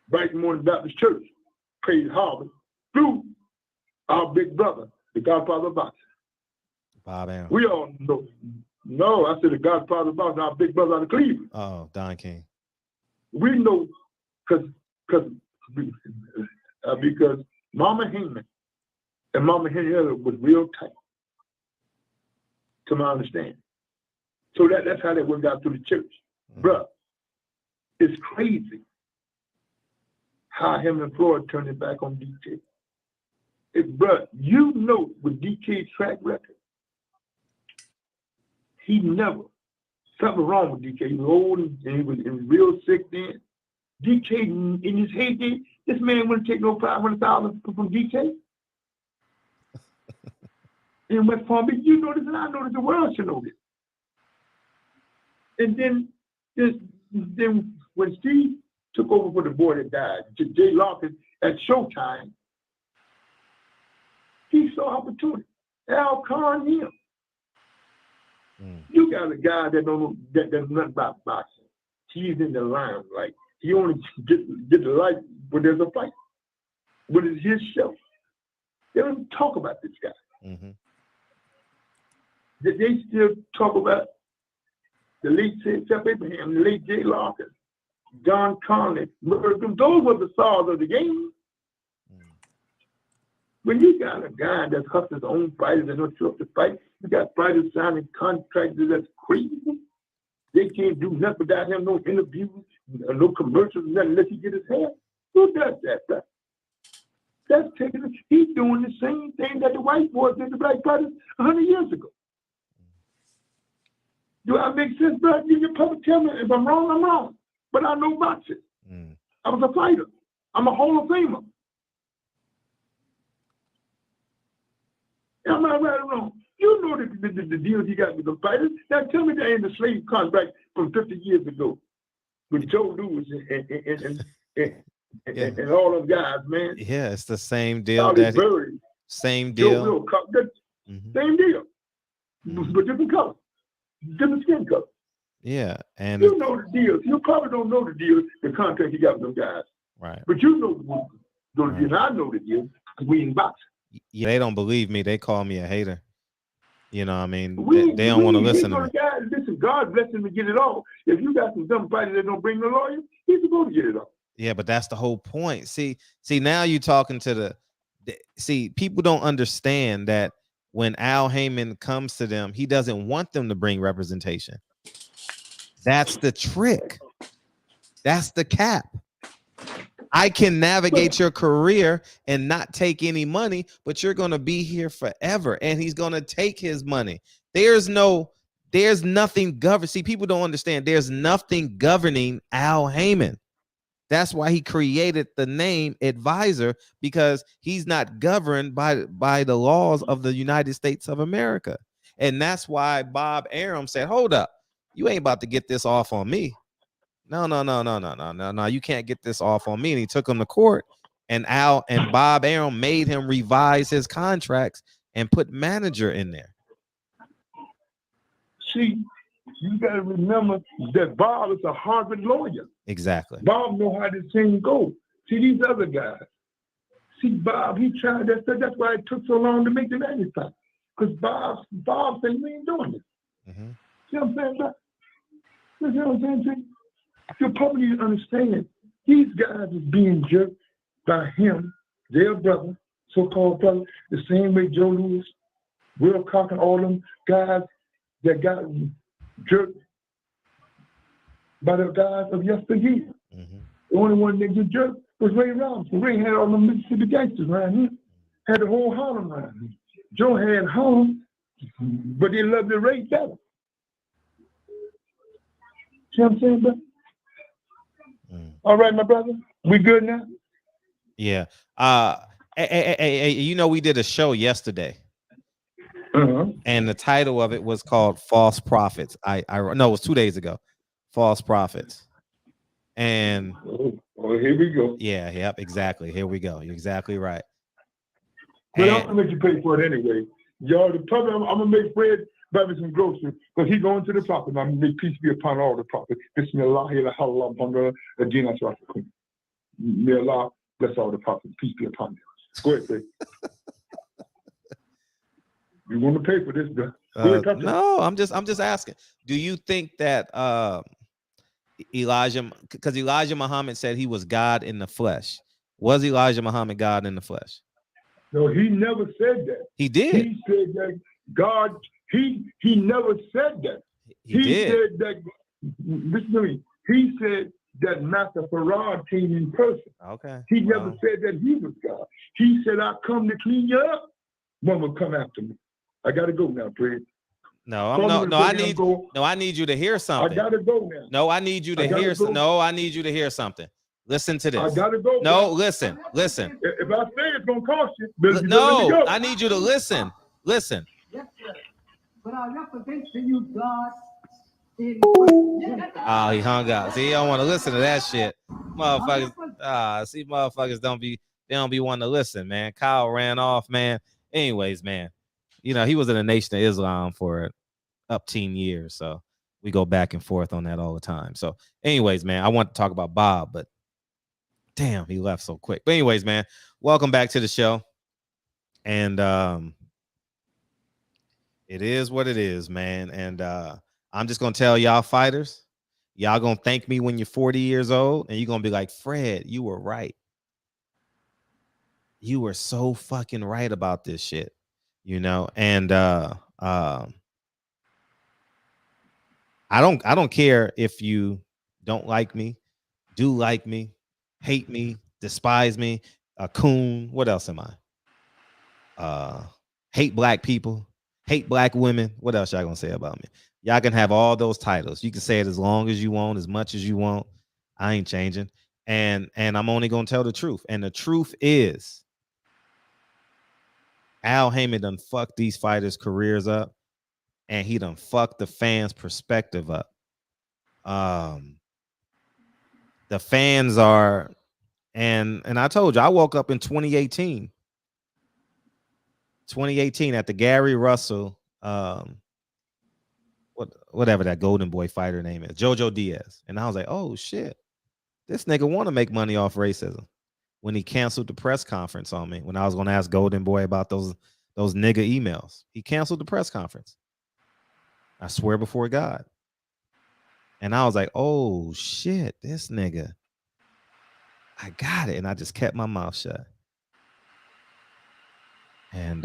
Bright Morning Baptist Church paid Harvard through our big brother, the Godfather of boxing. Bob Arum. We all know. No, I said the Godfather of boxing, our big brother out of Cleveland. Oh, Don King. We know because Mama Haymon and Mama Henrietta was real tight, to my understanding. So that's how that went out through the church. Bruh, it's crazy how him and Floyd turned it back on DK. Bruh, you know with DK's track record, he never, something wrong with DK. He was old and he was real sick then. DK, in his heyday, this man wouldn't take no $500,000 from DK. In West Palm Beach, you know this and I know this, the world should know this. And then when Steve took over for the boy that died, Jay Larkin, at Showtime, he saw opportunity. Al conned him. You got a guy that don't know that nothing about boxing. He's in the limelight. He only get the light when there's a fight. When it's his show. They don't talk about this guy. They still talk about the late Seth Abraham, the late Jay Larkin, John Conley, those were the stars of the game. When you got a guy that hustles his own fighters and don't show up to fight, you got fighters signing contracts that's crazy. They can't do nothing without him, no interviews, no commercials, nothing unless he get his hair. Who does that? That's taking it. He's doing the same thing that the white boys did to black fighters 100 years ago. Do I make sense, bro? You public tell me if I'm wrong, I'm wrong. But I know boxing. I was a fighter. I'm a Hall of Famer. Am I right or wrong? You know the deals he got with the fighters. Now tell me that ain't the slave contract from 50 years ago with Joe Louis and all those guys, man. Yeah, it's the same deal. Same deal. Same deal. But different color. Different skin color. Yeah. And you know the deals. You probably don't know the deals, the contract he got with them guys. Right. But you know the deals. I know the deals because we in boxing. Yeah, they don't believe me. They call me a hater. You know what I mean? They don't want to listen to me. Guys, listen, God bless him to get it all. If you got some dumb fighters that don't bring no lawyer, he's supposed to get it all. Yeah, but that's the whole point. See, now you're talking to people don't understand that when Al Haymon comes to them, he doesn't want them to bring representation. That's the trick. That's the cap. I can navigate your career and not take any money, but you're going to be here forever. And he's going to take his money. There's nothing governed. See, people don't understand. There's nothing governing Al Haymon. That's why he created the name advisor, because he's not governed by the laws of the United States of America. And that's why Bob Arum said, hold up, you ain't about to get this off on me. No, you can't get this off on me. And he took him to court, and Bob Arum made him revise his contracts and put manager in there. See, you got to remember that Bob is a Harvard lawyer. Exactly. Bob know how this thing goes. See, these other guys. See, Bob, he tried that stuff. That's why it took so long to make the manuscript. Because Bob said, we ain't doing this. See what I'm saying, bro? You know what I'm saying? You probably need to understand these guys is being jerked by him, their brother, so-called brother, the same way Joe Louis, Will Cock, and all them guys that got jerked by the guys of yesteryear. The only one that get jerked was Ray Robinson. Ray had all the Mississippi gangsters around here, had the whole Harlem around here. Joe had Harlem, but they loved the Ray better. See what I'm saying, bro? All right, my brother. We good now? Yeah. You know, we did a show yesterday. And the title of it was called False Prophets. I know it was 2 days ago. False Prophets. And here we go. Yeah, yep, exactly. Here we go. You're exactly right. But I'm gonna make you pay for it anyway. Y'all, the public, I'm gonna make Fred buy me some groceries because he going to the prophet. I'm gonna make peace be upon all the prophets. Bismillah, Alhamdulillah, Adina Sharakum. May Allah bless all the prophets. Peace be upon them. Go ahead, Fred. You want to pay for this, bro? No, I'm just asking. Do you think that Elijah, because Elijah Muhammad said he was God in the flesh, was Elijah Muhammad God in the flesh? No, he never said that. He did. He said that God. He never said that. He did. Said that. Listen to me. He said that Master Farad came in person. Okay. He never said that he was God. He said, "I come to clean you up. One will come after me." I gotta go now, Fred. I need you to hear something. I gotta go now. No, I need you to hear. No, I need you to hear something. Listen to this. I gotta go. No, listen. If I say it's gonna cost you, no, I need you to listen. Listen. Yes, sir. But I represent to you God. Oh, he hung up. See, you don't want to listen to that shit, motherfuckers. See, motherfuckers don't be wanting to listen, man. Kyle ran off, man. Anyways, man, you know he was in the Nation of Islam for up 10 years, so we go back and forth on that all the time. So, anyways, man, I want to talk about Bob, but damn, he left so quick. But anyways, man, welcome back to the show, and it is what it is, man. And I'm just gonna tell y'all fighters, y'all gonna thank me when you're 40 years old, and you're gonna be like, Fred, you were right. You were so fucking right about this shit, you know. And I don't care if you don't like me, do like me, hate me, despise me, a coon. What else am I? Hate black people, hate black women. What else y'all gonna say about me? Y'all can have all those titles. You can say it as long as you want, as much as you want. I ain't changing. And I'm only gonna tell the truth. And the truth is, Al Haymon done fucked these fighters' careers up, and he done fucked the fans' perspective up. The fans are, and I told you, I woke up in 2018 at the Gary Russell, whatever that Golden Boy fighter name is, Jojo Diaz, and I was like, oh shit, this nigga want to make money off racism. When he canceled the press conference on me, when I was going to ask Golden Boy about those nigga emails, he canceled the press conference. I swear before God. And I was like, oh shit, this nigga, I got it. And I just kept my mouth shut. And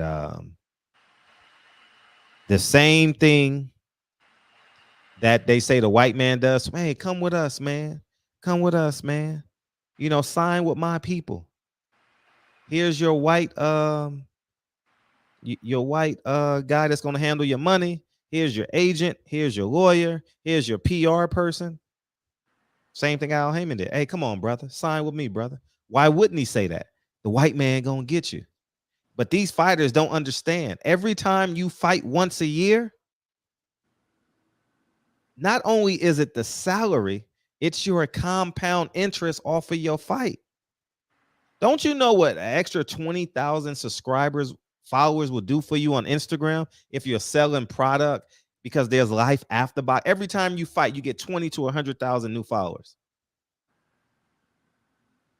the same thing that they say the white man does, hey, come with us, man. Come with us, man. You know, sign with my people. Here's your white guy that's going to handle your money. Here's your agent. Here's your lawyer. Here's your PR person. Same thing Al Haymon did. Hey, come on, brother. Sign with me, brother. Why wouldn't he say that? The white man going to get you. But these fighters don't understand. Every time you fight once a year, not only is it the salary, it's your compound interest off of your fight. Don't you know what an extra 20,000 followers will do for you on Instagram if you're selling product, because there's life after box. Every time you fight, you get 20 to 100,000 new followers.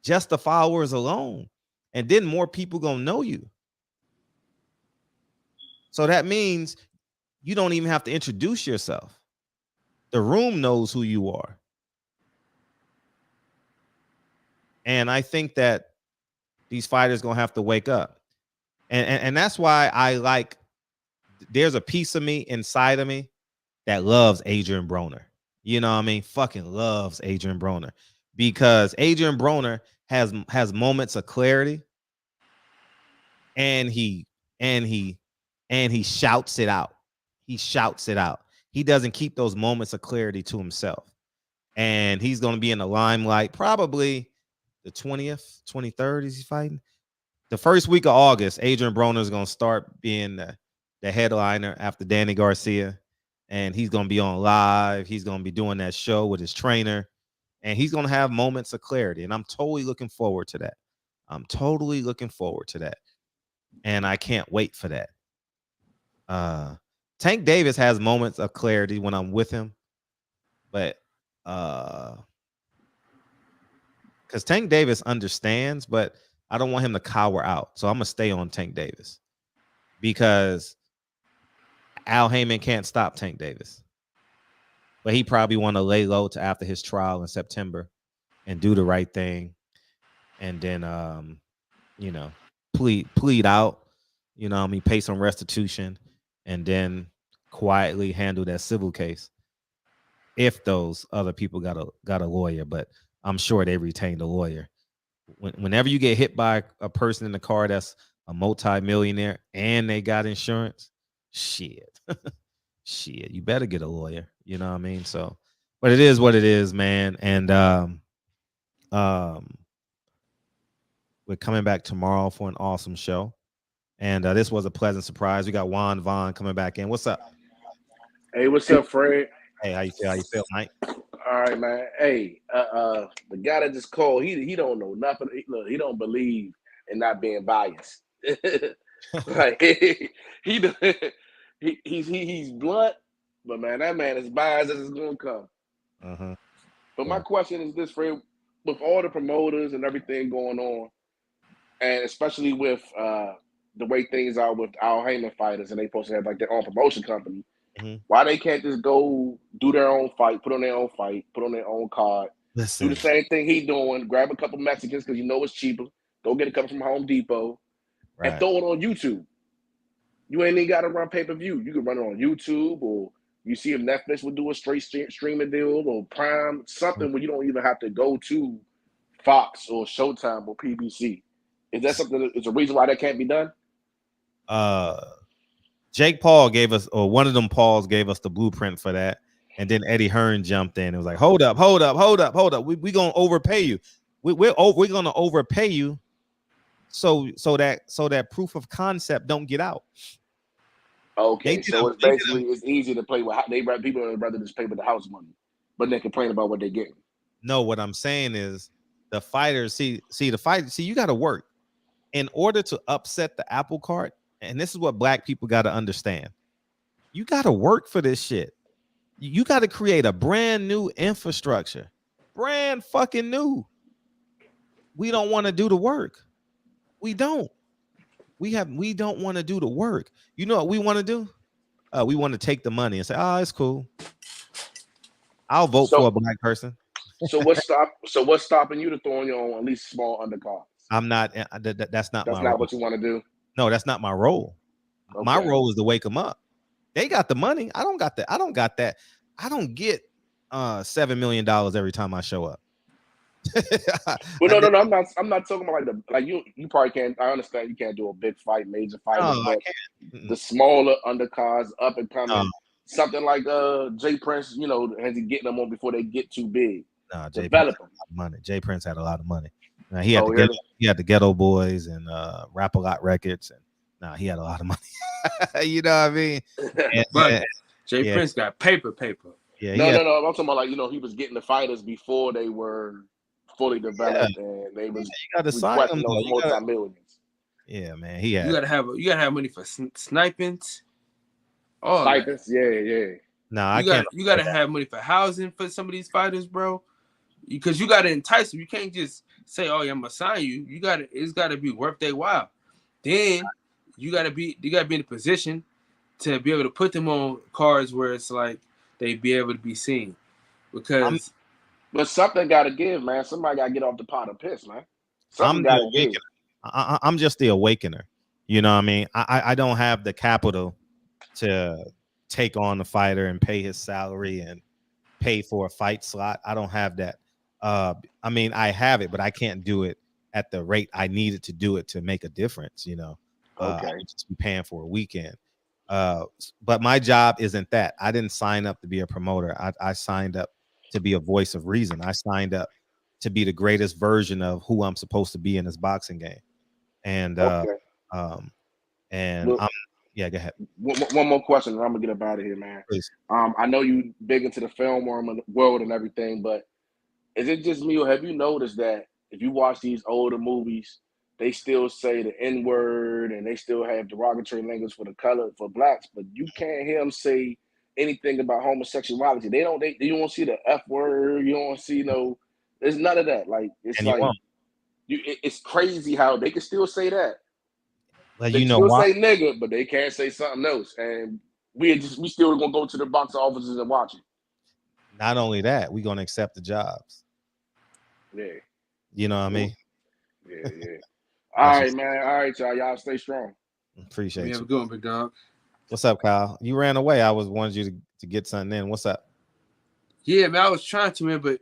Just the followers alone. And then more people gonna know you. So that means you don't even have to introduce yourself. The room knows who you are. And I think that these fighters gonna have to wake up. And that's why I like, there's a piece of me inside of me that loves Adrian Broner. You know what I mean? Fucking loves Adrian Broner, because Adrian Broner has moments of clarity, and he shouts it out. He shouts it out. He doesn't keep those moments of clarity to himself. And he's going to be in the limelight probably the 20th, 23rd is he fighting? The first week of August, Adrian Broner is going to start being the headliner after Danny Garcia. And he's going to be on live. He's going to be doing that show with his trainer. And he's going to have moments of clarity. And I'm totally looking forward to that. And I can't wait for that. Tank Davis has moments of clarity when I'm with him. But because Tank Davis understands, but I don't want him to cower out. So I'm going to stay on Tank Davis, because Al Haymon can't stop Tank Davis. But he probably want to lay low to after his trial in September and do the right thing. And then, plead out, pay some restitution, and then quietly handle that civil case. If those other people got a lawyer, but I'm sure they retained a lawyer. Whenever you get hit by a person in the car that's a multi-millionaire and they got insurance, shit, you better get a lawyer. You know what I mean? So, but it is what it is, man. And we're coming back tomorrow for an awesome show. And this was a pleasant surprise. We got Juan Vaughn coming back in. What's up? Hey, what's up, Fred? Hey, how you feel, Mike? All right, man. Hey, the guy that just called, he don't know nothing. He don't believe in not being biased. Like he's blunt, but man, that man is biased as it's gonna come. But my question is this, Fred: with all the promoters and everything going on, and especially with the way things are with Al Haymon fighters, and they supposed to have like their own promotion company, Why they can't just go do their own fight, put on their own fight, put on their own card, Listen. do the same thing he doing, grab a couple Mexicans because you know it's cheaper, go get a couple from Home Depot, and throw it on YouTube. You ain't even got to run pay-per-view. You can run it on YouTube, or you see if Netflix would do a straight streaming deal, or Prime, something where you don't even have to go to Fox or Showtime or PBC. Is that something? Is a reason why that can't be done? Jake Paul gave us, or one of them Pauls gave us the blueprint for that, and then Eddie Hearn jumped in and was like, "Hold up! We gonna overpay you. We're gonna overpay you, so that proof of concept don't get out." Okay, so it's basically it's easy to play with. People would rather just pay with the house money, but they complain about what they're getting. No, what I'm saying is the fighters see the fight. See, you got to work in order to upset the apple cart. And this is what black people got to understand. You got to work for this shit. You got to create a brand new infrastructure. Brand fucking new. We don't want to do the work. We don't. We don't want to do the work. You know what we want to do? We want to take the money and say, "Oh, it's cool. I'll vote for a black person." So what's stopping you to throw on your own at least small undercards? I'm not. That's not what you want to do. No, that's not my role. Okay. My role is to wake them up. They got the money. I don't got that. I don't got that. I don't get $7 million every time I show up. Well, no. I'm not talking about you probably can't. I understand you can't do a big fight, major fight, but the smaller undercards, up and coming, something like Jay Prince. You know, has he getting them on before they get too big? No, Jay Prince had a lot of money. Jay Prince had a lot of money. Now, he had the Ghetto Boys and Rap-A-Lot Records, and he had a lot of money. You know what I mean? But Jay Prince got paper. Yeah. No. I'm talking about he was getting the fighters before they were fully developed, and they was you got to sign them those multi-millions. Yeah, man. You gotta have money for snipings. Oh, snipings, yeah. No, you gotta have money for housing for some of these fighters, bro. Because you gotta entice them. You can't just say, "Oh, yeah, I'm gonna sign you." It's gotta be worth their while. Then you gotta be in a position to be able to put them on cards where it's like they be able to be seen. Because but something gotta give, man. Somebody gotta get off the pot of piss, man. Something gotta give. I'm just the awakener. You know what I mean? I don't have the capital to take on the fighter and pay his salary and pay for a fight slot. I don't have that. I mean, I have it, but I can't do it at the rate I needed to do it to make a difference. I would just be paying for a weekend. But my job isn't that. I didn't sign up to be a promoter. I signed up to be a voice of reason. I signed up to be the greatest version of who I'm supposed to be in this boxing game. And go ahead. One more question, and I'm gonna get up out of here, man. Please. I know you big into the film world and everything, but is it just me, or have you noticed that if you watch these older movies, they still say the N-word and they still have derogatory language for blacks, but you can't hear them say anything about homosexuality. You don't see the F word. You don't see there's none of that. Like it's crazy how they can still say that. Like, they still say nigga, but they can't say something else. And we still gonna go to the box offices and watch it. Not only that, we're gonna accept the jobs. Yeah. You know what I mean? Yeah. All right, man. All right, y'all. Y'all stay strong. Appreciate you. Have a good one, big dog. What's up, Kyle? You ran away. I wanted you to get something in. What's up? Yeah, man. I was trying to, man, but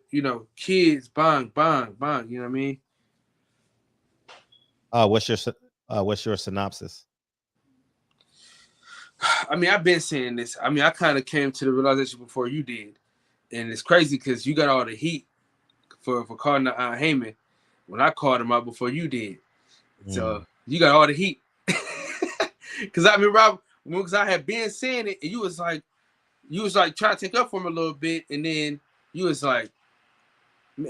kids, bang. You know what I mean? What's your synopsis? I mean, I've been saying this. I mean, I kind of came to the realization before you did, and it's crazy because you got all the heat for calling out Haymon when I called him out before you did. So you got all the heat. Because I mean, Rob, because I had been saying it, and you was like trying to take up for him a little bit, and then you was like,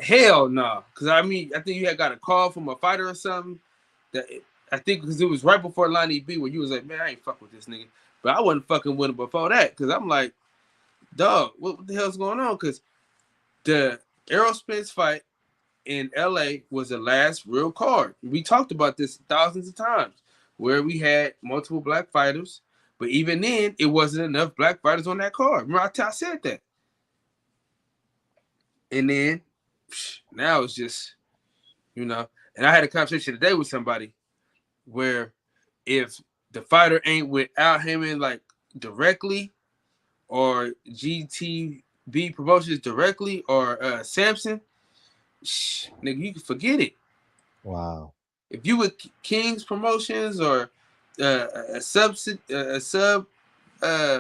hell no. Nah. Because I mean, I think you had got a call from a fighter or something. That I think because it was right before Lonnie B, where you was like, man, I ain't fuck with this nigga. But I wasn't fucking with him before that, because I'm like, dog, what the hell's going on? Because the Errol Spence fight in LA was the last real card. We talked about this thousands of times, where we had multiple black fighters, But even then, it wasn't enough black fighters on that card. Remember, I said that. And then now it's just, and I had a conversation today with somebody where if the fighter ain't with Al Haymon like directly, or GTB Promotions directly, or Samson, nigga, you can forget it. Wow. If you with King's Promotions or a sub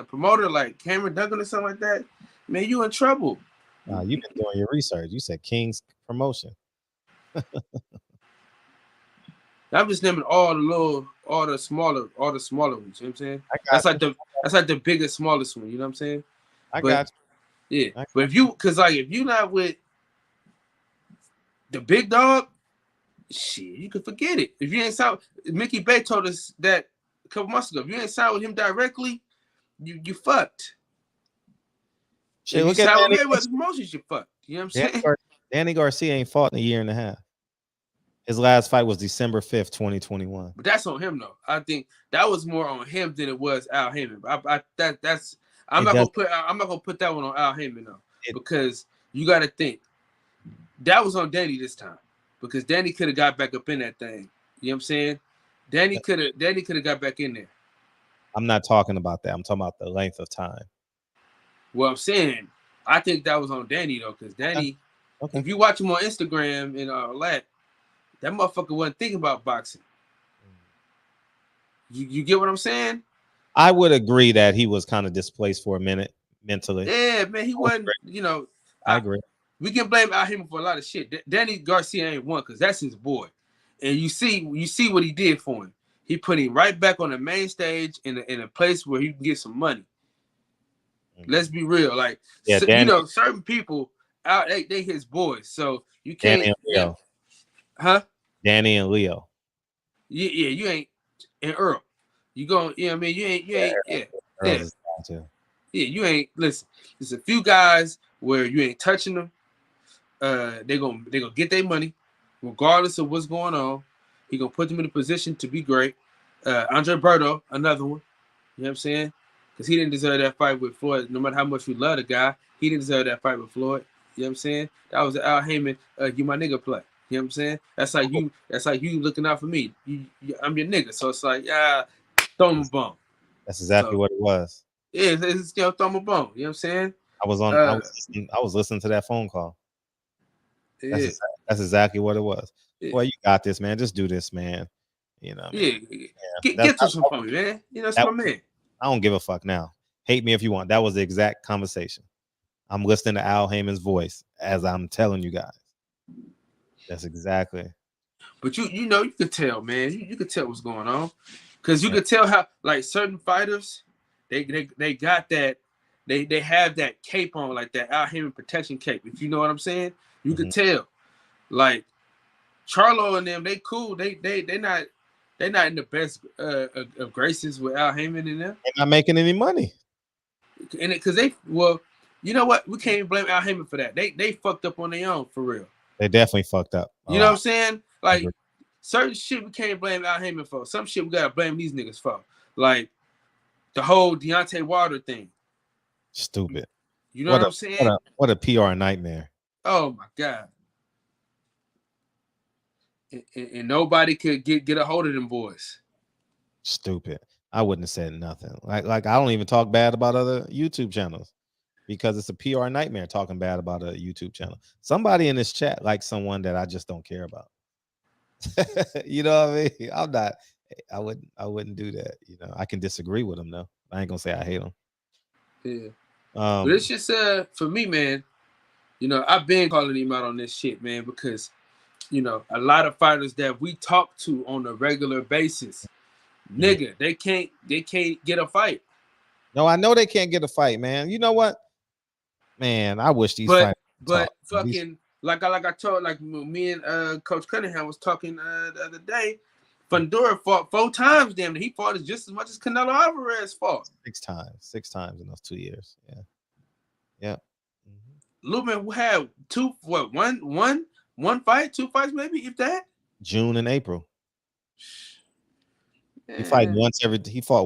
promoter like Cameron Duncan or something like that, man, you in trouble. You've been doing your research. You said King's Promotion. I'm just naming all the smaller ones. You know what I'm saying? That's like the biggest, smallest one. You know what I'm saying? I got you. Yeah, but if you not with the big dog, shit, you can forget it. If you ain't signed, Mickey Bay told us that a couple months ago. If you ain't signed with him directly, you fucked. Shit, if look you at signed with Danny. Mayweather's Promotions, you fucked. You know what I'm saying? Danny Garcia ain't fought in a year and a half. His last fight was December 5th, 2021. But that's on him though. I think that was more on him than it was Al Haymon. I'm not gonna put that one on Al Haymon though, because you got to think that was on Danny this time, because Danny could have got back up in that thing. You know what I'm saying? Danny could have got back in there. I'm not talking about that. I'm talking about the length of time. Well, I'm saying I think that was on Danny though, because Danny, if you watch him on Instagram and all that motherfucker wasn't thinking about boxing. You get what I'm saying? I would agree that he was kind of displaced for a minute mentally. Yeah, man, he wasn't. I agree. We can blame Al Haymon for a lot of shit. Danny Garcia ain't one because that's his boy, and you see what he did for him. He put him right back on the main stage in a place where he can get some money. Let's be real, like certain people out they his boys, so you can't. Danny and Leo. Huh? Danny and Leo. Yeah, you ain't. And Earl, you going? You know what I mean? You ain't. You ain't. Listen, there's a few guys where you ain't touching them. They gonna get their money, regardless of what's going on. He gonna put them in a position to be great. Andre Berto, another one. You know what I'm saying? Because he didn't deserve that fight with Floyd. No matter how much we love the guy, he didn't deserve that fight with Floyd. You know what I'm saying? That was Al Haymon. You my nigga play. You know what I'm saying? That's like you looking out for me. I'm your nigga. So it's like, throw him a bone. That's exactly what it was. Yeah, it's throw him a bone. You know what I'm saying? I was listening to that phone call. Yeah. That's exactly what it was. Yeah. Boy, you got this, man. Just do this, man. You know. Yeah. Get to some for me, man. That's my man. I don't give a fuck now. Hate me if you want. That was the exact conversation. I'm listening to Al Haymon's voice as I'm telling you guys. That's exactly. But you could tell, man. You could tell what's going on, because you could tell how like certain fighters, they got that, they have that cape on, like that Al Haymon protection cape. If you know what I'm saying, you could tell. Like Charlo and them, they cool. They not in the best of graces with Al Haymon and them. They're not making any money. And because you know what? We can't even blame Al Haymon for that. They fucked up on their own, for real. They definitely fucked up. You know what I'm saying? Like certain shit we can't blame Al Haymon for. Some shit we gotta blame these niggas for. Like the whole Deontay Wilder thing. Stupid. You know what I'm saying? What a PR nightmare. Oh my God. And nobody could get a hold of them boys. Stupid. I wouldn't have said nothing. Like I don't even talk bad about other YouTube channels, because it's a PR nightmare talking bad about a YouTube channel. Somebody in this chat likes someone that I just don't care about. You know what I mean? I wouldn't do that. You know, I can disagree with them though. I ain't gonna say I hate them. Yeah. But it's just for me, man, I've been calling him out on this shit, man, because a lot of fighters that we talk to on a regular basis, nigga, they can't get a fight. No, I know they can't get a fight, man. You know what? Man, I wish these fighters. But fucking like I told, like me and Coach Cunningham was talking the other day. Fundora fought 4 times. Damn, he fought just as much as Canelo Alvarez fought. 6 times in those 2 years. Yeah. Lubin had one fight, 2 fights, maybe, if that. June and April. He fought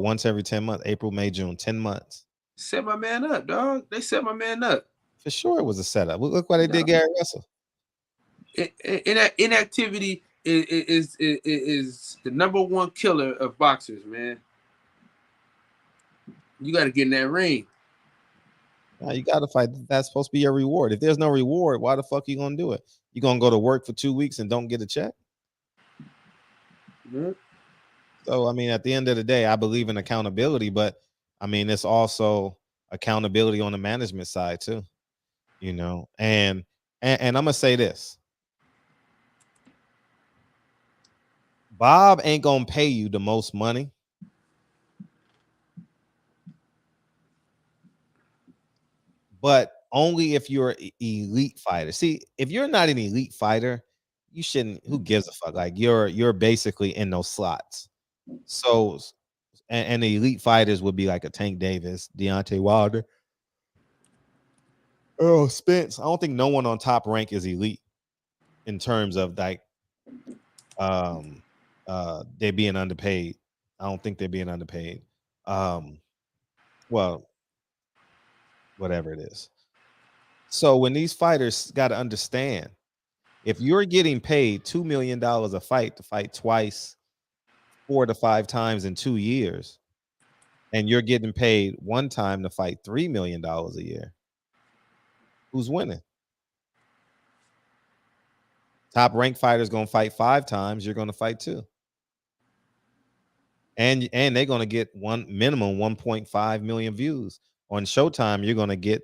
once every 10 months. April, May, June, 10 months. Set my man up, dog. They set my man up. For sure, it was a setup. Look why they did Gary Russell. Inactivity is the number one killer of boxers, man. You got to get in that ring. Now you got to fight. That's supposed to be your reward. If there's no reward, why the fuck you gonna do it? You gonna go to work for 2 weeks and don't get a check? Mm-hmm. So I mean, at the end of the day, I believe in accountability, but I mean, it's also accountability on the management side too. You know, and I'm gonna say this: Bob ain't gonna pay you the most money. But only if you're an elite fighter. See, if you're not an elite fighter, you shouldn't. Who gives a fuck? Like you're basically in those slots. So, and the elite fighters would be like a Tank Davis, Deontay Wilder, Earl Spence. I don't think no one on Top Rank is elite in terms of like, they being underpaid. I don't think they're being underpaid. Well, whatever it is. So when these fighters got to understand, if you're getting paid $2 million a fight to fight twice, 4 to 5 times in 2 years, and you're getting paid one time to fight $3 million a year, who's winning? Top ranked fighters gonna fight 5 times, you're gonna fight 2. And they're gonna get minimum 1.5 million views. On Showtime, you're gonna get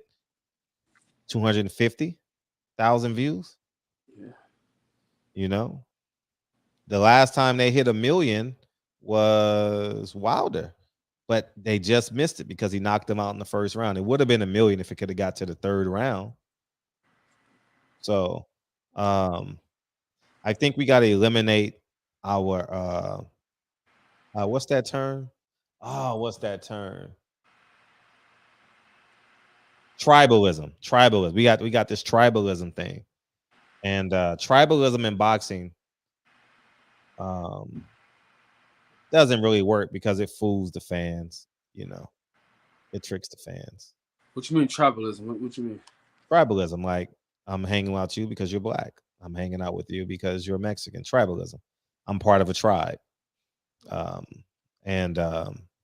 250,000 views. Yeah. You know, the last time they hit 1 million was Wilder, but they just missed it because he knocked them out in the first round. It would have been 1 million if it could have got to the 3rd round. So, I think we got to eliminate our what's that term? What's that term? Tribalism. We got this tribalism thing. And tribalism in boxing doesn't really work because it fools the fans, you know. It tricks the fans. What you mean tribalism? What you mean? Tribalism, like I'm hanging out with you because you're black. I'm hanging out with you because you're Mexican. Tribalism. I'm part of a tribe.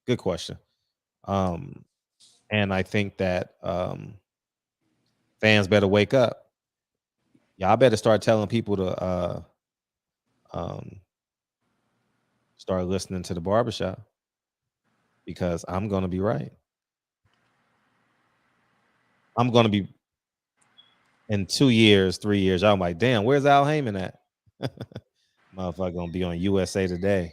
Good question. And I think that fans better wake up. Y'all better start telling people to start listening to the barbershop, because I'm gonna be right. I'm gonna be in 2 years, 3 years. I'm like, damn, where's Al Haymon at? Motherfucker gonna be on USA Today.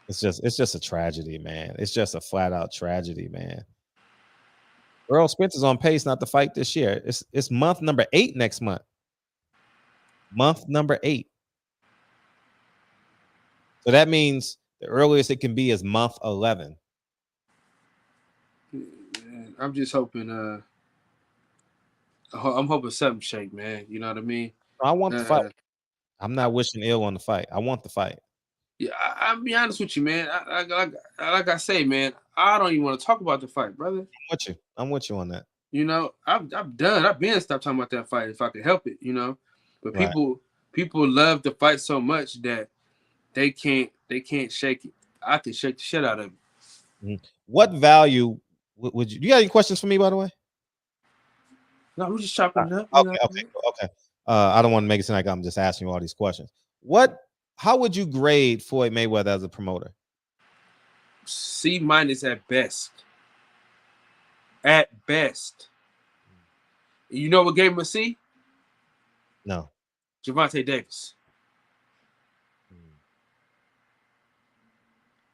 It's just a tragedy, man. It's just a flat out tragedy, man. Earl Spence is on pace not to fight this year. It's month number 8 next month. Month number 8. So that means the earliest it can be is month 11. I'm just hoping. I'm hoping something shake, man. You know what I mean? I want the fight. I'm not wishing ill on the fight. I want the fight. Yeah, I'll be honest with you, man. Like I say, man, I don't even want to talk about the fight, brother. I'm with you on that. You know, I'm done. I've been stopped talking about that fight if I could help it. You know, but people love the fight so much that they can't shake it. I can shake the shit out of it. Mm-hmm. What value would you got any questions for me, by the way? No, we're just chopping it up. Okay. I don't want to make it seem like I'm just asking you all these questions. How would you grade Floyd Mayweather as a promoter? C- at best. At best. You know what gave him a C? No. Gervonta Davis.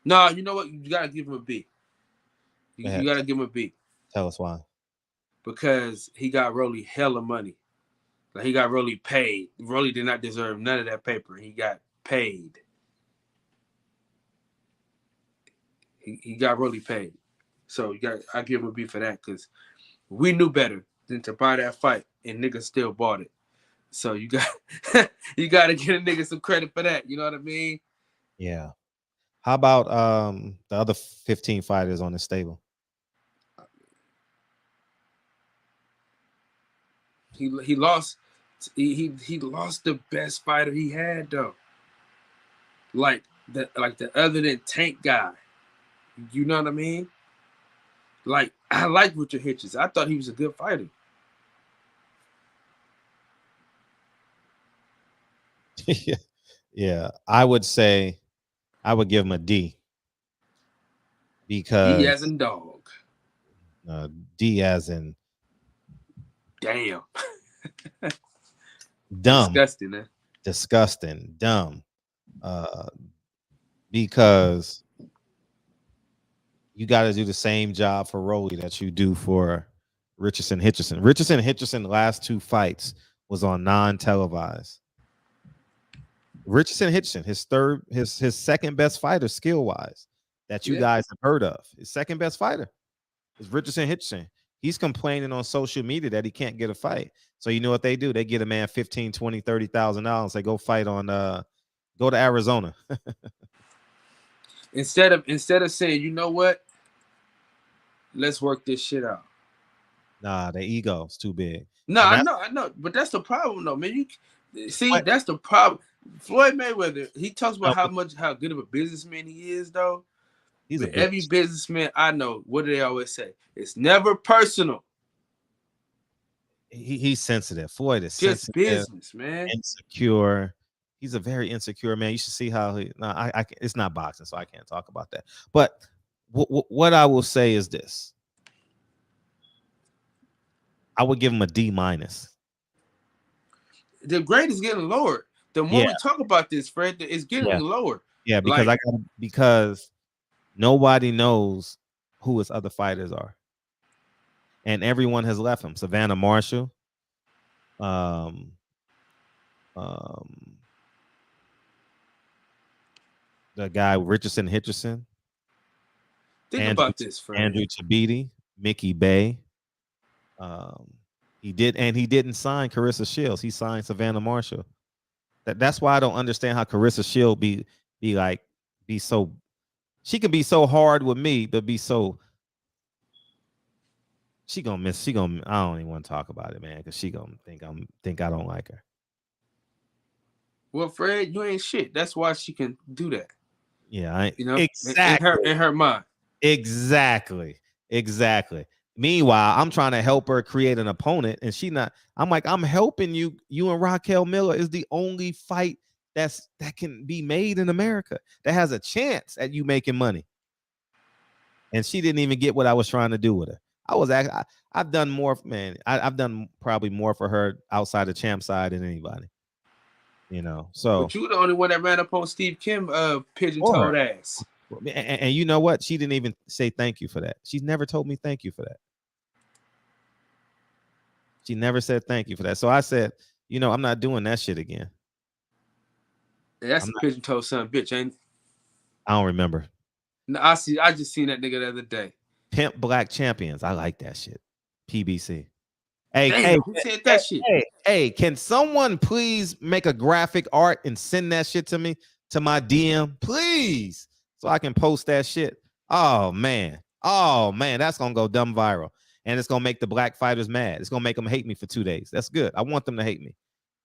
No, you know what? You gotta give him a B. You gotta give him a B. Tell us why. Because he got Rolly hella money. Like he got Rolly paid. Rolly did not deserve none of that paper. He got paid. He got Rolly paid. So I give him a B for that, because we knew better than to buy that fight, and niggas still bought it. So you got to give a nigga some credit for that. You know what I mean? Yeah. How about the other 15 fighters on the stable? He lost. He lost the best fighter he had though. Like the other than Tank guy. You know what I mean? Like I like Richard Hitchens. I thought he was a good fighter. Yeah. I would say I would give him a D. Because D as in dog. D as in damn. Dumb. Disgusting, man. Disgusting. Dumb. Because you got to do the same job for Rolly that you do for Richardson Hitcherson. Richardson Hitcherson, the last 2 fights was on non-televised. Richardson Hitcherson, his second best fighter skill-wise that you guys have heard of. His second best fighter is Richardson Hitcherson. He's complaining on social media that he can't get a fight. So you know what they do? They get a man $15,000, $20,000, $30,000. They go fight on go to Arizona. Instead of saying, you know what? Let's work this shit out. Nah, the ego's too big. No, I know, but that's the problem, though, man. You see, that's the problem. Floyd Mayweather, he talks about how good of a businessman he is, though. But every businessman I know, what do they always say? It's never personal. He's sensitive. Floyd is just sensitive, business, man. Insecure. He's a very insecure man. You should see how he. No, I it's not boxing, so I can't talk about that. But what I will say is this: I would give him a D-. The grade is getting lower. The more we talk about this, Fred, it's getting lower. Yeah, because because nobody knows who his other fighters are, and everyone has left him. Savannah Marshall, the guy Richardson Hitcherson. Think about this, Fred. Andrew Chabiti, Mickey Bay. He didn't sign Carissa Shields. He signed Savannah Marshall. That's why I don't understand how Carissa Shields be so. She can be so hard with me, but be so. I don't even want to talk about it, man, because she gonna think I don't like her. Well, Fred, you ain't shit. That's why she can do that. Yeah, exactly. In her mind. Exactly. Meanwhile, I'm trying to help her create an opponent, and she not. I'm like, I'm helping you. You and Raquel Miller is the only fight that can be made in America that has a chance at you making money. And she didn't even get what I was trying to do with her. I've done more, man. I've done probably more for her outside the champ side than anybody. You know, so. But you the only one that ran up on Steve Kim pigeon-toed ass. And you know what? She didn't even say thank you for that. She's never told me thank you for that. She never said thank you for that. So I said, you know, I'm not doing that shit again. Yeah, that's a pigeon-toed son of a bitch, ain't it? I don't remember. No, I just seen that nigga the other day. Pimp Black Champions. I like that shit. PBC. Who said that shit? Hey, can someone please make a graphic art and send that shit to me, to my DM, please, so I can post that shit? Oh man, that's gonna go dumb viral, and it's gonna make the black fighters mad. It's gonna make them hate me for 2 days. That's good. I want them to hate me.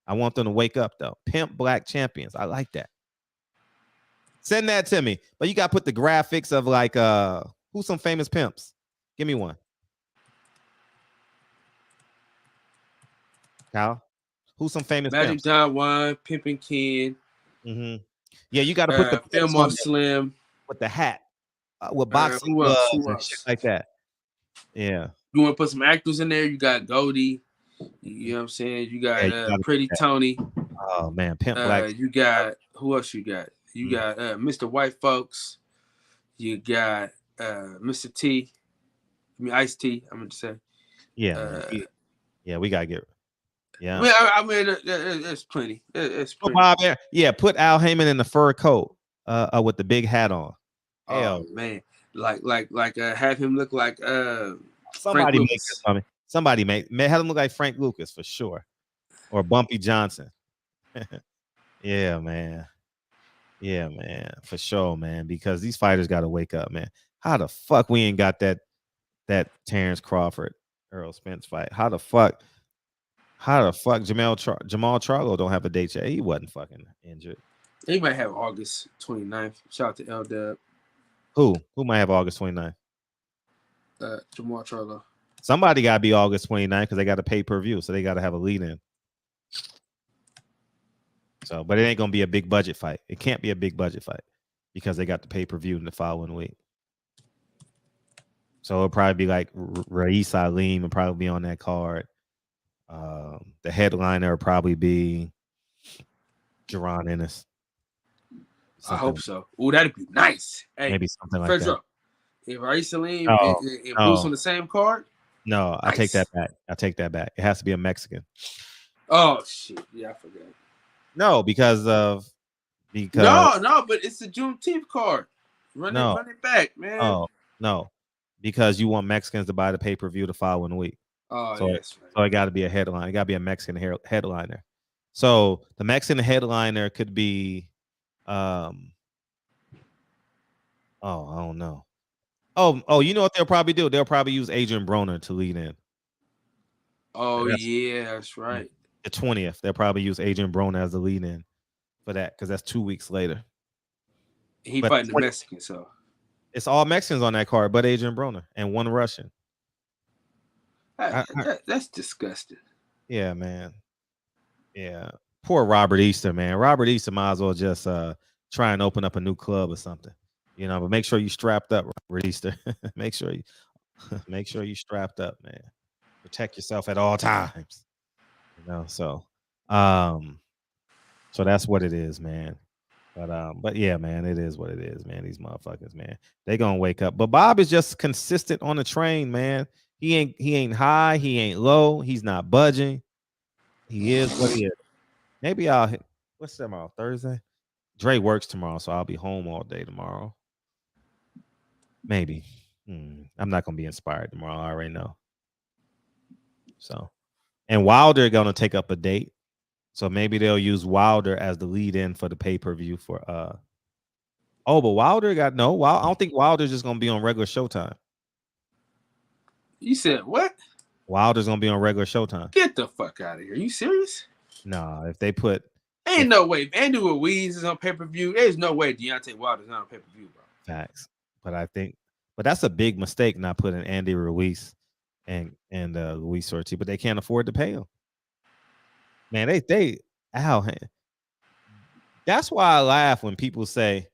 I want them to wake up though. Pimp Black Champions. I like that. Send that to me, but you gotta put the graphics of like who's some famous pimps? Give me one. Kyle, who's some famous Magic pimps? Don Juan, Pimpin' Ken. Mm-hmm. Yeah, you got to put the film on Slim with the hat, with boxing gloves and shit like that. Yeah. You want to put some actors in there? You got Goldie. You know what I'm saying? You got Pretty Tony. Oh man, Pimp Black. You got who else? You got Mr. White Folks. You got Mr. T. I mean Ice T. I'm gonna say. Yeah. Yeah, we gotta get. Yeah, I mean, there's plenty. It's plenty. Yeah, put Al Haymon in the fur coat, with the big hat on. Oh man, like have him look like somebody make this for me. Somebody have him look like Frank Lucas for sure, or Bumpy Johnson. Yeah, man. Yeah, man, for sure, man. Because these fighters got to wake up, man. How the fuck we ain't got that Terence Crawford Earl Spence fight? How the fuck Jamal Charlo don't have a date yet? He wasn't fucking injured. He might have August 29th. Shout out to L Dub. Who might have August 29th? Jamal Charlo. Somebody got to be August 29th because they got a pay-per-view, so they got to have a lead-in. So, but it ain't gonna be a big budget fight. It can't be a big budget fight because they got the pay-per-view in the following week. So it'll probably be like Ra'is Aleem will probably be on that card. The headliner will probably be Jerome Ennis. I hope so. Ooh, that'd be nice. Hey, maybe something like that. If Ra'is Aleem and Bruce on the same card. No, I take that back. It has to be a Mexican. Oh shit! Yeah, I forgot. No, because no, but it's a Juneteenth card. Run it back, man. Oh no, because you want Mexicans to buy the pay-per-view the following week. Oh, so, yes, right. So it got to be a headline. It got to be a Mexican headliner. So the Mexican headliner could be, I don't know. Oh, you know what they'll probably do? They'll probably use Adrian Broner to lead in. Oh, that's right. The 20th, they'll probably use Adrian Broner as the lead in for that because that's 2 weeks later. He fighting the Mexican, so it's all Mexicans on that card, but Adrian Broner and one Russian. That's disgusting. Yeah, man. Yeah, poor Robert Easter, man. Robert Easter might as well just try and open up a new club or something, but make sure you strapped up, Robert Easter. make sure you strapped up, man. Protect yourself at all times. So that's what it is, man. But yeah, man, it is what it is, man. These motherfuckers, man, they gonna wake up. But Bob is just consistent on the train, man. He ain't high, he ain't low, he's not budging. He is what he is. Maybe I'll hit. What's tomorrow? Thursday. Dre works tomorrow, so I'll be home all day tomorrow. Maybe. I'm not gonna be inspired tomorrow. I already know. So, and Wilder gonna take up a date. So maybe they'll use Wilder as the lead-in for the pay-per-view for but Wilder I don't think Wilder's just gonna be on regular Showtime. You said what? Wilder's gonna be on regular Showtime. Get the fuck out of here. Are you serious? Nah, if they put no way. If Andy Ruiz is on pay-per-view, there's no way Deontay Wilder's not on pay-per-view, bro. Facts. But that's a big mistake not putting Andy Ruiz and Luis Ortiz, but they can't afford to pay him. Man, that's why I laugh when people say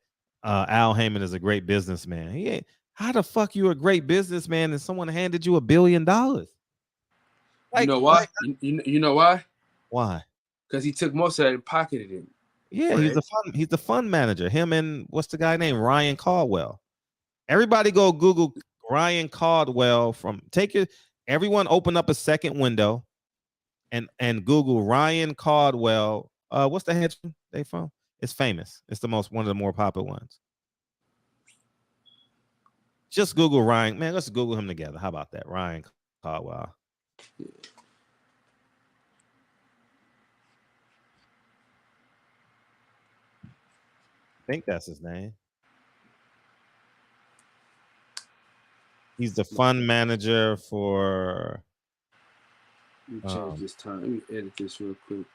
Al Haymon is a great businessman. He ain't. How the fuck you a great businessman and someone handed you $1 billion? You know why? You know why? Why? Because he took most of that and pocketed it. Yeah, he's the fund manager. Him and what's the guy named Ryan Caldwell. Everybody go Google Ryan Caldwell everyone open up a second window and Google Ryan Caldwell. What's the hedge fund they from? It's famous. It's one of the more popular ones. Just Google Ryan. Man, let's Google him together. How about that? Ryan Caldwell. Yeah. I think that's his name. He's the fund manager for. Let me change this time. Let me edit this real quick.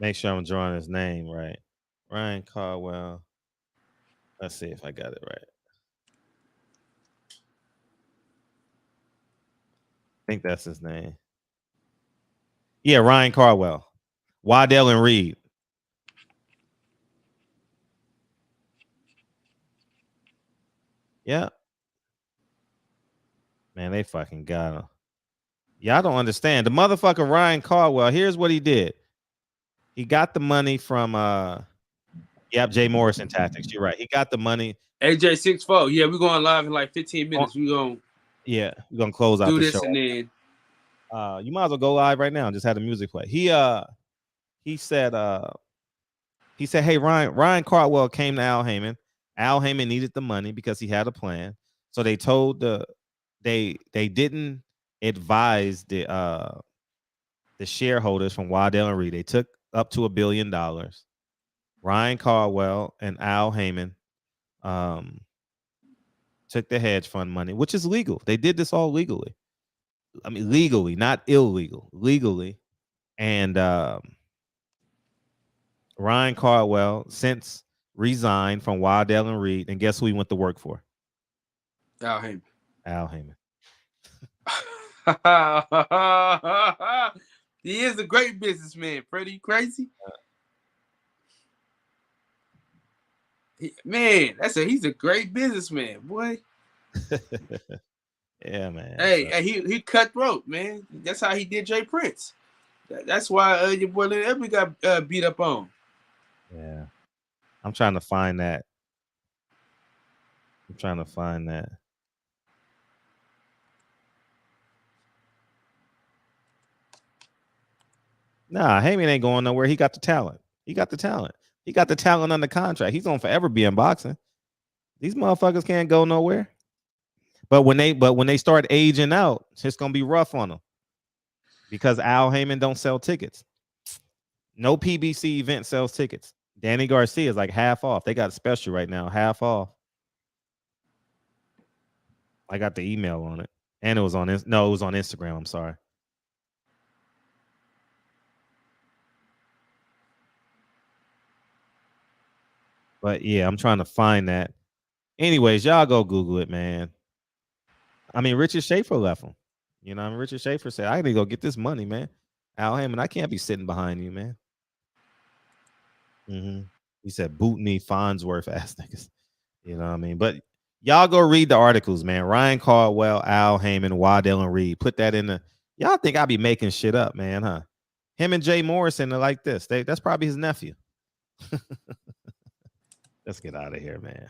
Make sure I'm drawing his name right. Ryan Caldwell. Let's see if I got it right. I think that's his name. Yeah, Ryan Caldwell. Waddell and Reed. Yeah. Man, they fucking got him. Y'all don't understand. The motherfucker Ryan Caldwell, here's what he did. He got the money from Jay Morrison Tactics. You're right. He got the money. AJ64. Yeah, we're going live in like 15 minutes. We're gonna close out do the this show. And then you might as well go live right now and just have the music play. He said, hey, Ryan Caldwell came to Al Haymon. Al Haymon needed the money because he had a plan. So they told the they didn't advise the shareholders from Waddell and Reed. They took up to $1 billion. Ryan Caldwell and Al Haymon took the hedge fund money, which is legal. They did this all legally. I mean, legally, not illegal, legally. And Ryan Caldwell since resigned from Waddell and Reed. And guess who he went to work for? Al Haymon. Al Haymon. He is a great businessman. Freddie, you crazy? He's a great businessman, boy. Yeah, man. Hey, he cutthroat, man. That's how he did Jay Prince. That's why your boy Ebony got beat up on. Yeah, I'm trying to find that. Nah, Haymon ain't going nowhere. He got the talent. He got the talent under contract. He's gonna forever be in boxing. These motherfuckers can't go nowhere. But when they start aging out, it's gonna be rough on them. Because Al Haymon don't sell tickets. No PBC event sells tickets. Danny Garcia is like half off. They got a special right now, half off. I got the email on it. And it was on Instagram. I'm sorry. But yeah, I'm trying to find that. Anyways, y'all go Google it, man. I mean, Richard Schaefer left him. You know, Richard Schaefer said, I need to go get this money, man. Al Haymon, I can't be sitting behind you, man. He said, boot me, Farnsworth ass niggas. You know what I mean? But y'all go read the articles, man. Ryan Caldwell, Al Haymon, Waddell and Reed. Put that in the. Y'all think I be making shit up, man, huh? Him and Jay Morrison are like this. That's probably his nephew. Let's get out of here, man.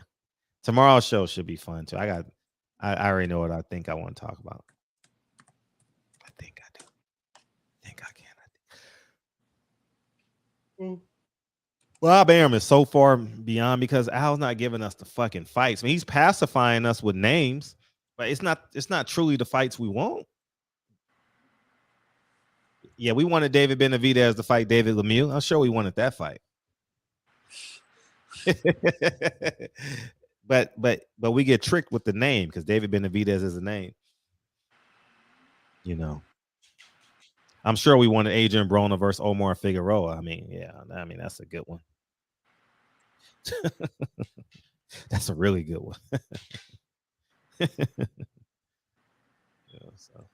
Tomorrow's show should be fun too. I already know what I think I want to talk about. I think I do. I think I can. Bob Arum is so far beyond because Al's not giving us the fucking fights. I mean, he's pacifying us with names, but it's not truly the fights we want. Yeah, we wanted David Benavidez to fight David Lemieux. I'm sure we wanted that fight. but we get tricked with the name because David Benavidez is a name. You know. I'm sure we wanted Adrian Broner versus Omar Figueroa. I mean, yeah, that's a good one. That's a really good one. Yeah, so.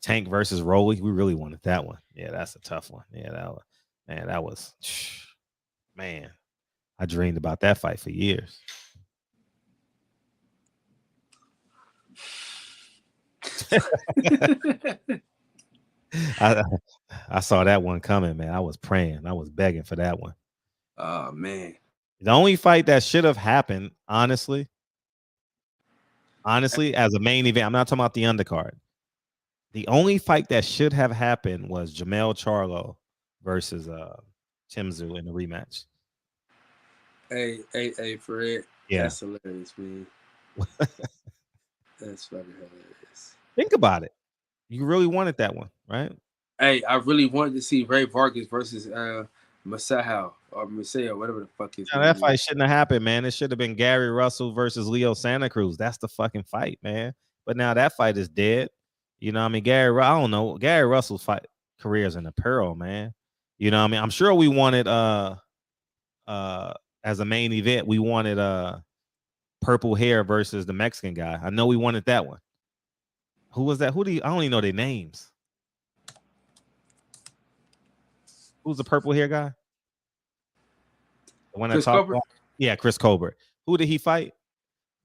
Tank versus Rolly. We really wanted that one. Yeah, that's a tough one. Yeah, that was man. I dreamed about that fight for years. I saw that one coming, man. I was praying. I was begging for that one. Oh, man. The only fight that should have happened, honestly, as a main event, I'm not talking about the undercard. The only fight that should have happened was Jamel Charlo versus Timzu in the rematch. Hey, Fred. Yeah. That's hilarious, man. That's fucking hilarious. Think about it. You really wanted that one, right? Hey, I really wanted to see Ray Vargas versus Masahau or Maseo, whatever the fuck his name that fight shouldn't have happened, man. It should have been Gary Russell versus Leo Santa Cruz. That's the fucking fight, man. But now that fight is dead. You know what I mean? I don't know. Gary Russell's fight career is in the peril, man. You know what I mean? I'm sure we wanted as a main event, we wanted Purple Hair versus the Mexican guy. I know we wanted that one. Who was that? I don't even know their names. Who's the purple hair guy? The one that talked about? Yeah, Chris Colbert. Who did he fight?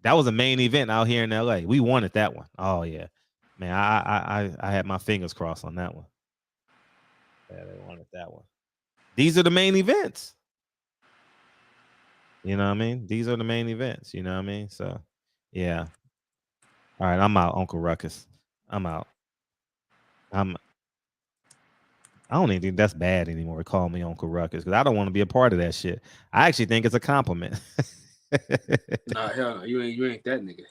That was a main event out here in LA. We wanted that one. Oh yeah. Man, I had my fingers crossed on that one. Yeah, they wanted that one. These are the main events. You know what I mean? These are the main events. You know what I mean? So, yeah. All right, I'm out, Uncle Ruckus. I'm out. I don't even think that's bad anymore to call me Uncle Ruckus because I don't want to be a part of that shit. I actually think it's a compliment. Nah, hell no. You ain't that nigga.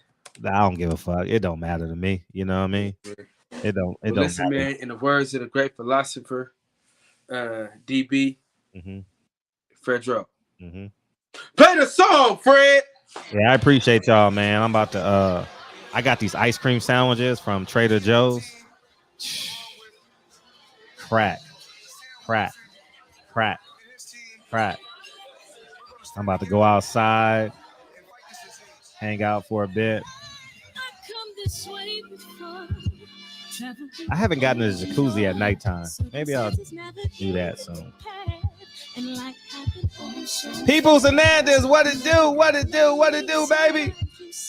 I don't give a fuck. It don't matter to me. You know what I mean? It don't. Listen, matter. man. In the words of the great philosopher, DB, Fredro. Play the song, Fred. Yeah, I appreciate y'all, man. I'm about to. I got these ice cream sandwiches from Trader Joe's. Crack. I'm about to go outside, hang out for a bit. I haven't gotten to the jacuzzi at nighttime. Maybe I'll do that soon. Peoples Hernandez, what it do, baby?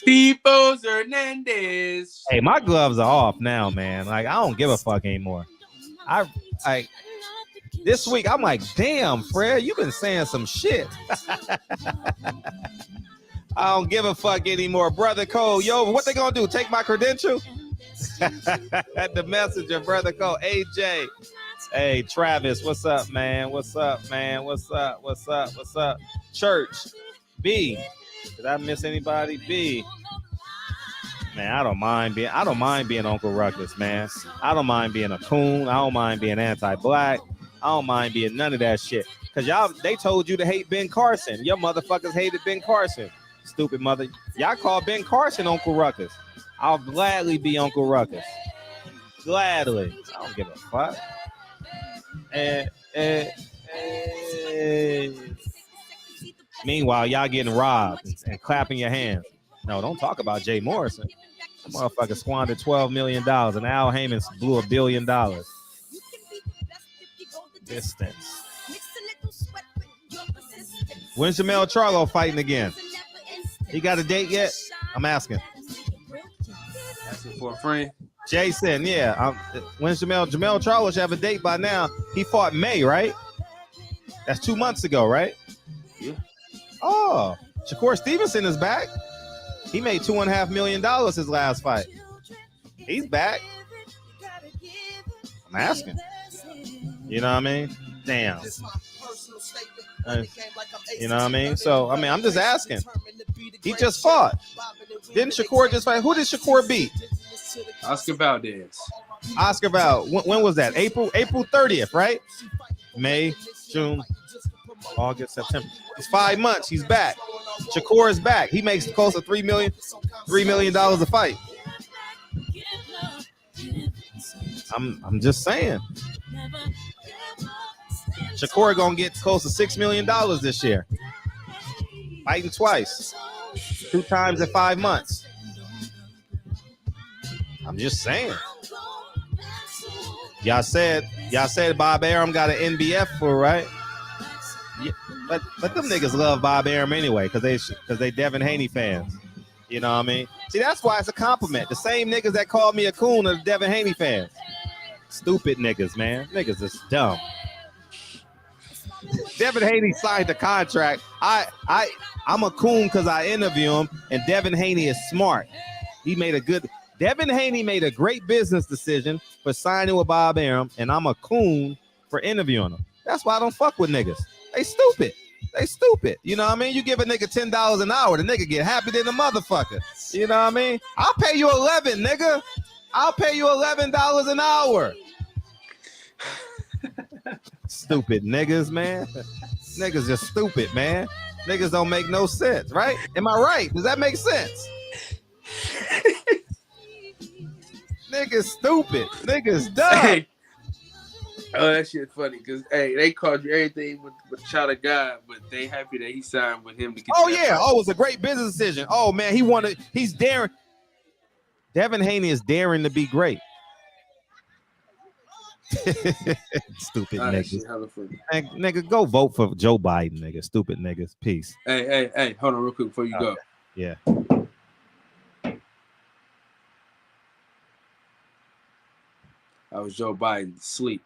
Peoples Hernandez. Hey, my gloves are off now, man. Like, I don't give a fuck anymore. This week, I'm like, damn, Fred, you've been saying some shit. I don't give a fuck anymore. Brother Cole, yo, what they gonna do? Take my credential? The messenger, Brother Cole. AJ. Hey, Travis, what's up, man? What's up? Church. B. Did I miss anybody? B. Man, I don't mind being Uncle Ruckus, man. I don't mind being a coon. I don't mind being anti-black. I don't mind being none of that shit. Because they told you to hate Ben Carson. Your motherfuckers hated Ben Carson. Stupid mother. Y'all call Ben Carson Uncle Ruckus. I'll gladly be Uncle Ruckus. Gladly. I don't give a fuck. Meanwhile, y'all getting robbed and clapping your hands. No, don't talk about Jay Morrison. That motherfucker squandered $12 million and Al Haymon blew $1 billion. Distance. When's Jamel Charlo fighting again? He got a date yet? I'm asking. Asking for a friend. Jason, yeah. When's Jamel Charlo should have a date by now. He fought May, right? That's 2 months ago, right? Yeah. Oh, Shakur Stevenson is back. He made $2.5 million his last fight. He's back. I'm asking. You know what I mean? Damn. You know what I mean? So, I mean, I'm just asking. He just fought. Didn't Shakur just fight? Who did Shakur beat? Oscar Valdez. Oscar Val. When was that? April 30th, right? May, June, August, September. It's 5 months. He's back. Shakur is back. He makes close to $3 million a fight. I'm just saying. Shakur gonna get close to $6 million this year. Fighting twice. 2 times in 5 months. I'm just saying. Y'all said Bob Arum got an NBF for, right? Yeah, but them niggas love Bob Arum anyway, because they Devin Haney fans. You know what I mean? See, that's why it's a compliment. The same niggas that called me a coon are the Devin Haney fans. Stupid niggas, man. Niggas is dumb. Devin Haney signed the contract. I'm a coon because I interview him, and Devin Haney is smart. Devin Haney made a great business decision for signing with Bob Arum, and I'm a coon for interviewing him. That's why I don't fuck with niggas. They stupid. You know what I mean? You give a nigga $10 an hour, the nigga get happy than a motherfucker. You know what I mean? I'll pay you $11, nigga. I'll pay you $11 an hour. Stupid niggas, man. Niggas just stupid, man. Niggas don't make no sense, right? Am I right? Does that make sense? Niggas stupid. Niggas dumb. Hey. Oh, that shit funny because they called you everything with child of God, but they happy that he signed with him to get. Oh yeah, it was a great business decision. Oh man, he's daring. Devin Haney is daring to be great. Stupid niggas. Nigga, go vote for Joe Biden, nigga. Stupid niggas. Peace. Hey, hold on real quick before you go. Yeah. I was Joe Biden. Sleep.